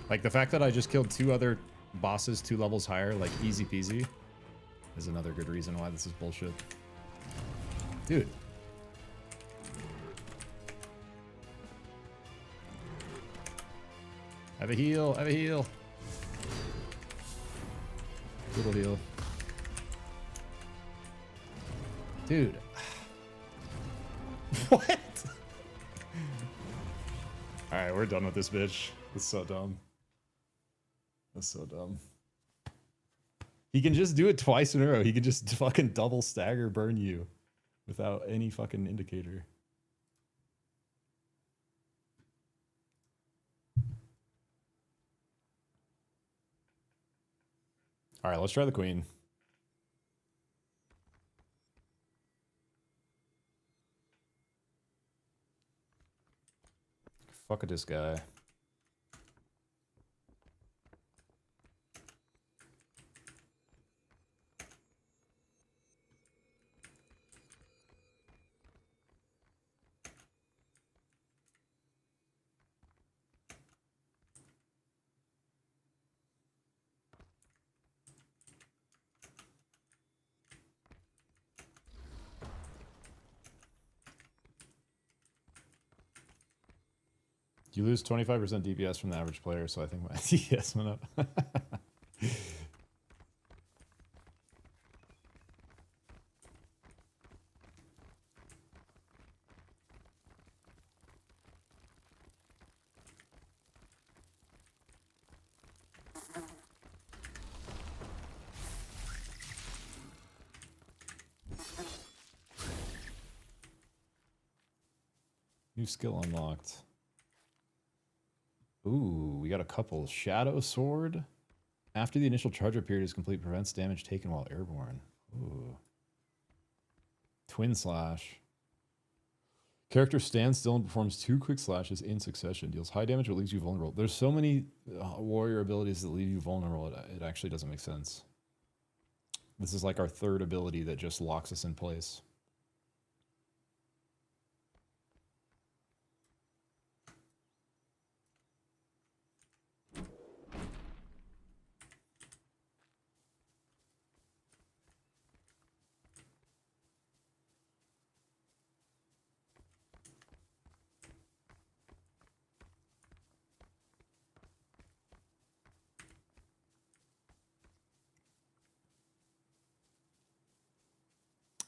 Like the fact that I just killed 2 other bosses 2 levels higher, like easy peasy, is another good reason why this is bullshit. Dude. Have a heal, have a heal. Little heal. Dude. What? Alright, we're done with this bitch. It's so dumb. That's so dumb. He can just do it twice in a row. He can just fucking double stagger burn you without any fucking indicator. All right, let's try the queen. Fuck at this guy. You lose 25% DPS from the average player, so I think my DPS went up. New skill unlocked. Ooh, we got a couple. Shadow Sword. After the initial charger period is complete, prevents damage taken while airborne. Ooh. Twin Slash. Character stands still and performs 2 quick slashes in succession. Deals high damage but leaves you vulnerable. There's so many warrior abilities that leave you vulnerable. It actually doesn't make sense. This is like our third ability that just locks us in place.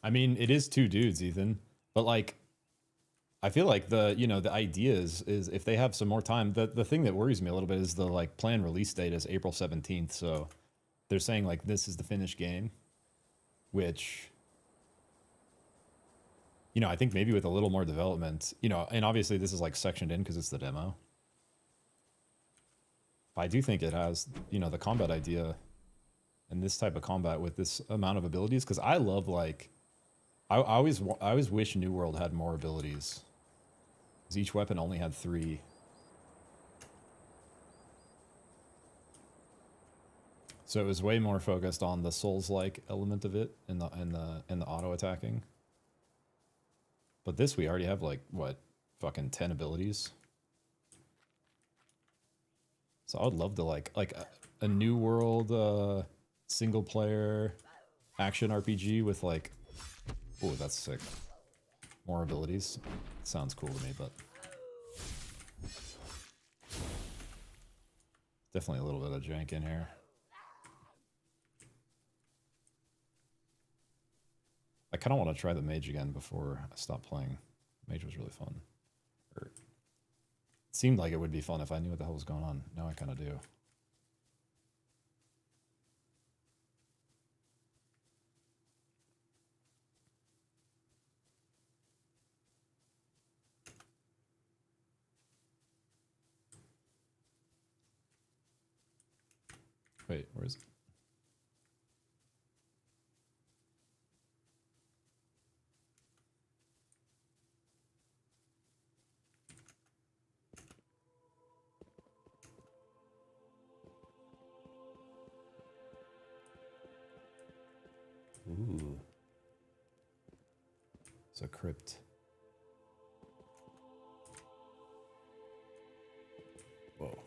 I mean, it is 2 dudes, Ethan, but like, I feel like the idea is if they have some more time. The thing that worries me a little bit is the like planned release date is April 17th. So they're saying like this is the finished game, which, I think maybe with a little more development, and obviously this is like sectioned in because it's the demo. But I do think it has, the combat idea and this type of combat with this amount of abilities, because I love like, I always wish New World had more abilities. Because each weapon only had 3. So it was way more focused on the Souls-like element of it and the auto attacking. But this we already have like what, fucking 10 abilities. So I would love to like a New World single player action RPG with like, oh, that's sick. More abilities. Sounds cool to me, but definitely a little bit of jank in here. I kind of want to try the mage again before I stop playing. Mage was really fun. It seemed like it would be fun if I knew what the hell was going on. Now I kind of do. Wait, where is it? Ooh. It's a crypt. Whoa.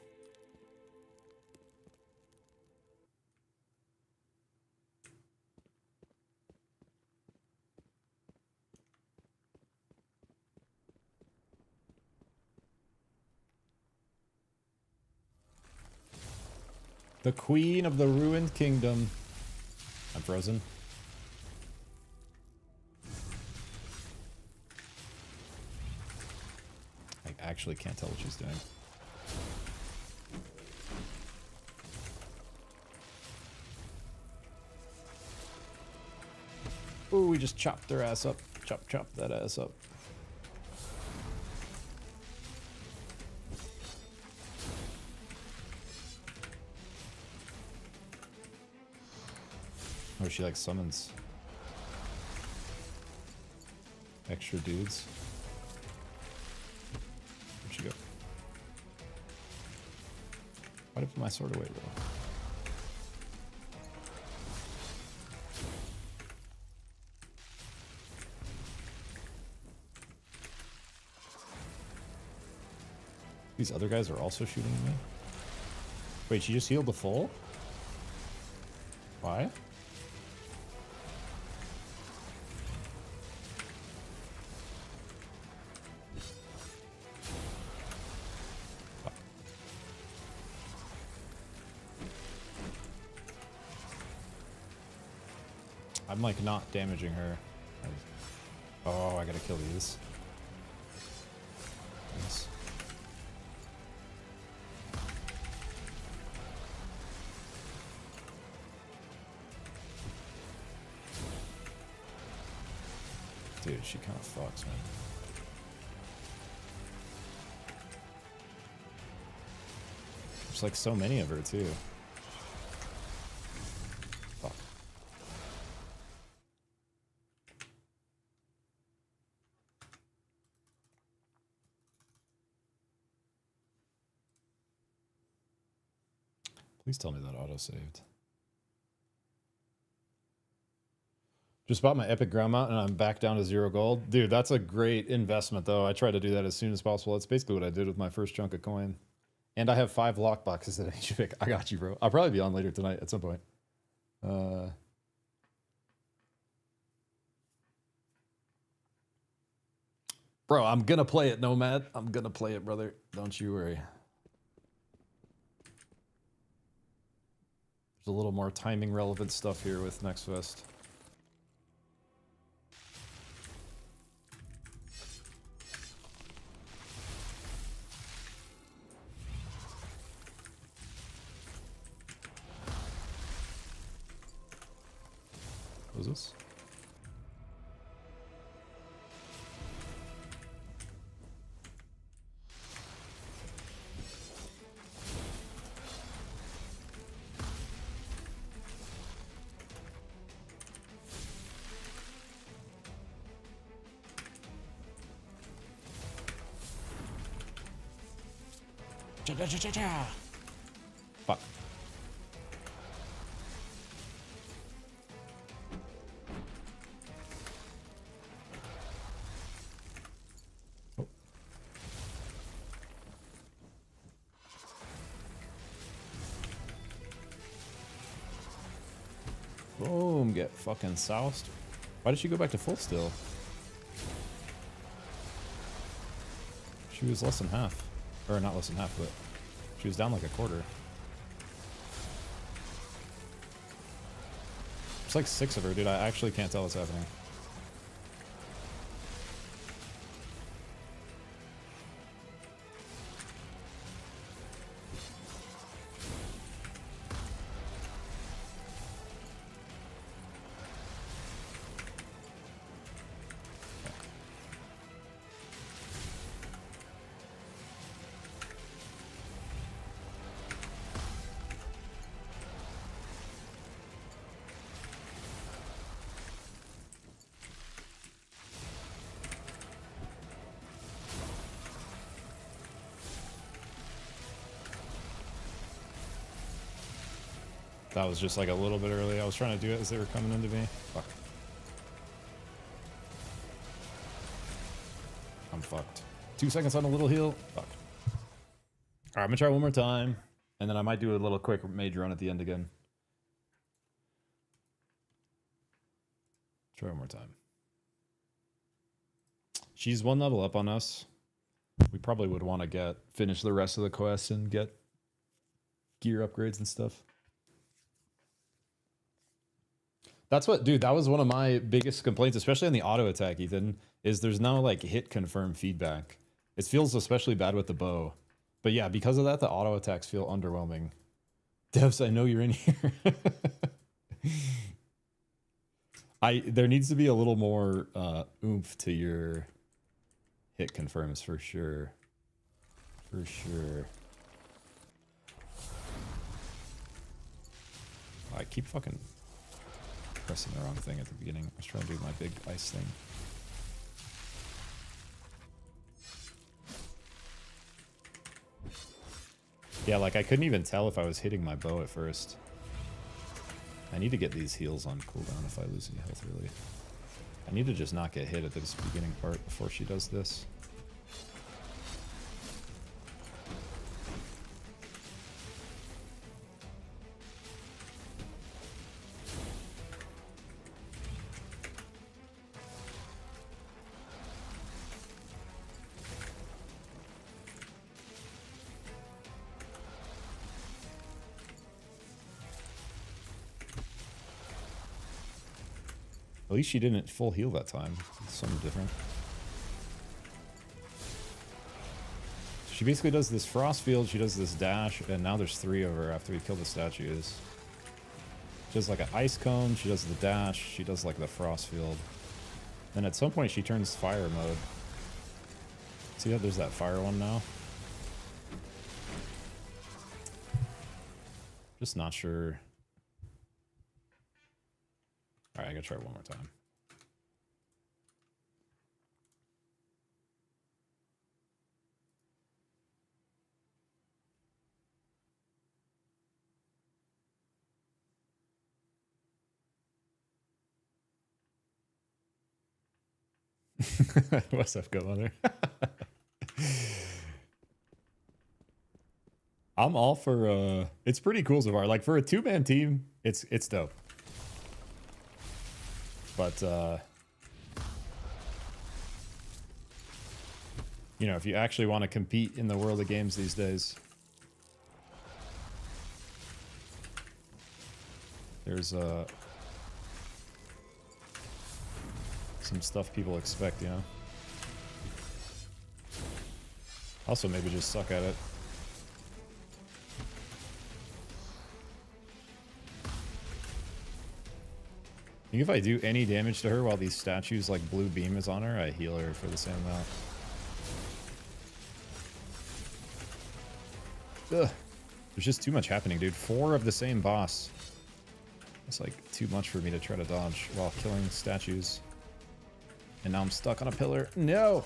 The Queen of the Ruined Kingdom. I'm frozen. I actually can't tell what she's doing. Ooh, we just chopped their ass up. Chop that ass up. Oh, she like summons extra dudes. Where'd she go? Why'd I put my sword away, bro? These other guys are also shooting at me? Wait, she just healed the full? Why? I'm like not damaging her. Oh, I gotta kill these. Nice. Dude, she kind of fucks, man. There's like so many of her too. Fuck. Please tell me that auto-saved. Just bought my epic ground mount and I'm back down to 0 gold. Dude, that's a great investment though. I try to do that as soon as possible. That's basically what I did with my first chunk of coin. And I have 5 lock boxes that I need to pick. I got you, bro. I'll probably be on later tonight at some point. Bro, I'm gonna play it, Nomad. I'm gonna play it, brother. Don't you worry. There's a little more timing relevant stuff here with Next Fest. What is this? Fuck. Oh. Boom, get fucking soused. Why did she go back to full still? She was less than half. Or not less than half, but she was down like a quarter. There's like 6 of her, dude. I actually can't tell what's happening. That was just like a little bit early. I was trying to do it as they were coming into me. Fuck. I'm fucked. 2 seconds on a little heal. Fuck. Alright, I'm gonna try one more time. And then I might do a little quick mage run at the end again. Try one more time. She's 1 level up on us. We probably would want to finish the rest of the quest and get gear upgrades and stuff. That's what, dude, that was one of my biggest complaints, especially on the auto attack, Ethan, is there's no like hit confirm feedback. It feels especially bad with the bow. But yeah, because of that, the auto attacks feel underwhelming. Devs, I know you're in here. There needs to be a little more oomph to your hit confirms for sure. For sure. I keep fucking pressing the wrong thing at the beginning. I was trying to do my big ice thing. Yeah, like I couldn't even tell if I was hitting my bow at first. I need to get these heals on cooldown if I lose any health, really. I need to just not get hit at this beginning part before she does this. At least she didn't full heal that time. It's something different. She basically does this frost field, she does this dash, and now there's 3 of her after we kill the statues. She does like an ice cone, she does the dash, she does like the frost field. Then at some point she turns fire mode. See how there's that fire one now? Just not sure. Alright, I gotta try one more time. What's up, go on there? I'm all for it's pretty cool so far. Like for a 2-man team, it's dope. But you know, if you actually want to compete in the world of games these days, there's some stuff people expect, you know. Also maybe just suck at it. I think if I do any damage to her while these statues like blue beam is on her, I heal her for the same amount. Ugh. There's just too much happening, dude. 4 of the same boss. It's like too much for me to try to dodge while killing statues. And now I'm stuck on a pillar. No!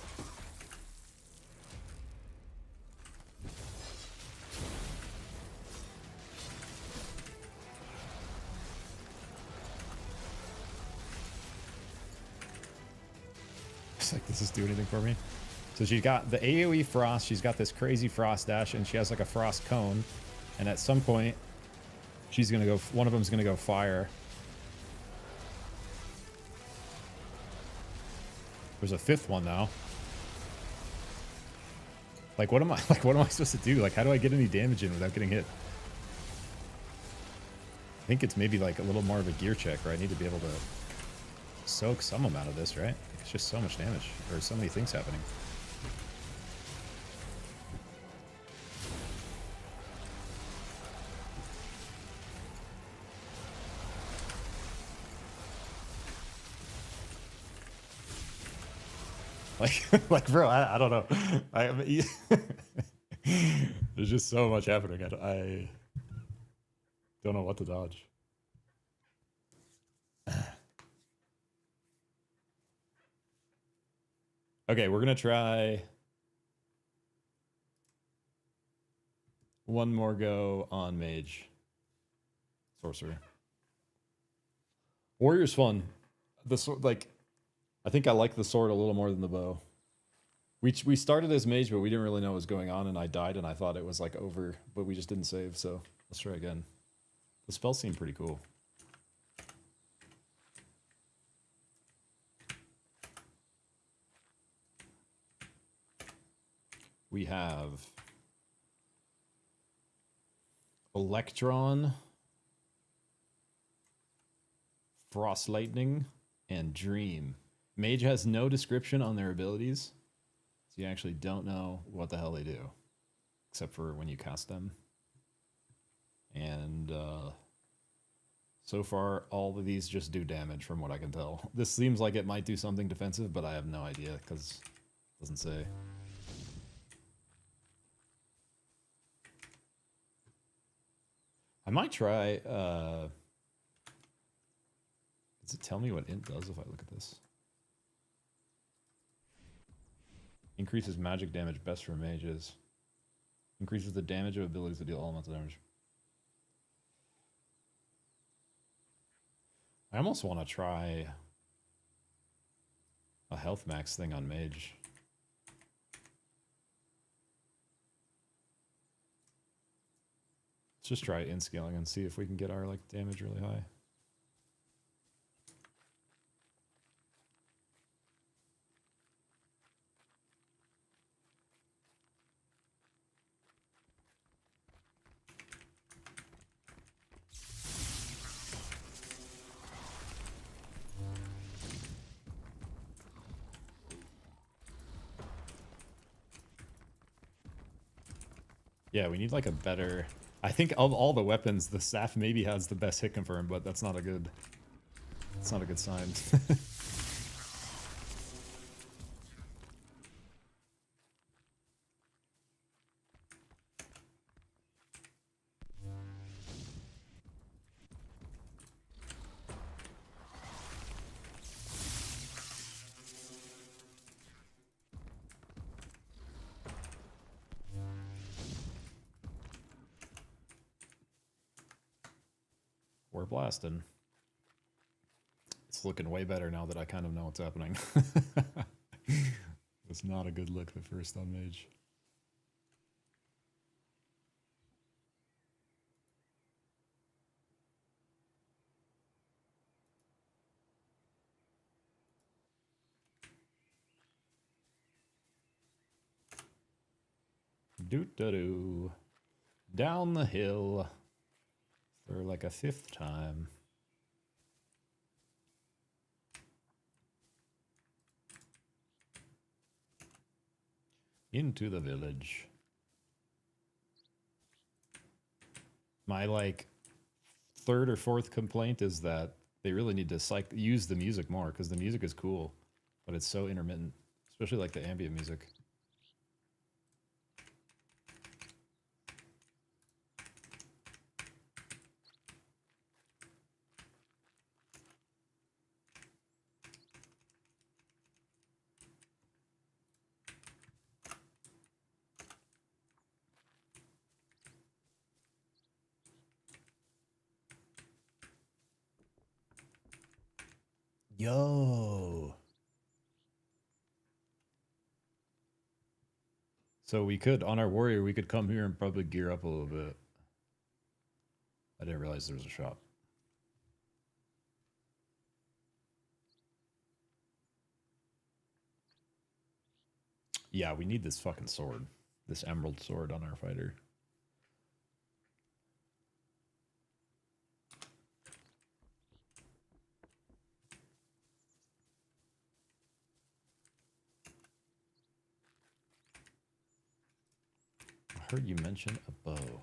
It's like, does this do anything for me? So she's got the AoE frost, she's got this crazy frost dash, and she has like a frost cone. And at some point, she's gonna go, one of them's gonna go fire. There's a 5th one now. Like what am I supposed to do? Like how do I get any damage in without getting hit? I think it's maybe like a little more of a gear check, right? I need to be able to soak some amount of this, right? It's just so much damage, or so many things happening. Like, bro, I don't know. There's just so much happening. I don't know what to dodge. Okay, we're gonna try one more go on mage. Sorcerer. Warrior's fun. The sword, like, I think I like the sword a little more than the bow. We started as mage, but we didn't really know what was going on, and I died, and I thought it was like over, but we just didn't save, so let's try again. The spells seem pretty cool. We have Electron, Frost Lightning, and Dream. Mage has no description on their abilities, so you actually don't know what the hell they do, except for when you cast them. And so far, all of these just do damage from what I can tell. This seems like it might do something defensive, but I have no idea because it doesn't say. I might try, does it tell me what int does if I look at this? Increases magic damage best for mages. Increases the damage of abilities that deal all amounts of damage. I almost want to try a health max thing on mage. Let's just try in scaling and see if we can get our like damage really high. Yeah, we need like a better... I think of all the weapons, the staff maybe has the best hit confirm, but that's not a good... It's not a good sign. We're blasting. It's looking way better now that I kind of know what's happening. That's not a good look at first on mage. Doot-da-doo. Down the hill for like a 5th time. Into the village. My like 3rd or 4th complaint is that they really need to use the music more, because the music is cool, but it's so intermittent, especially like the ambient music. Yo. So we could, on our warrior, we could come here and probably gear up a little bit. I didn't realize there was a shop. Yeah, we need this fucking sword. This emerald sword on our fighter. I heard you mention a bow.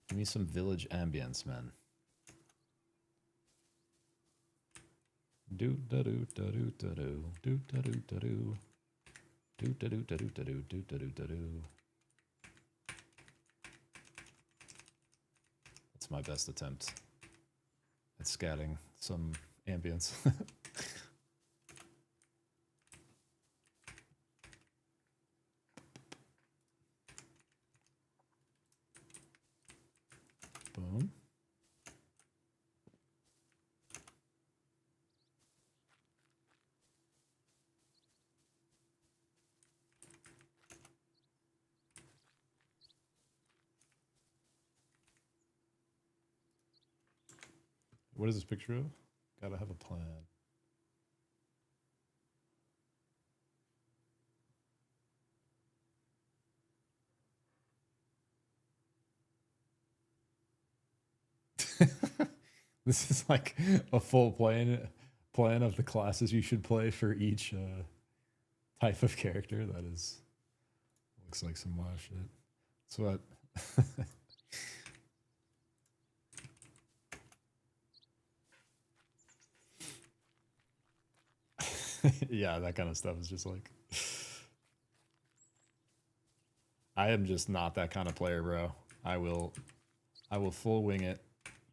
Give me some village ambience, man. Do da do da do da do do da do da do do da do da do da do do da do da do. That's my best attempt at scatting some ambience. Boom. What is this picture of? Gotta have a plan. This is like a full plan of the classes you should play for each type of character. That is, looks like some wild shit. That's what. Yeah, that kind of stuff is just like, I am just not that kind of player, bro. I will full wing it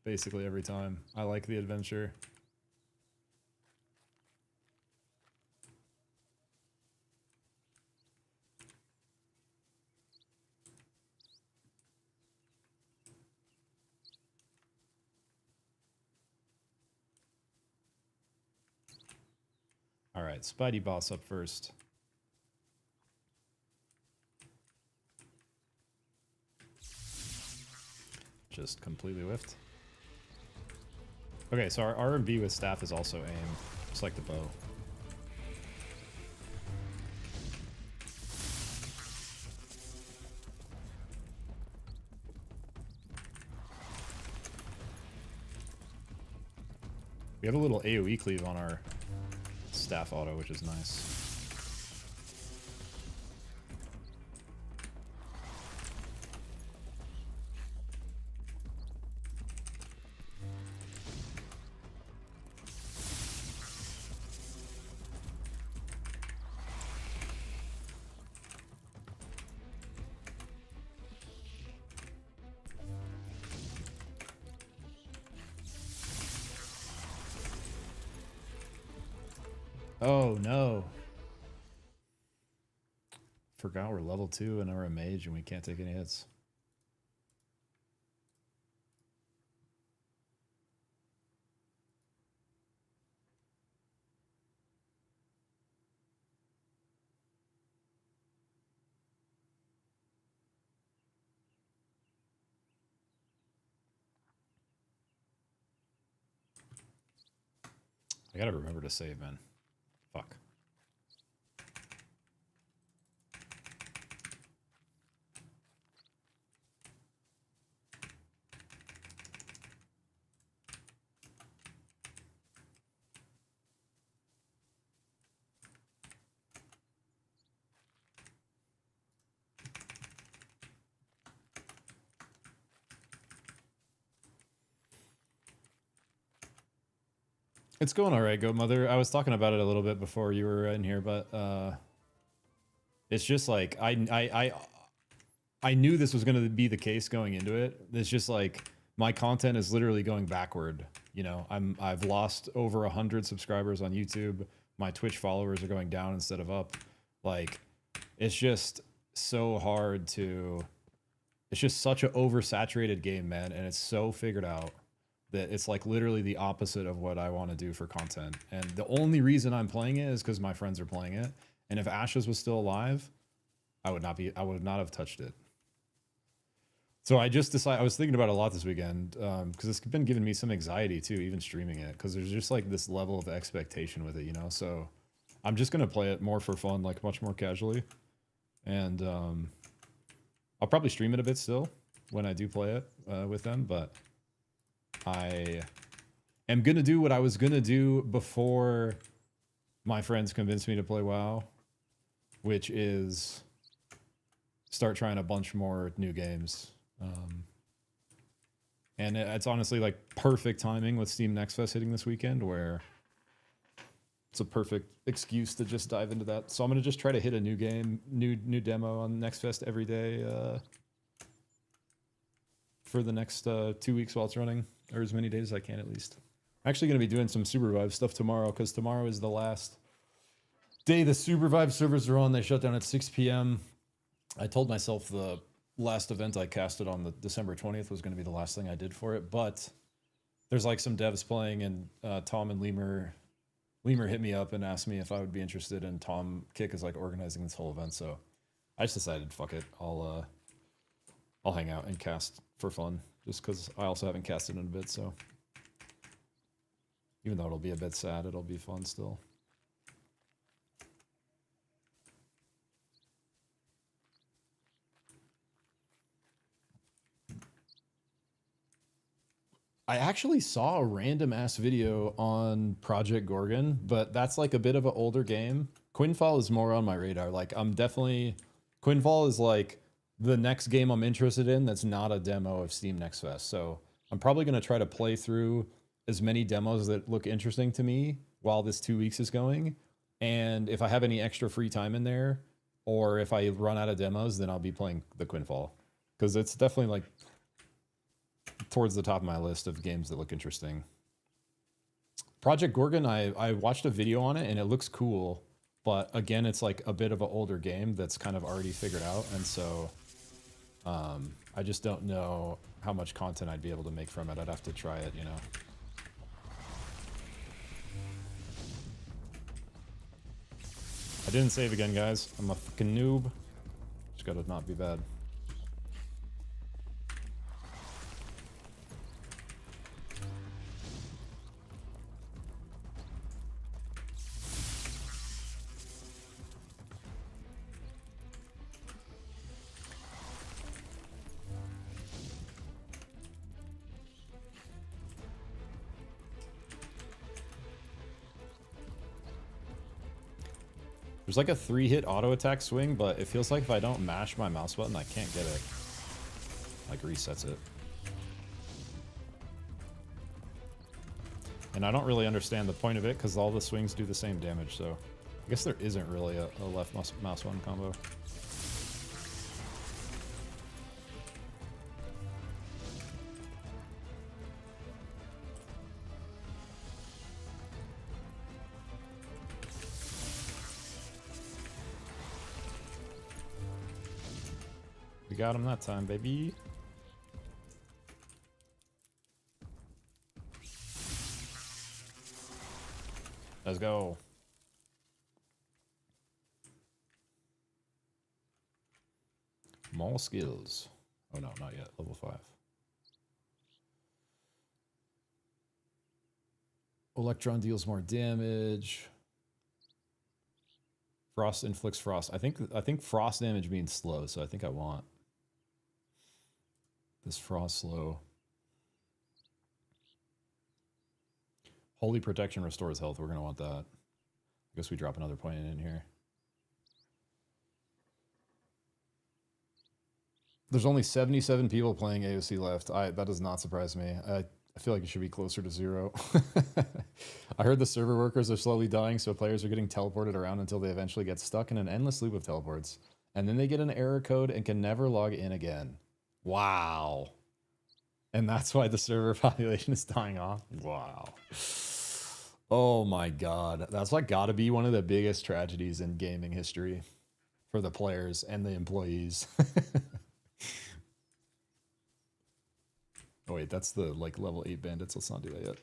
basically every time. I like the adventure. All right, Spidey boss up first. Just completely whiffed. Okay, so our R&B with staff is also aim, just like the bow. We have a little AoE cleave on our staff auto, which is nice. Oh no. Forgot we're level 2 and we're a mage and we can't take any hits. I gotta remember to save, man. Fuck. It's going all right, Goat Mother. I was talking about it a little bit before you were in here, but it's just like I knew this was going to be the case going into it. It's just like my content is literally going backward. You know, I've lost over 100 subscribers on YouTube. My Twitch followers are going down instead of up. Like, it's just so hard to. It's just such an oversaturated game, man, and it's so figured out that it's like literally the opposite of what I want to do for content. And the only reason I'm playing it is because my friends are playing it. And if Ashes was still alive, I would not have touched it. So I just decided, I was thinking about it a lot this weekend, because it's been giving me some anxiety too, even streaming it, because there's just like this level of expectation with it, you know? So I'm just going to play it more for fun, like much more casually. And I'll probably stream it a bit still when I do play it with them, but I am going to do what I was going to do before my friends convinced me to play WoW, which is start trying a bunch more new games. And it's honestly like perfect timing with Steam Next Fest hitting this weekend, where it's a perfect excuse to just dive into that. So I'm going to just try to hit a new game, new demo on Next Fest every day for the next 2 weeks while it's running, or as many days as I can at least. I'm actually going to be doing some Super Revive stuff tomorrow, because tomorrow is the last day the Super Revive servers are on. They shut down at 6 p.m. I told myself the last event I casted on the December 20th was going to be the last thing I did for it, but there's like some devs playing, and Tom and Lemur hit me up and asked me if I would be interested, and Tom Kick is like organizing this whole event, so I just decided, fuck it, I'll hang out and cast for fun, just because I also haven't casted in a bit, so even though it'll be a bit sad, it'll be fun still. I actually saw a random ass video on Project Gorgon, but that's like a bit of an older game. Quinfall is more on my radar. Like, Quinfall is like the next game I'm interested in that's not a demo of Steam Next Fest. So I'm probably going to try to play through as many demos that look interesting to me while this 2 weeks is going. And if I have any extra free time in there, or if I run out of demos, then I'll be playing the Quinfall. Because it's definitely like towards the top of my list of games that look interesting. Project Gorgon, I watched a video on it and it looks cool, but again, it's like a bit of an older game that's kind of already figured out, and so I just don't know how much content I'd be able to make from it. I'd have to try it, you know. I didn't save again, guys. I'm a fucking noob. Just gotta not be bad. There's like a 3-hit auto attack swing, but it feels like if I don't mash my mouse button, I can't get it. Like, resets it. And I don't really understand the point of it, because all the swings do the same damage, so I guess there isn't really a left mouse button combo. We got him that time, baby. Let's go. More skills. Oh no, not yet. Level 5. Electron deals more damage. Frost inflicts frost. I think frost damage means slow, so I think I want this frost slow. Holy protection restores health. We're gonna want that. I guess we drop another point in here. There's only 77 people playing AOC left. That does not surprise me. I feel like it should be closer to 0. I heard the server workers are slowly dying, so players are getting teleported around until they eventually get stuck in an endless loop of teleports. And then they get an error code and can never log in again. Wow. And that's why the server population is dying off? Wow. Oh my god. That's like gotta be one of the biggest tragedies in gaming history for the players and the employees. Oh wait, that's the like level 8 bandits. Let's not do that yet.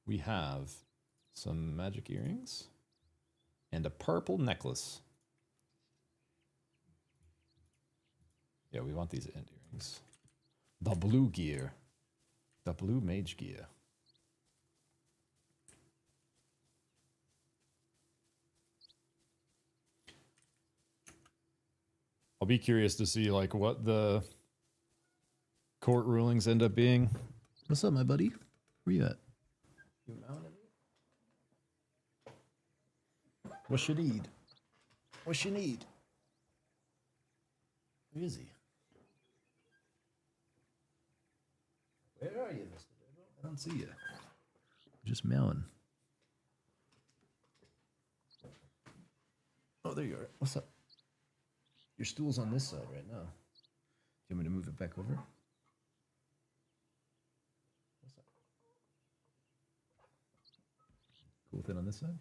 We have some magic earrings and a purple necklace. Yeah, we want these end earrings. The blue gear. The blue mage gear. I'll be curious to see like what the court rulings end up being. What's up, my buddy? Where you at? You mounted me? What you need? What you need? Where is he? Where are you, Mr. Devil? I don't see you. Just meowing. Oh, there you are. What's up? Your stool's on this side right now. Do you want me to move it back over? What's up? Cool with it on this side?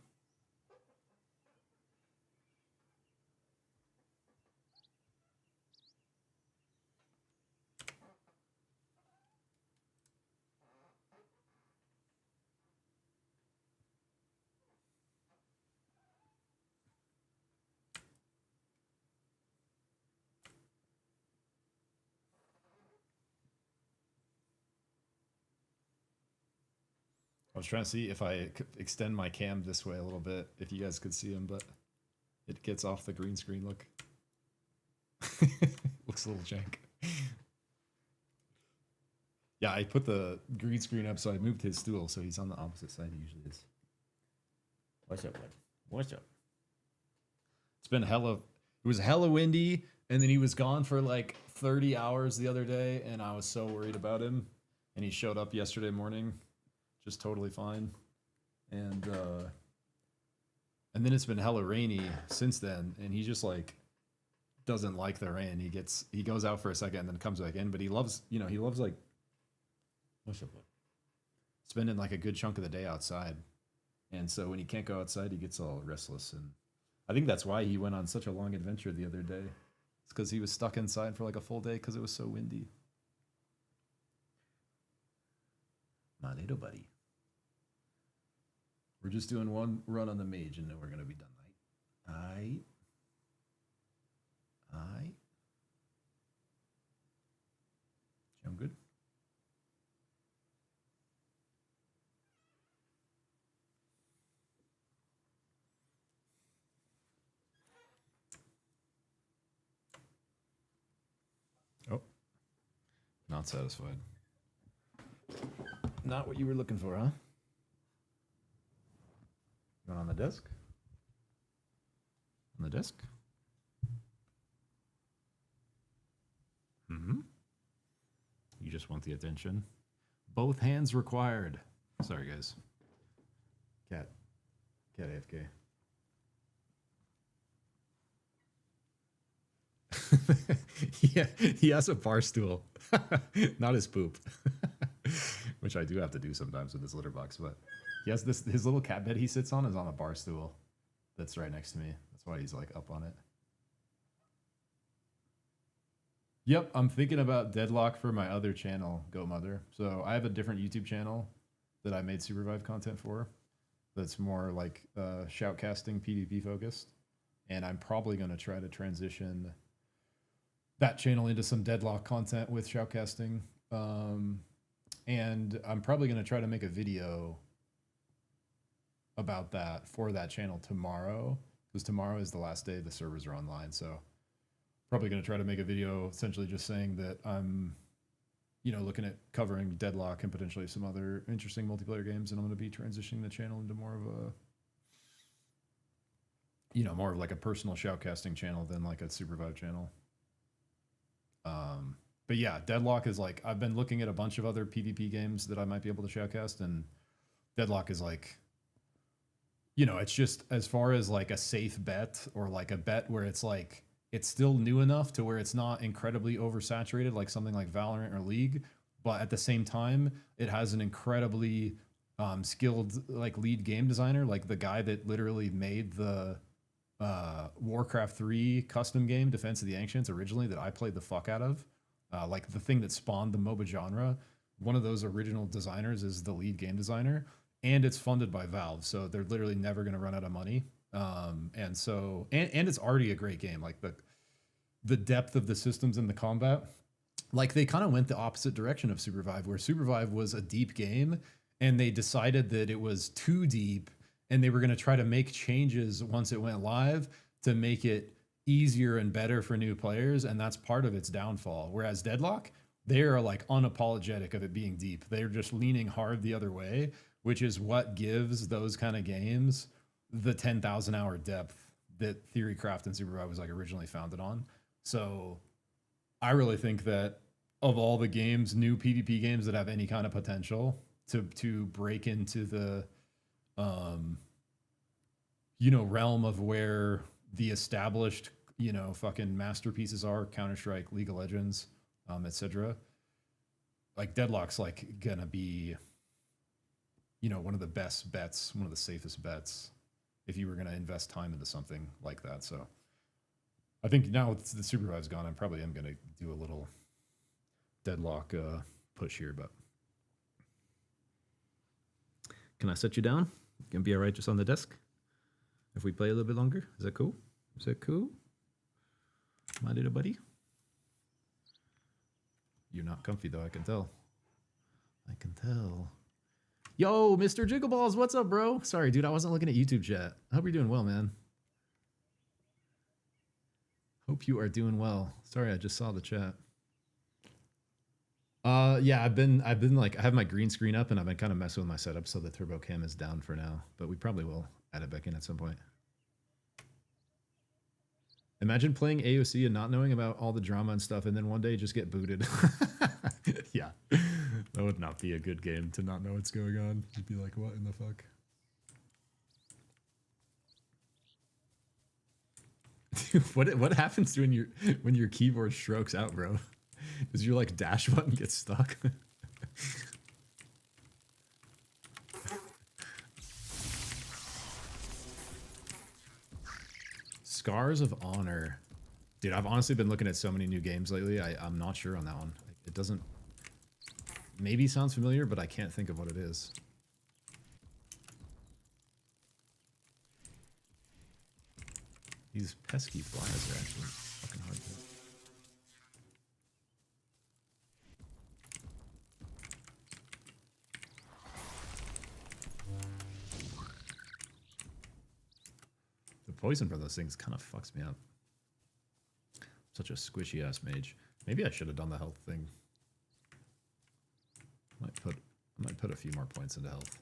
I was trying to see if I could extend my cam this way a little bit, if you guys could see him, but it gets off the green screen look. Looks a little jank. Yeah, I put the green screen up, so I moved his stool, so he's on the opposite side he usually is. What's up, bud? What's up? It's been it was hella windy, and then he was gone for like 30 hours the other day, and I was so worried about him. And he showed up yesterday morning, just totally fine. And then it's been hella rainy since then, and he just like doesn't like the rain. He goes out for a second and then comes back in, but he loves like what's up, bud? Spending like a good chunk of the day outside. And so when he can't go outside, he gets all restless. And I think that's why he went on such a long adventure the other day. It's because he was stuck inside for like a full day because it was so windy. My little buddy. We're just doing one run on the mage and then we're going to be done. Aight. I'm good. Oh. Not satisfied. Not what you were looking for, huh? Going on the desk? On the desk? Mm-hmm. You just want the attention. Both hands required. Sorry, guys. Cat AFK. Yeah, he has a bar stool. Not his poop. Which I do have to do sometimes with this litter box, but he has his little cat bed he sits on is on a bar stool that's right next to me. That's why he's like up on it. Yep, I'm thinking about Deadlock for my other channel, Go Mother. So I have a different YouTube channel that I made Supervive content for that's more like shoutcasting PvP focused. And I'm probably going to try to transition that channel into some Deadlock content with shoutcasting And I'm probably going to try to make a video about that for that channel tomorrow, because tomorrow is the last day the servers are online. So probably going to try to make a video essentially just saying that I'm, you know, looking at covering Deadlock and potentially some other interesting multiplayer games, and I'm going to be transitioning the channel into more of a, you know, more of like a personal shoutcasting channel than like a Supervive channel. But yeah, Deadlock is like, I've been looking at a bunch of other PvP games that I might be able to shoutcast, and Deadlock is like, you know, it's just as far as like a safe bet, or like a bet where it's like, it's still new enough to where it's not incredibly oversaturated like something like Valorant or League, but at the same time, it has an incredibly skilled like lead game designer, like the guy that literally made the Warcraft 3 custom game Defense of the Ancients originally that I played the fuck out of. Like the thing that spawned the MOBA genre. One of those original designers is the lead game designer, and it's funded by Valve, so they're literally never going to run out of money. And so, and it's already a great game. Like the depth of the systems and the combat, like they kind of went the opposite direction of Supervive, where Supervive was a deep game, and they decided that it was too deep, and they were going to try to make changes once it went live to make it easier and better for new players, and that's part of its downfall. Whereas Deadlock, they are like unapologetic of it being deep. They're just leaning hard the other way, which is what gives those kind of games the 10,000 hour depth that Theorycraft and Supervive was like originally founded on. So I really think that of all the games, new PvP games that have any kind of potential to break into the you know, realm of where the established, you know, fucking masterpieces are, Counter-Strike, League of Legends, etc. Like Deadlock's like gonna be, you know, one of the best bets, one of the safest bets if you were gonna invest time into something like that. So I think now the Supervive's gone, I probably am gonna do a little Deadlock push here. But can I set you down? You can be all right just on the desk if we play a little bit longer. Is that cool? Is that cool? My little buddy? You're not comfy though, I can tell. I can tell. Yo, Mr. Jiggleballs, what's up, bro? Sorry, dude, I wasn't looking at YouTube chat. I hope you're doing well, man. Hope you are doing well. Sorry, I just saw the chat. Yeah, I've been like, I have my green screen up and I've been kind of messing with my setup, so the turbo cam is down for now, but we probably will add it back in at some point. Imagine playing AOC and not knowing about all the drama and stuff, and then one day just get booted. Yeah, that would not be a good game to not know what's going on. You'd be like, what in the fuck? Dude, what happens to when your keyboard strokes out, bro? Does your like dash button get stuck? Scars of Honor. Dude, I've honestly been looking at so many new games lately. I'm not sure on that one. It doesn't... Maybe sounds familiar, but I can't think of what it is. These pesky flies are actually fucking hard to... The poison from those things kind of fucks me up. Such a squishy ass mage. Maybe I should have done the health thing. I might put a few more points into health.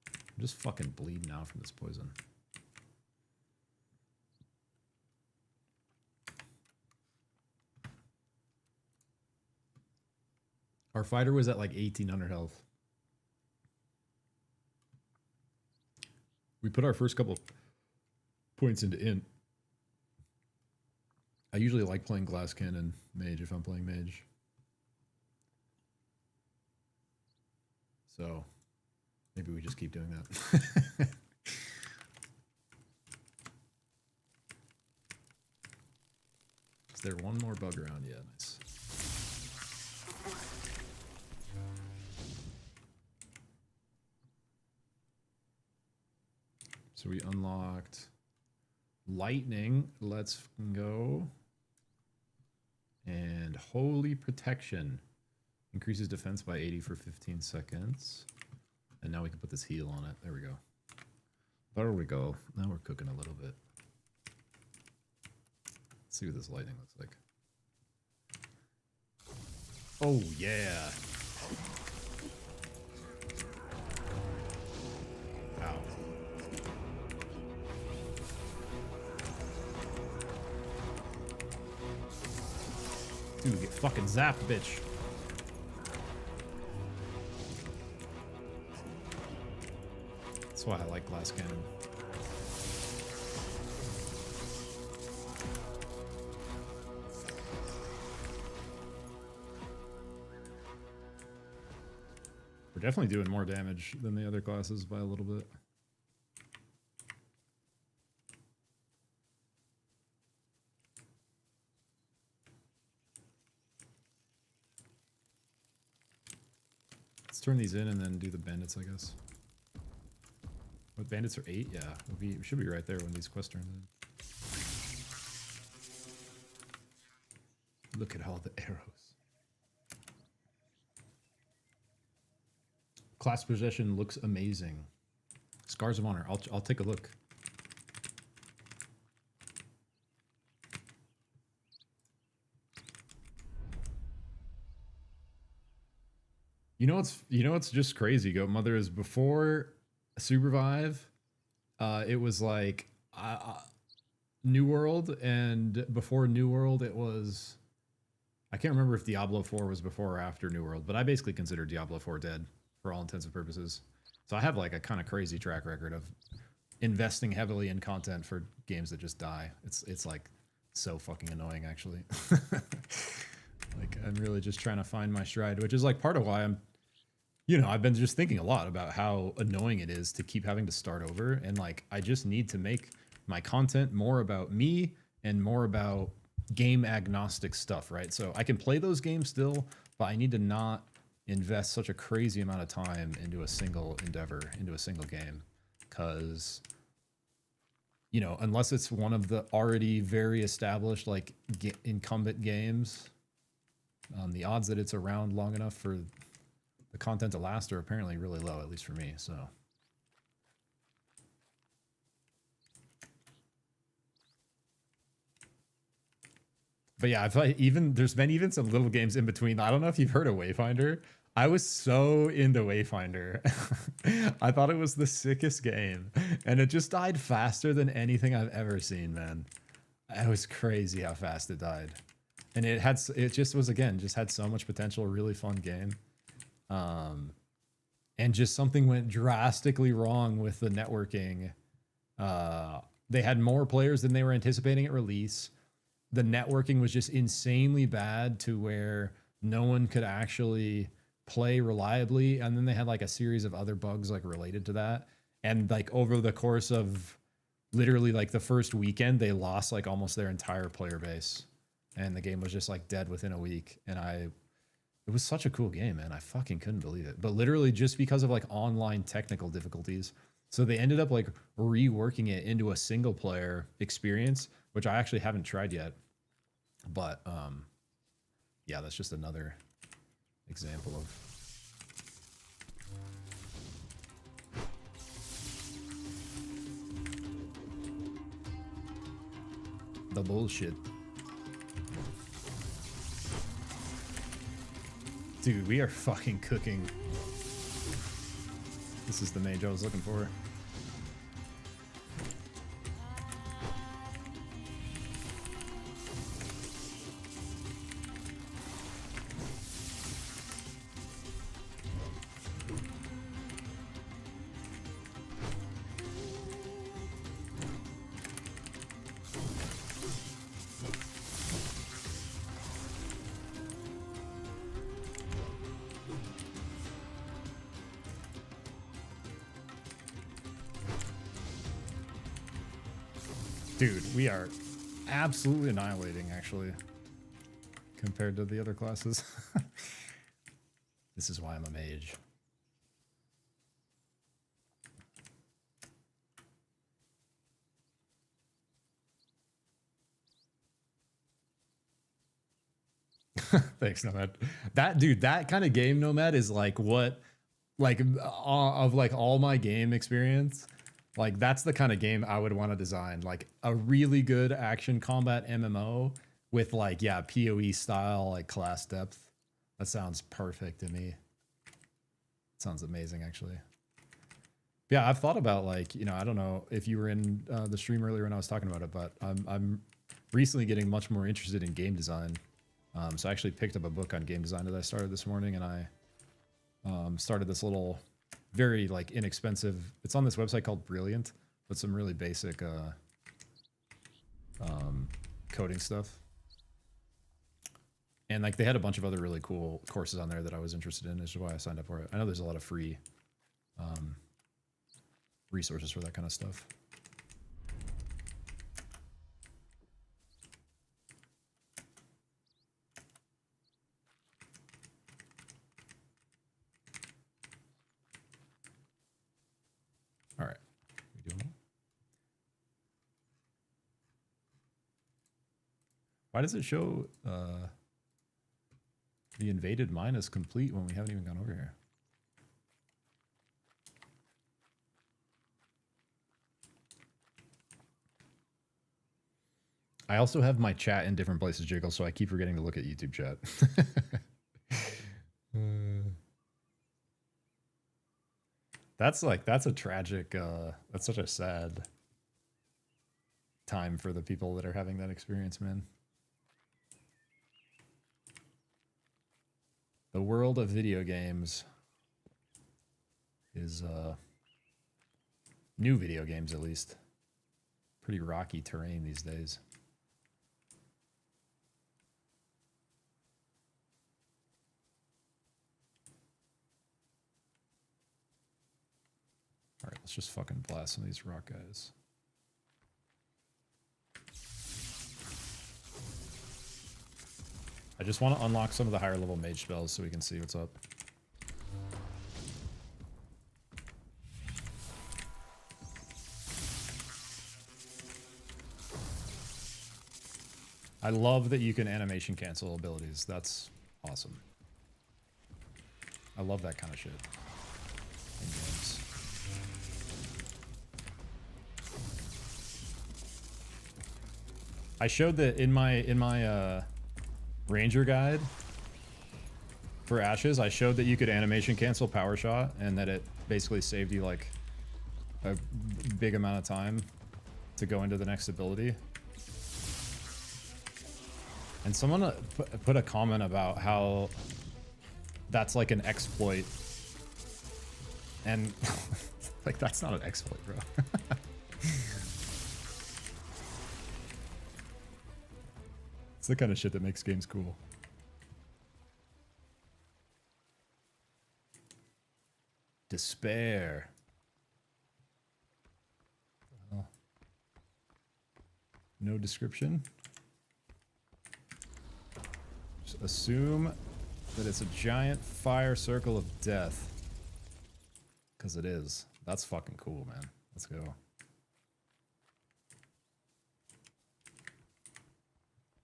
I'm just fucking bleeding out from this poison. Our fighter was at like 1800 health. We put our first couple points into int. I usually like playing glass cannon mage if I'm playing mage. So maybe we just keep doing that. Is there one more bug around? Yeah, nice. So we unlocked lightning. Let's go. And holy protection. Increases defense by 80 for 15 seconds. And now we can put this heal on it. There we go. There we go. Now we're cooking a little bit. Let's see what this lightning looks like. Oh, yeah. Ow. Dude, get fucking zapped, bitch. That's why I like glass cannon. We're definitely doing more damage than the other classes by a little bit. Let's turn these in and then do the bandits, I guess. What, bandits are 8? Yeah, we should be right there when these quests turn in. Look at all the arrows. Class possession looks amazing. Scars of Honor. I'll take a look. You know what's just crazy, Goat Mother, is before Supervive, it was like New World, and before New World it was, I can't remember if Diablo 4 was before or after New World, but I basically consider Diablo 4 dead for all intents and purposes. So I have like a kind of crazy track record of investing heavily in content for games that just die. It's like so fucking annoying, actually. Like, I'm really just trying to find my stride, which is like part of why I'm, you know, I've been just thinking a lot about how annoying it is to keep having to start over. And like, I just need to make my content more about me and more about game agnostic stuff, right? So I can play those games still, but I need to not invest such a crazy amount of time into a single endeavor, into a single game. Because, you know, unless it's one of the already very established, like, incumbent games, the odds that it's around long enough for the content to last are apparently really low, at least for me, so. But yeah, there's been even some little games in between. I don't know if you've heard of Wayfinder. I was so into Wayfinder. I thought it was the sickest game, and it just died faster than anything I've ever seen, man. It was crazy how fast it died. And it just had so much potential, really fun game. And just something went drastically wrong with the networking. They had more players than they were anticipating at release. The networking was just insanely bad to where no one could actually play reliably. And then they had like a series of other bugs like related to that. And like over the course of literally like the first weekend, they lost like almost their entire player base. And the game was just like dead within a week. And it was such a cool game, man. I fucking couldn't believe it. But literally just because of like online technical difficulties. So they ended up like reworking it into a single player experience, which I actually haven't tried yet. But yeah, that's just another example of the bullshit. Dude, we are fucking cooking. This is the mage I was looking for. Dude, we are absolutely annihilating, actually, compared to the other classes. This is why I'm a mage. Thanks, Nomad. That dude, that kind of game, Nomad, is like what, like of like all my game experience. Like that's the kind of game I would want to design. Like a really good action combat MMO with like, yeah, PoE style, like class depth. That sounds perfect to me. Sounds amazing, actually. Yeah, I've thought about like, you know, I don't know if you were in the stream earlier when I was talking about it, but I'm recently getting much more interested in game design. So I actually picked up a book on game design that I started this morning, and I started this little, very like inexpensive. It's on this website called Brilliant, with some really basic coding stuff. And like they had a bunch of other really cool courses on there that I was interested in, which is why I signed up for it. I know there's a lot of free resources for that kind of stuff. All right. We doing it? Why does it show the invaded mine is complete when we haven't even gone over here? I also have my chat in different places, Jiggle, so I keep forgetting to look at YouTube chat. That's a tragic, that's such a sad time for the people that are having that experience, man. The world of video games is, new video games at least, pretty rocky terrain these days. All right, let's just fucking blast some of these rock guys. I just want to unlock some of the higher level mage spells so we can see what's up. I love that you can animation cancel abilities. That's awesome. I love that kind of shit in games. I showed that in my Ranger guide for Ashes. I showed that you could animation cancel Power Shot, and that it basically saved you like a big amount of time to go into the next ability. And someone put a comment about how that's like an exploit, and like that's not an exploit, bro. It's the kind of shit that makes games cool. Despair. No description. Just assume that it's a giant fire circle of death. Because it is. That's fucking cool, man. Let's go.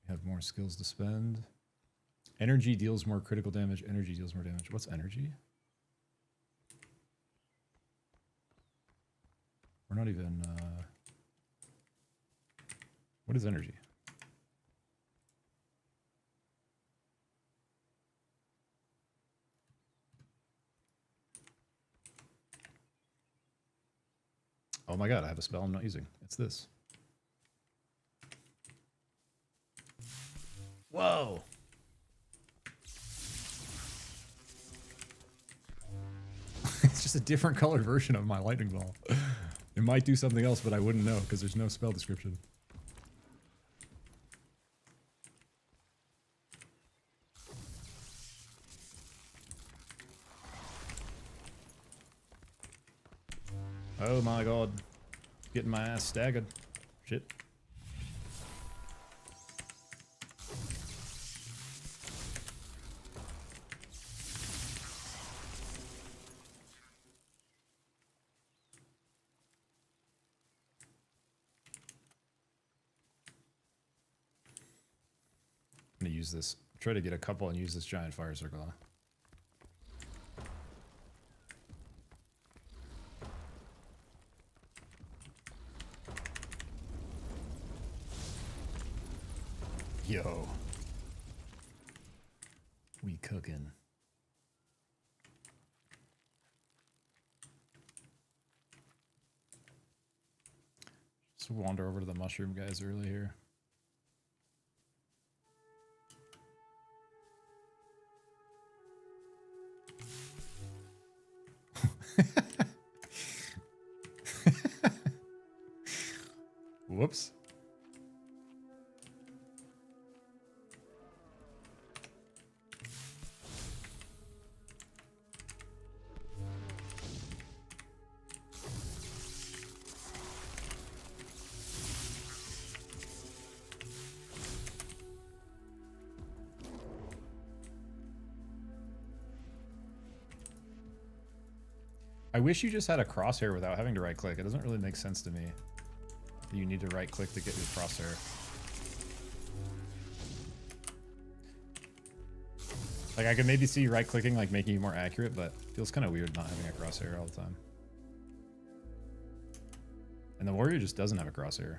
Have more skills to spend. Energy deals more critical damage. Energy deals more damage. What's energy? We're not even... What is energy? Oh my god, I have a spell I'm not using. It's this. Whoa! It's just a different colored version of my lightning ball. It might do something else, but I wouldn't know because there's no spell description. Oh my god. Getting my ass staggered. Shit. I'm gonna use this try to get a couple and use this giant fire circle. Yo. We cooking. Let's wander over to the mushroom guys early here. Whoops. I wish you just had a crosshair without having to right click. It doesn't really make sense to me. You need to right click to get your crosshair. Like I could maybe see right clicking like making you more accurate, but it feels kind of weird not having a crosshair all the time. And the warrior just doesn't have a crosshair.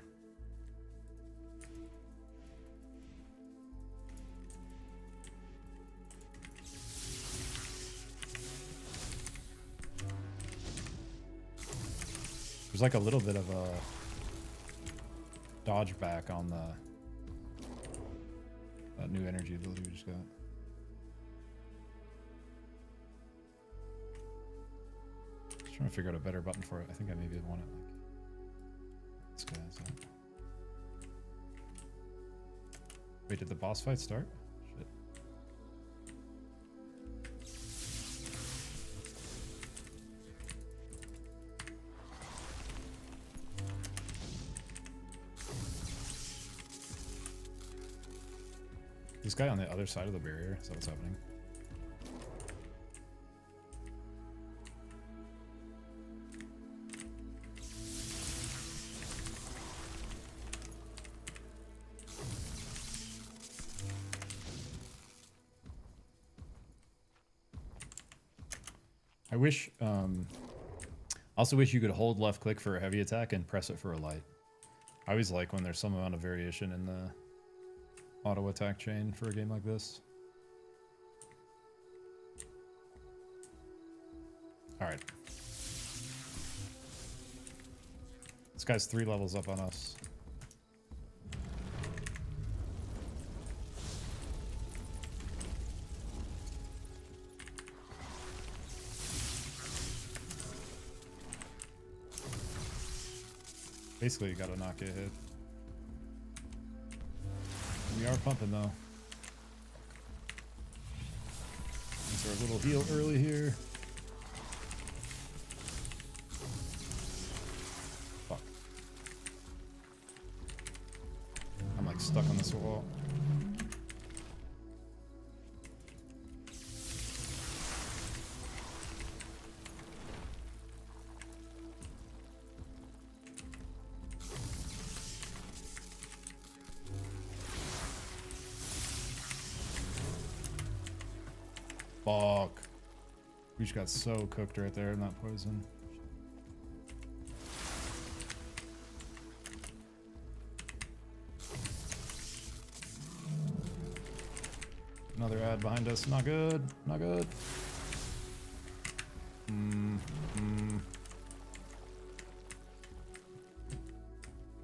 There's like a little bit of a dodge back on that new energy ability we just got. Just trying to figure out a better button for it. I think I maybe want it like this guy. So. Wait, did the boss fight start? Shit. This guy on the other side of the barrier, is that what's happening? I wish, also wish you could hold left click for a heavy attack and press it for a light. I always like when there's some amount of variation in the auto attack chain for a game like this. All right. This guy's 3 levels up on us. Basically, you gotta not get hit. We are pumping though. Use our little heal early here. Fuck. I'm like stuck on this wall. Fuck. We just got so cooked right there in that poison. Another ad behind us. Not good. Not good. I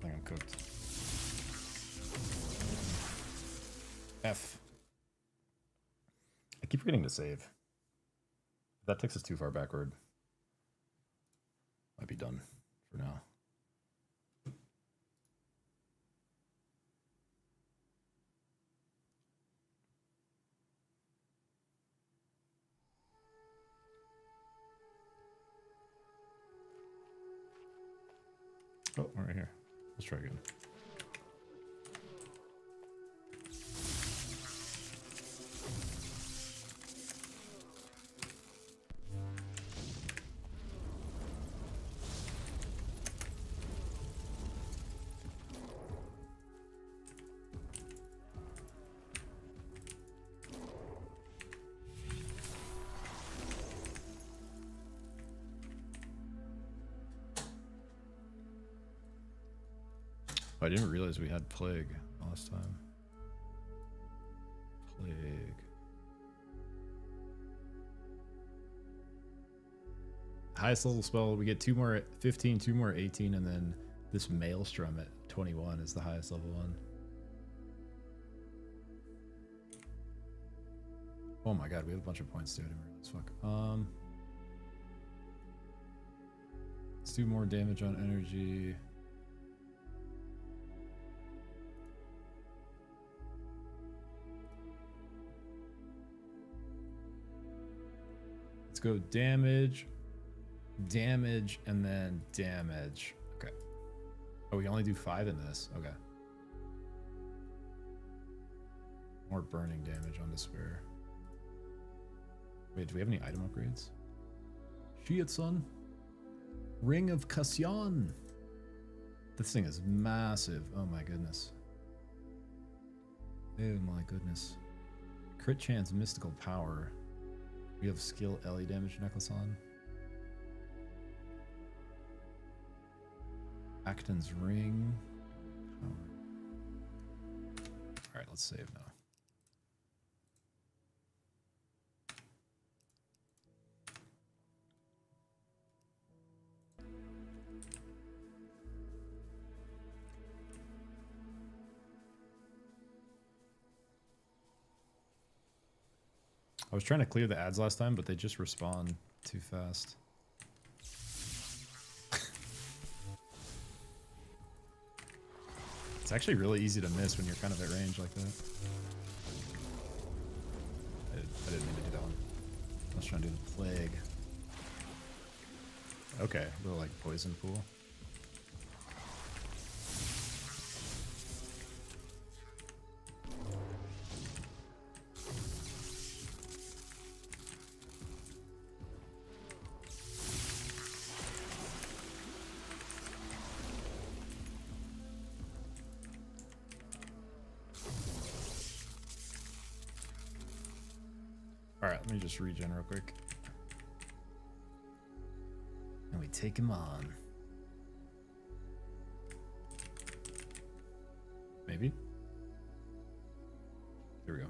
think I'm cooked. F. I keep forgetting to save. If that takes us too far backward, might be done for now. Oh, we're right here. Let's try again. I didn't realize we had Plague last time. Plague. Highest level spell, we get 2 more at 15, 2 more at 18, and then this Maelstrom at 21 is the highest level one. Oh my god, we have a bunch of points too. I didn't realize. Fuck. Let's do more damage on energy. Let's go damage, damage, and then damage. Okay. Oh, we only do 5 in this. Okay. More burning damage on Despair. Wait, do we have any item upgrades? Shit, son. Ring of Kasyan. This thing is massive. Oh my goodness. Oh my goodness. Crit chance, mystical power. We have skill LE damage necklace on. Acton's ring. Alright, let's save now. I was trying to clear the ads last time, but they just respawn too fast. It's actually really easy to miss when you're kind of at range like that. I didn't mean to do that one. I was trying to do the Plague. Okay, a little like poison pool. Alright, let me just regen real quick. And we take him on. Maybe? Here we go.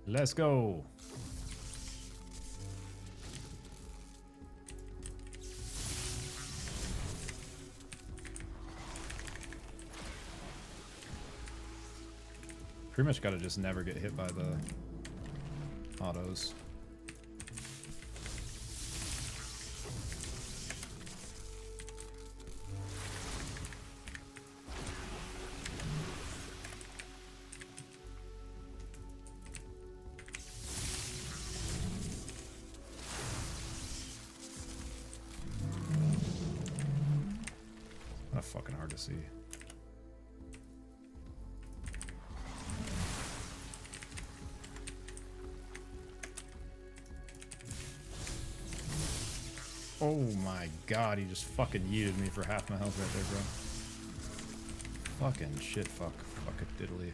Let's go! Pretty much gotta just never get hit by the autos. Kind of fucking hard to see. Oh my god, he just fucking yeeted me for half my health right there, bro. Fucking shit, fuck a diddly.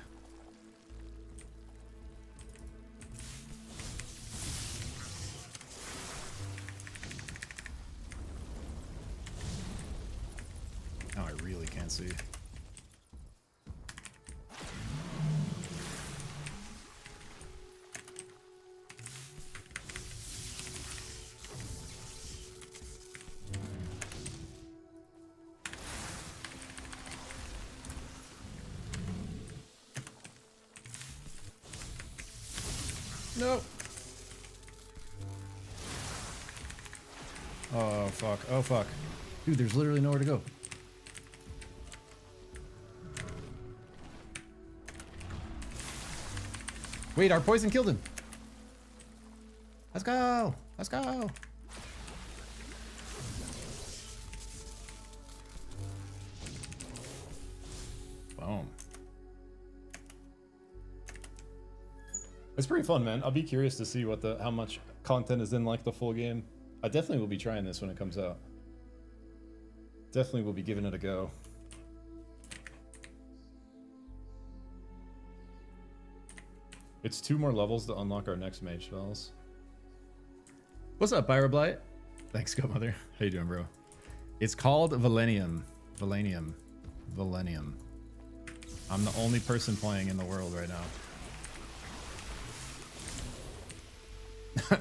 Now I really can't see. No. Oh fuck. Oh fuck. Dude, there's literally nowhere to go. Wait, our poison killed him. Let's go. Let's go. Boom. It's pretty fun, man. I'll be curious to see what how much content is in like the full game. I definitely will be trying this when it comes out. Definitely will be giving it a go. It's 2 more levels to unlock our next mage spells. What's up, Pyroblight? Thanks, Godmother. How you doing, bro? It's called Valenium. Valenium. Valenium. I'm the only person playing in the world right now.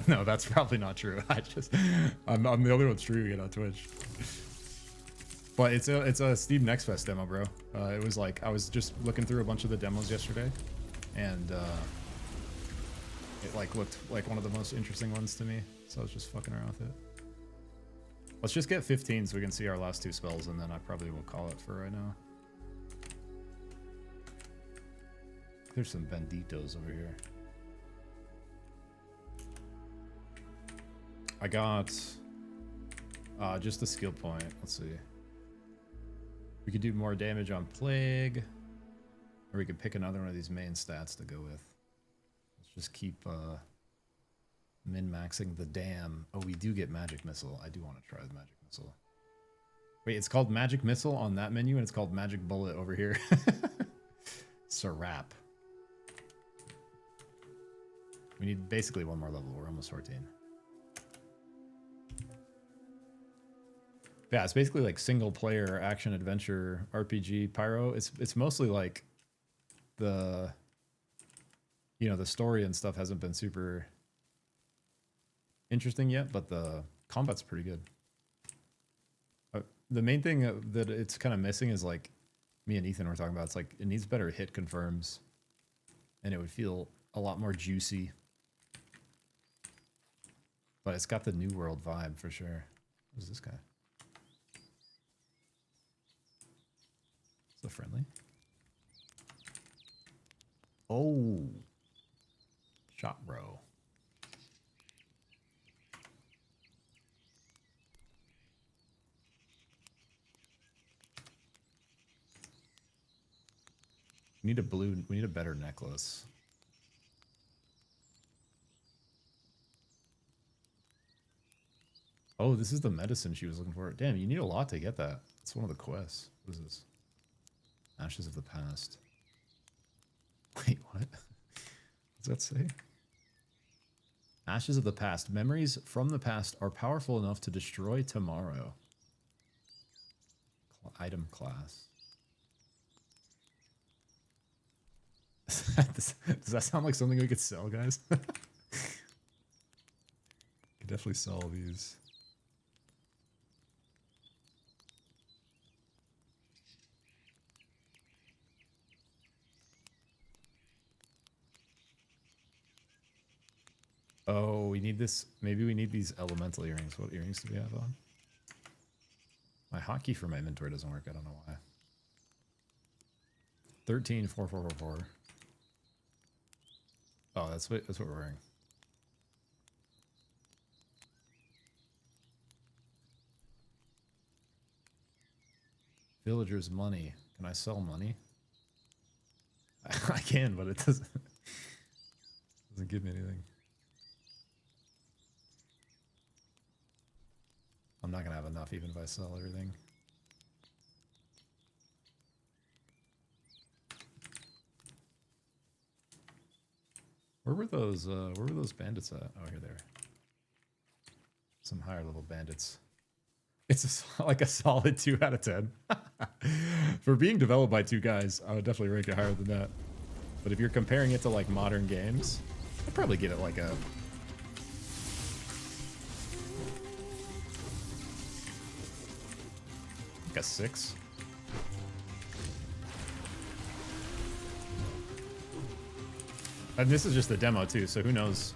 No, that's probably not true. I'm the only one streaming it on Twitch. But it's a Steam Next Fest demo, bro. It was like I was just looking through a bunch of the demos yesterday, and it like looked like one of the most interesting ones to me. So I was just fucking around with it. Let's just get 15 so we can see our last 2 spells, and then I probably will call it for right now. There's some banditos over here. I got just a skill point. Let's see. We could do more damage on Plague, or we could pick another one of these main stats to go with. Let's just keep min-maxing the dam. Oh, we do get Magic Missile. I do want to try the Magic Missile. Wait, it's called Magic Missile on that menu, and it's called Magic Bullet over here. Sarap. We need basically one more level. We're almost 14. Yeah, it's basically like single player action adventure RPG Pyro. It's mostly like the the story and stuff hasn't been super interesting yet, but the combat's pretty good. The main thing that it's kind of missing is like me and Ethan were talking about. It's like it needs better hit confirms, and it would feel a lot more juicy. But it's got the New World vibe for sure. Who's this guy? Is it friendly? Oh. Shot bro. We need a better necklace. Oh, this is the medicine she was looking for. Damn, you need a lot to get that. It's one of the quests. What is this? Ashes of the Past. Wait, what? What's that say? Ashes of the Past. Memories from the past are powerful enough to destroy tomorrow. Item class. Does that sound like something we could sell, guys? Could definitely sell these. Oh, we need this. Maybe we need these elemental earrings. What earrings do we have on? My hotkey for my inventory doesn't work. I don't know why. 134444. Oh, that's what we're wearing. Villagers' money. Can I sell money? I can, but it doesn't give me anything. I'm not gonna have enough even if I sell everything. Where were those bandits at? Oh, here they are. Some higher level bandits. It's like a solid 2 out of 10. For being developed by 2 guys, I would definitely rank it higher than that. But if you're comparing it to like modern games, I'd probably give it like a 6. And this is just the demo too, so who knows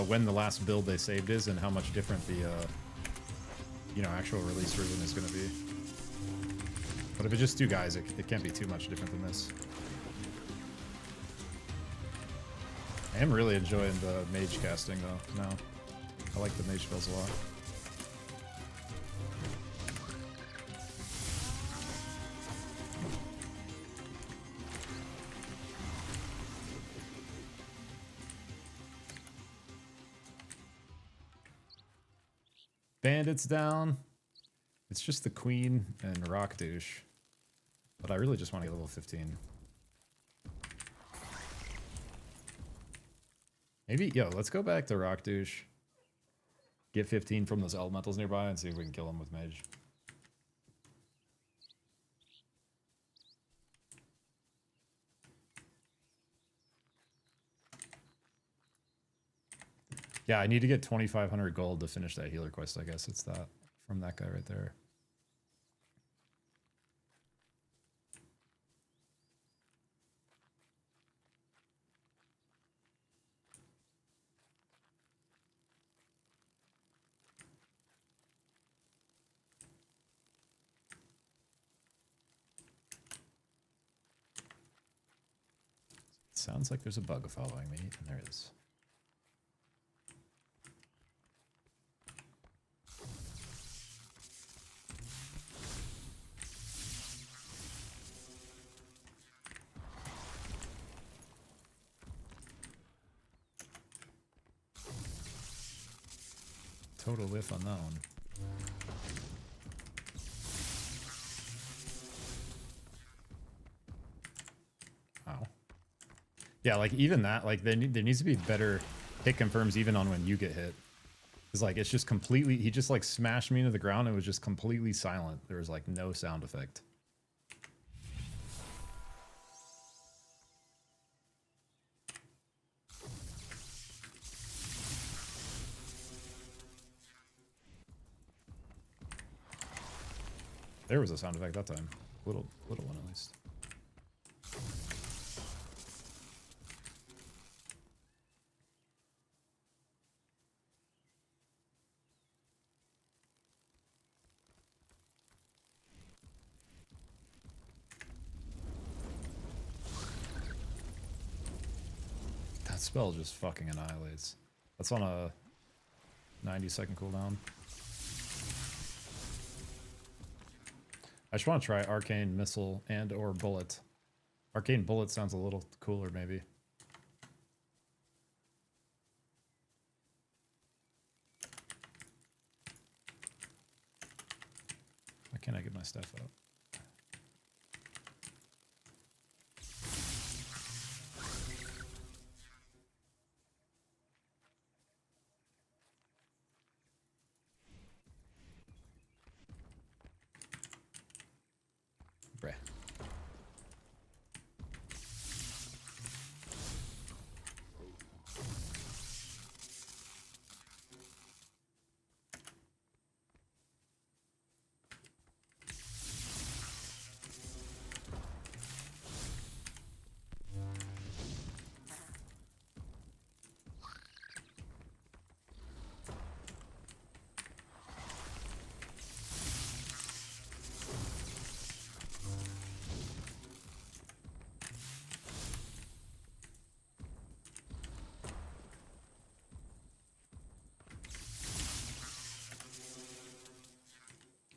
when the last build they saved is and how much different the actual release version is going to be. But if it's just 2 guys, it can't be too much different than this. I am really enjoying the mage casting though now. I like the mage spells a lot. Bandits down. It's just the Queen and Rock Douche. But I really just want to get level 15. Maybe, let's go back to Rock Douche. get 15 from those elementals nearby and see if we can kill them with mage. Yeah, I need to get 2,500 gold to finish that healer quest. I guess it's that from that guy right there. Sounds like there's a bug following me, and there is. Total whiff on that one. Wow. Yeah, like even that, like there needs to be better hit confirms even on when you get hit. It's like it's just completely. He just like smashed me into the ground. And it was just completely silent. There was like no sound effect. There was a sound effect that time. Little one at least. That spell just fucking annihilates. That's on a 90-second cooldown. I just want to try Arcane Missile and or Bullet. Arcane Bullet sounds a little cooler, maybe. Why can't I get my stuff up? Bruh.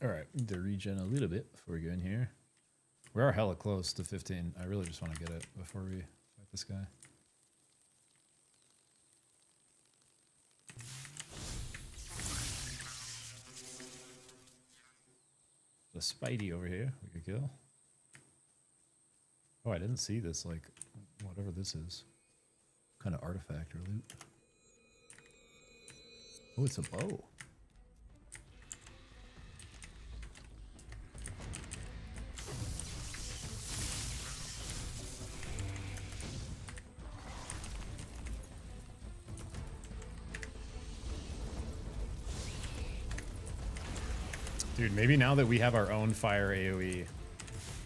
Alright, need to regen a little bit before we go in here. We are hella close to 15. I really just want to get it before we fight this guy. The Spidey over here we could kill. Oh, I didn't see this, like, whatever this is. Kind of artifact or loot. Oh, it's a bow. Dude, maybe now that we have our own fire AoE,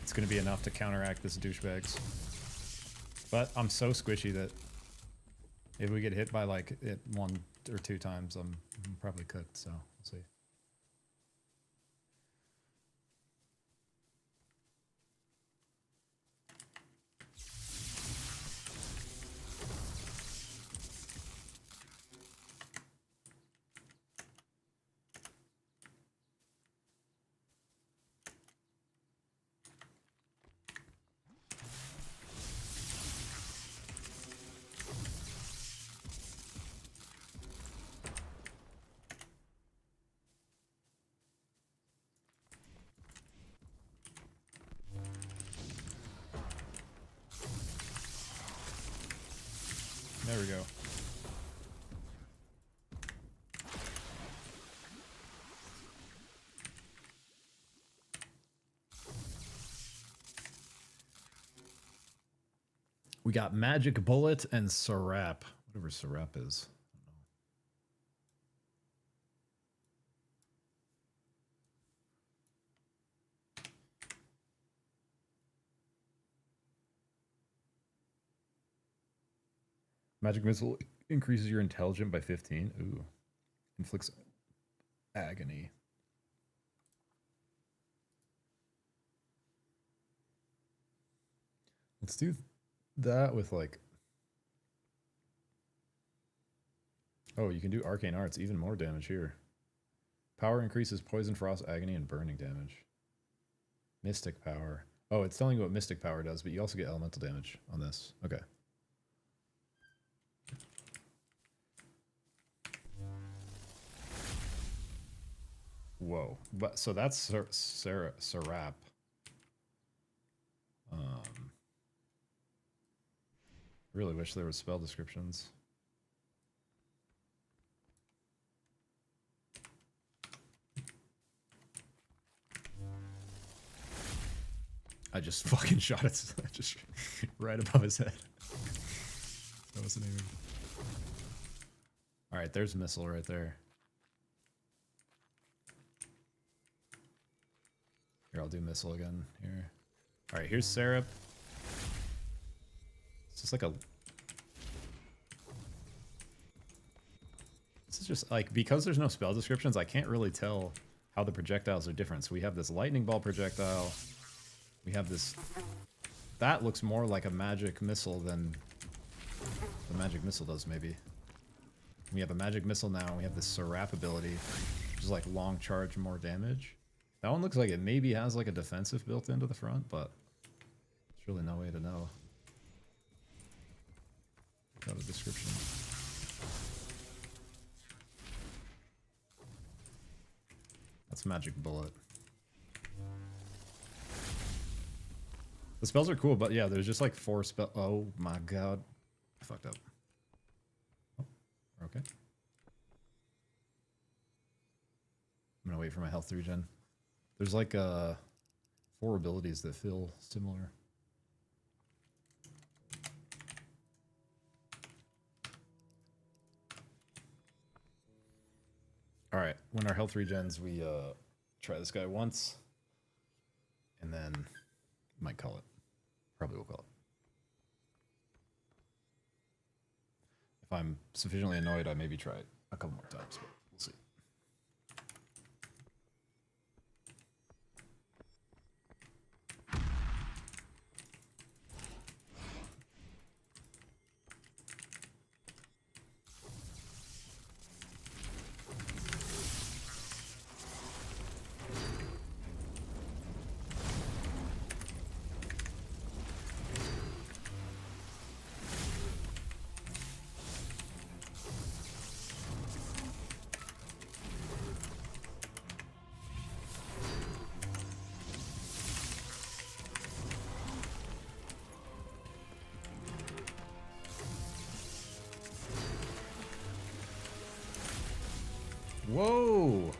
it's going to be enough to counteract this douchebags. But I'm so squishy that if we get hit by like it 1 or 2 times, I'm probably cooked, so we'll see. There we go. We got Magic Bullet and Serap. Whatever Serap is. Magic Missile increases your intelligence by 15. Ooh. Inflicts agony. Let's do that with like... Oh, you can do Arcane Arts. Even more damage here. Power increases Poison, Frost, Agony, and Burning damage. Mystic Power. Oh, it's telling you what Mystic Power does, but you also get Elemental damage on this. Okay. Whoa. But so that's Serap. Really wish there were spell descriptions. I just fucking shot it just right above his head. That wasn't even... Alright, there's a missile right there. Here, I'll do missile again here. Alright, here's Syrup. It's just like a... This is just like, because there's no spell descriptions, I can't really tell how the projectiles are different. So we have this lightning ball projectile. We have this... That looks more like a magic missile than the magic missile does, maybe. We have a magic missile now, and we have this Serap ability, which is like long charge, more damage. That one looks like it maybe has like a defensive built into the front, but there's really no way to know. Without a description. That's Magic Bullet. The spells are cool, but yeah, there's just like 4 spell. Oh my god. I fucked up. Oh, we're okay. I'm gonna wait for my health to regen. There's like 4 abilities that feel similar. Alright, when our health regens, we try this guy once. And then might call it. Probably will call it. If I'm sufficiently annoyed, I maybe try it a couple more times, but we'll see. Whoa!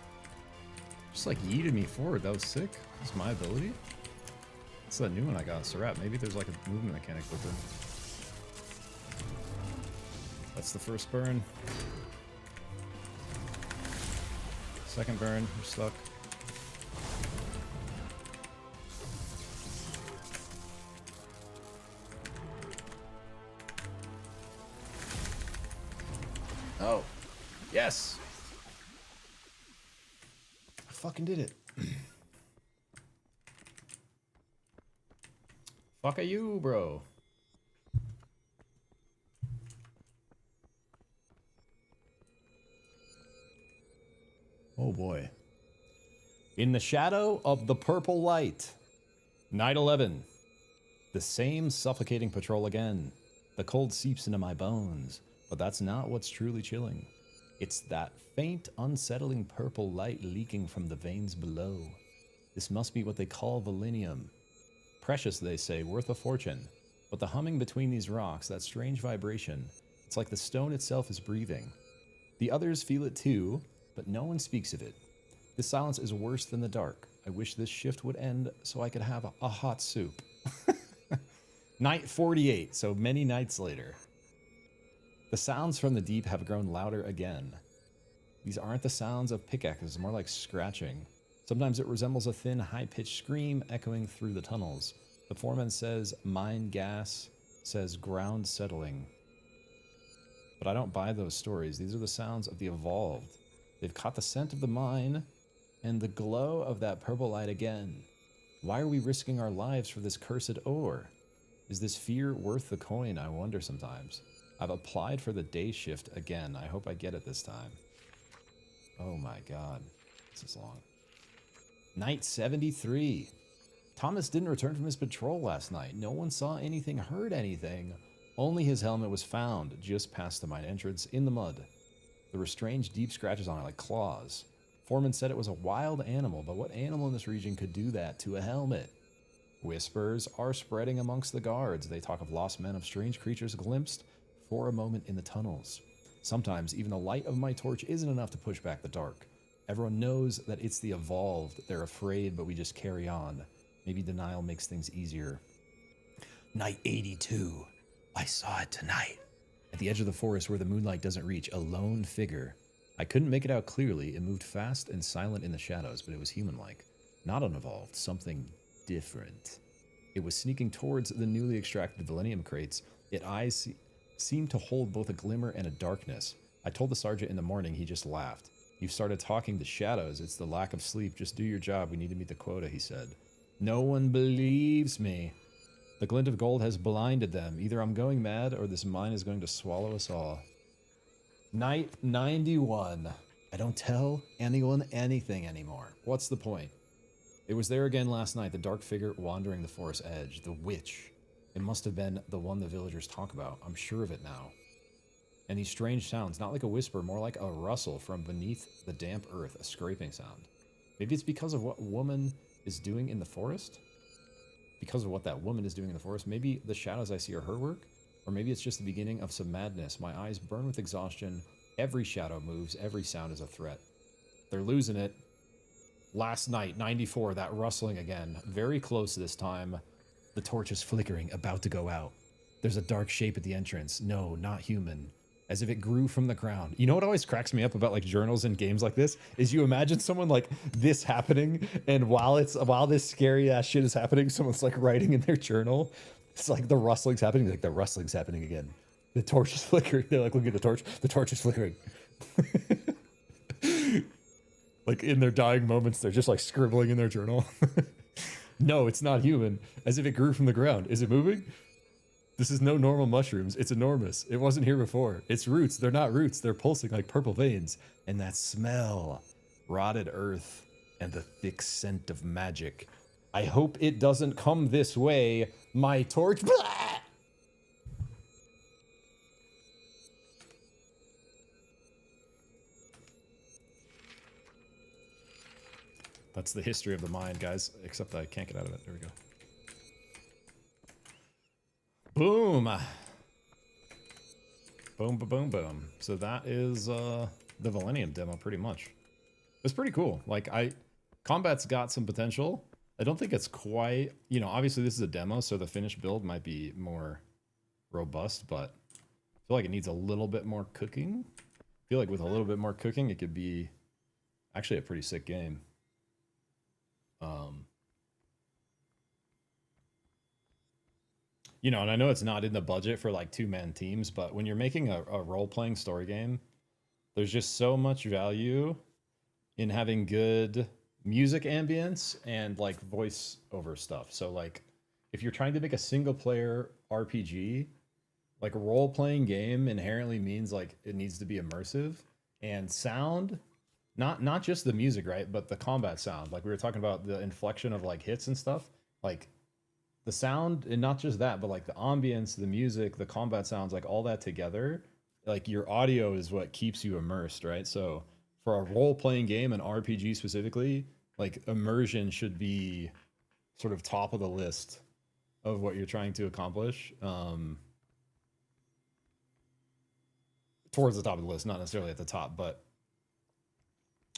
Just like yeeted me forward. That was sick. That's my ability. That's that new one I got. Serap. Maybe there's like a movement mechanic with it. That's the first burn. Second burn. You're stuck. Oh. Yes! Fucking did it. Fuck you, bro. Oh boy. In the shadow of the purple light. Night 11. The same suffocating patrol again. The cold seeps into my bones, but that's not what's truly chilling. It's that faint, unsettling purple light leaking from the veins below. This must be what they call Valenium. Precious, they say, worth a fortune. But the humming between these rocks, that strange vibration, it's like the stone itself is breathing. The others feel it too, but no one speaks of it. This silence is worse than the dark. I wish this shift would end so I could have a hot soup. Night 48, so many nights later. The sounds from the deep have grown louder again. These aren't the sounds of pickaxes, more like scratching. Sometimes it resembles a thin, high-pitched scream echoing through the tunnels. The foreman says mine gas, says ground settling. But I don't buy those stories. These are the sounds of the evolved. They've caught the scent of the mine and the glow of that purple light again. Why are we risking our lives for this cursed ore? Is this fear worth the coin, I wonder sometimes. I've applied for the day shift again. I hope I get it this time. Oh my god. This is long. Night 73. Thomas didn't return from his patrol last night. No one saw anything, heard anything. Only his helmet was found just past the mine entrance in the mud. There were strange deep scratches on it like claws. Foreman said it was a wild animal, but what animal in this region could do that to a helmet? Whispers are spreading amongst the guards. They talk of lost men, of strange creatures glimpsed for a moment in the tunnels. Sometimes even the light of my torch isn't enough to push back the dark. Everyone knows that it's the evolved. They're afraid, but we just carry on. Maybe denial makes things easier. Night 82. I saw it tonight. At the edge of the forest where the moonlight doesn't reach, a lone figure. I couldn't make it out clearly. It moved fast and silent in the shadows, but it was human-like. Not unevolved, something different. It was sneaking towards the newly extracted Valenium crates. Its eyes seemed to hold both a glimmer and a darkness. I told the sergeant in the morning. He just laughed. You've started talking to shadows. It's the lack of sleep. Just do your job. We need to meet the quota, he said. No one believes me. The glint of gold has blinded them. Either I'm going mad or this mine is going to swallow us all. Night 91. I don't tell anyone anything anymore. What's the point? It was there again last night, the dark figure wandering the forest edge. The witch. It must have been the one the villagers talk about. I'm sure of it now. And these strange sounds, not like a whisper, more like a rustle from beneath the damp earth, a scraping sound. Maybe it's because of what woman is doing in the forest? Because of what that woman is doing in the forest? Maybe the shadows I see are her work? Or maybe it's just the beginning of some madness. My eyes burn with exhaustion. Every shadow moves. Every sound is a threat. They're losing it. Last night, 94, that rustling again. Very close this time. The torch is flickering, about to go out. There's a dark shape at the entrance. No, not human. As if it grew from the ground. You know what always cracks me up about like journals and games like this is you imagine someone like this happening, and while this scary ass shit is happening, someone's like writing in their journal. It's like the rustling's happening, like the rustling's happening again. The torch is flickering. They're like, look at the torch is flickering. Like in their dying moments, they're just like scribbling in their journal. No, it's not human. As if it grew from the ground. Is it moving? This is no normal mushrooms. It's enormous. It wasn't here before. Its roots, they're not roots. They're pulsing like purple veins. And that smell, rotted earth and the thick scent of magic. I hope it doesn't come this way. My torch. Blah! That's the history of the mine, guys. Except I can't get out of it. There we go. Boom! Boom, boom, boom. So that is the Valenium demo, pretty much. It's pretty cool. Like, combat's got some potential. I don't think it's quite, you know, obviously this is a demo, so the finished build might be more robust, but I feel like it needs a little bit more cooking. I feel like with a little bit more cooking, it could be actually a pretty sick game. You know, and I know it's not in the budget for like two-man teams, but when you're making a role-playing story game, there's just so much value in having good music ambience and like voice over stuff. So like if you're trying to make a single player RPG, like a role-playing game inherently means like it needs to be immersive, and sound, not just the music, right? But the combat sound. Like we were talking about the inflection of like hits and stuff, like the sound, and not just that, but like the ambience, the music, the combat sounds, like all that together, like your audio is what keeps you immersed, right? So for a role-playing game, an RPG specifically, like immersion should be sort of top of the list of what you're trying to accomplish. Towards the top of the list, not necessarily at the top, but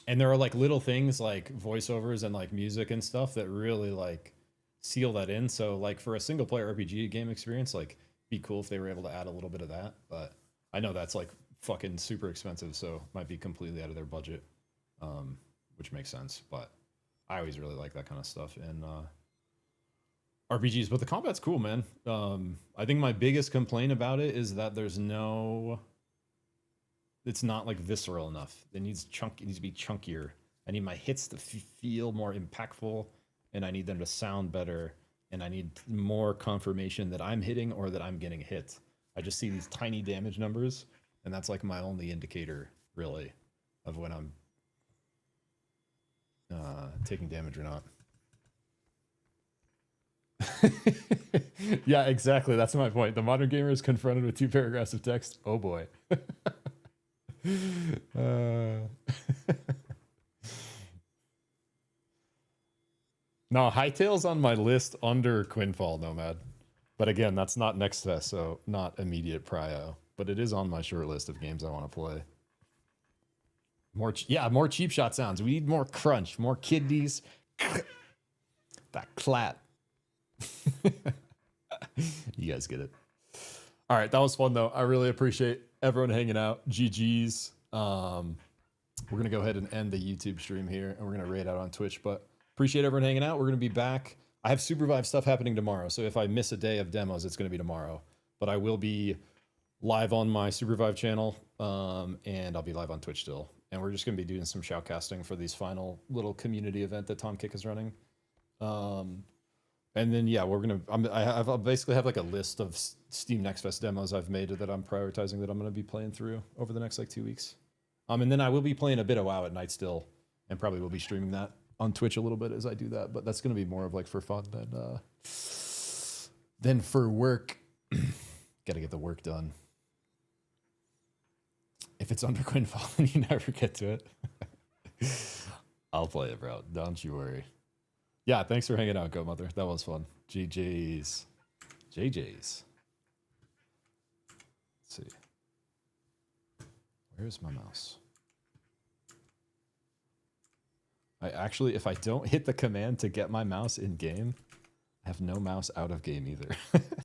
and there are like little things like voiceovers and like music and stuff that really like seal that in. So like for a single player RPG game experience, like be cool if they were able to add a little bit of that. But I know that's like fucking super expensive, so might be completely out of their budget, which makes sense. But I always really like that kind of stuff in RPGs. But the combat's cool, man. I think my biggest complaint about it is that there's no. It's not like visceral enough. It needs chunk. It needs to be chunkier. I need my hits to feel more impactful, and I need them to sound better, and I need more confirmation that I'm hitting or that I'm getting hit. I just see these tiny damage numbers, and that's like my only indicator, really, of when I'm taking damage or not. Yeah, exactly. That's my point. The modern gamer is confronted with 2 paragraphs of text. Oh boy. No, Hightail's on my list under Quinfall Nomad. But again, that's not next fest, so not immediate prio. But it is on my short list of games I want to play. More cheap shot sounds. We need more crunch, more kidneys. That clap. You guys get it. All right, that was fun though. I really appreciate everyone hanging out. GG's. We're gonna go ahead and end the YouTube stream here, and we're gonna raid out on Twitch. But appreciate everyone hanging out. We're gonna be back. I have Supervive stuff happening tomorrow, so if I miss a day of demos, it's gonna be tomorrow. But I will be live on my Supervive channel, and I'll be live on Twitch still. And we're just gonna be doing some shoutcasting for these final little community event that Tom Kick is running. And then yeah, we're gonna. I basically have like a list of Steam Next Fest demos I've made that I'm prioritizing that I'm gonna be playing through over the next like 2 weeks. And then I will be playing a bit of WoW at night still, and probably will be streaming that on Twitch a little bit as I do that. But that's gonna be more of like for fun than for work. Gotta get the work done. If it's under Quinfall and you never get to it, I'll play it, bro. Don't you worry. Yeah, thanks for hanging out, Go Mother. That was fun. GG's. JJ's. Let's see. Where's my mouse? I actually, if I don't hit the command to get my mouse in game, I have no mouse out of game either.